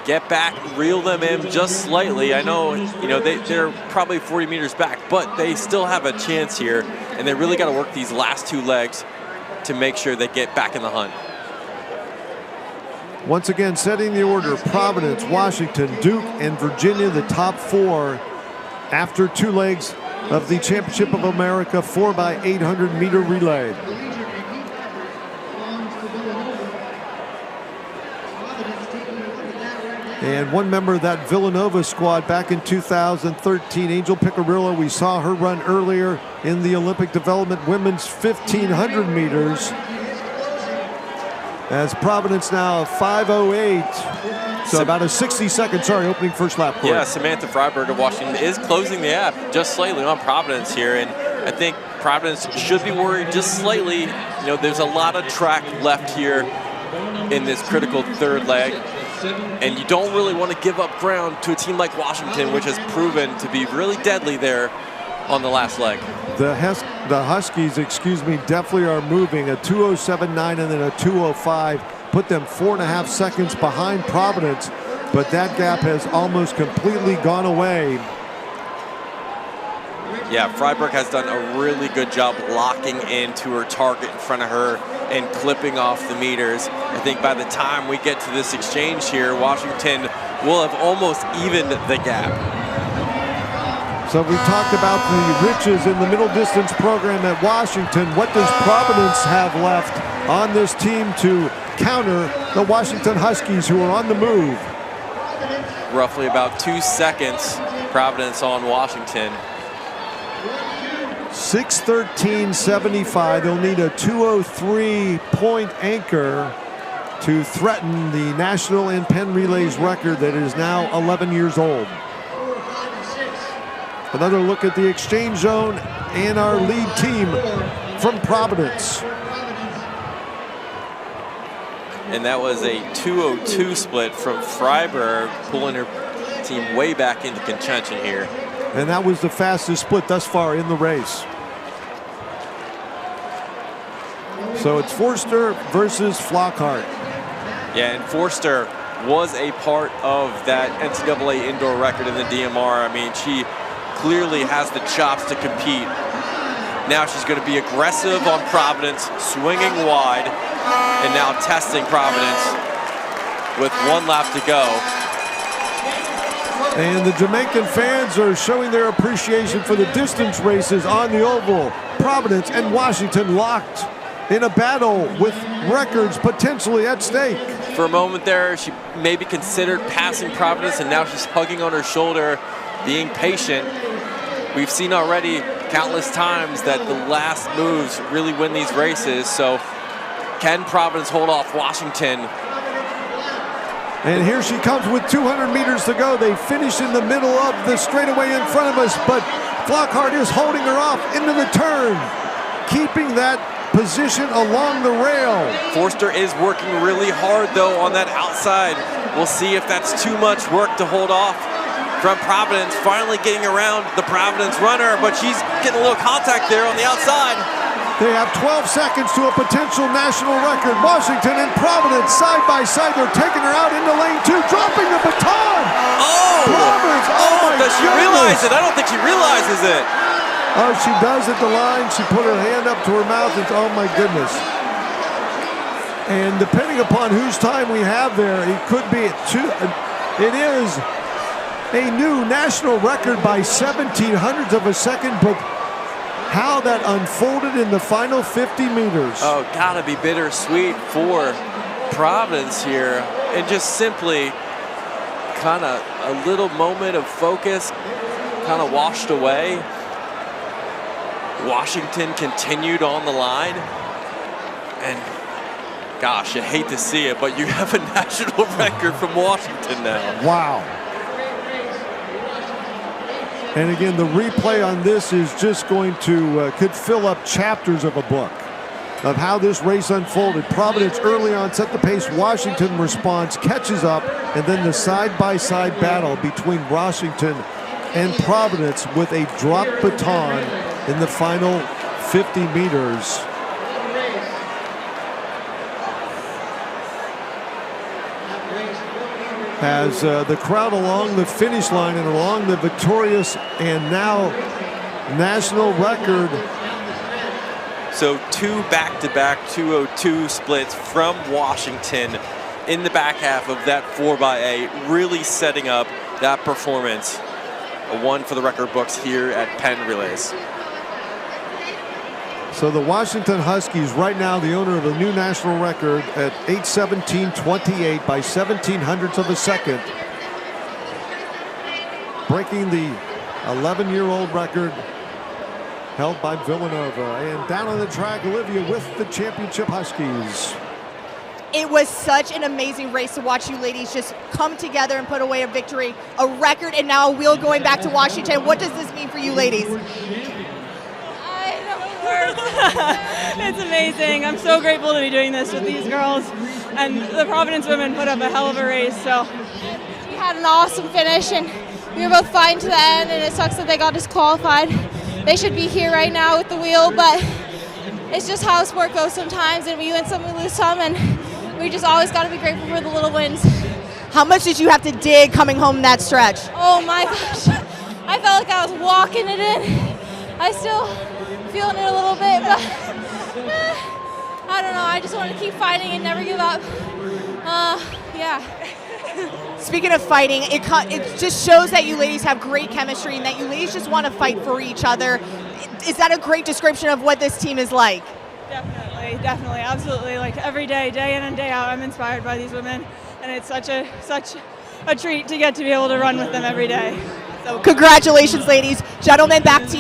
S21: get back, reel them in just slightly. I know, you know, they're probably 40 meters back, but they still have a chance here, and they really got to work these last 2 legs to make sure they get back in the hunt.
S20: Once again, setting the order: Providence, Washington, Duke, and Virginia, the top 4 after 2 legs of the Championship of America 4x800 meter relay. And one member of that Villanova squad back in 2013, Angel Picarillo, we saw her run earlier in the Olympic Development Women's 1500 meters. As Providence now 5:08. So about a 60-second, opening first lap. Corey.
S21: Yeah, Samantha Freiberg of Washington is closing the gap just slightly on Providence here. And I think Providence should be worried just slightly. You know, there's a lot of track left here in this critical third leg. And you don't really want to give up ground to a team like Washington, which has proven to be really deadly there on the last leg.
S20: The Huskies, definitely are moving. A 2:07.9 and then a 2:05 put them 4.5 seconds behind Providence, but that gap has almost completely gone away.
S21: Yeah, Freiberg has done a really good job locking into her target in front of her and clipping off the meters. I think by the time we get to this exchange here, Washington will have almost evened the gap.
S20: So we talked about the riches in the middle distance program at Washington. What does Providence have left on this team to counter the Washington Huskies, who are on the move?
S21: Roughly about 2 seconds, Providence on Washington.
S20: 6:13.75. They'll need a 2:03 point anchor to threaten the national and Penn Relay's record that is now 11 years old. Another look at the exchange zone and our lead team from Providence.
S21: And that was a 2:02 split from Freiberg, pulling her team way back into contention here.
S20: And that was the fastest split thus far in the race. So it's Forster versus Flockhart.
S21: Yeah, and Forster was a part of that NCAA indoor record in the DMR. I mean, she clearly has the chops to compete. Now she's going to be aggressive on Providence, swinging wide, and now testing Providence with 1 lap to go.
S20: And the Jamaican fans are showing their appreciation for the distance races on the oval. Providence and Washington locked in a battle with records potentially at stake.
S21: For a moment there, she maybe considered passing Providence, and now she's hugging on her shoulder, being patient. We've seen already countless times that the last moves really win these races. So can Providence hold off Washington?
S20: And here she comes with 200 meters to go. They finish in the middle of the straightaway in front of us, but Flockhart is holding her off into the turn, keeping that position along the rail.
S21: Forster is working really hard though on that outside. We'll see if that's too much work to hold off from Providence. Finally getting around the Providence runner, but she's getting a little contact there on the outside.
S20: They have 12 seconds to a potential national record. Washington and Providence side by side. They're taking her out into lane 2, dropping the baton.
S21: Oh!
S20: Providence,
S21: does she realize it? I don't think she realizes it.
S20: Oh, she does at the line. She put her hand up to her mouth and oh my goodness. And depending upon whose time we have there, it could be it is a new national record by 0.17 of a second, but how that unfolded in the final 50 meters.
S21: Oh, gotta be bittersweet for Providence here. And just simply kind of a little moment of focus, kind of washed away. Washington continued on the line. And gosh, I hate to see it, but you have a national record from Washington now.
S20: Wow. And again, the replay on this is just going to, could fill up chapters of a book of how this race unfolded. Providence early on set the pace. Washington responds, catches up, and then the side-by-side battle between Washington and Providence with a drop baton in the final 50 meters. As the crowd along the finish line and along the victorious and now national record.
S21: So 2 back-to-back 2:02 splits from Washington in the back half of that 4x8, really setting up that performance. A 1 for the record books here at Penn Relays.
S20: So the Washington Huskies right now the owner of a new national record at 8:17.28 by 0.17 of a second. breaking the 11-year-old record held by Villanova. And down on the track, Olivia with the championship Huskies.
S17: It was such an amazing race to watch you ladies just come together and put away a victory, a record, and now a wheel going back to Washington. What does this mean for you ladies?
S1: It's amazing. I'm so grateful to be doing this with these girls. And the Providence women put up a hell of a race. So
S22: we had an awesome finish, and we were both fine to the end, and it sucks that they got disqualified. They should be here right now with the wheel, but it's just how sport goes sometimes, and we win some, we lose some, and we just always got to be grateful for the little wins.
S17: How much did you have to dig coming home that stretch?
S22: Oh my gosh, I felt like I was walking it in. I still feeling it a little bit, but I don't know. I just want to keep fighting and never give up. Yeah.
S17: Speaking of fighting, it just shows that you ladies have great chemistry and that you ladies just want to fight for each other. Is that a great description of what this team is like?
S1: Definitely, absolutely. Like every day, day in and day out, I'm inspired by these women, and it's such a treat to get to be able to run with them every day.
S17: So congratulations, ladies. Gentlemen, back to you.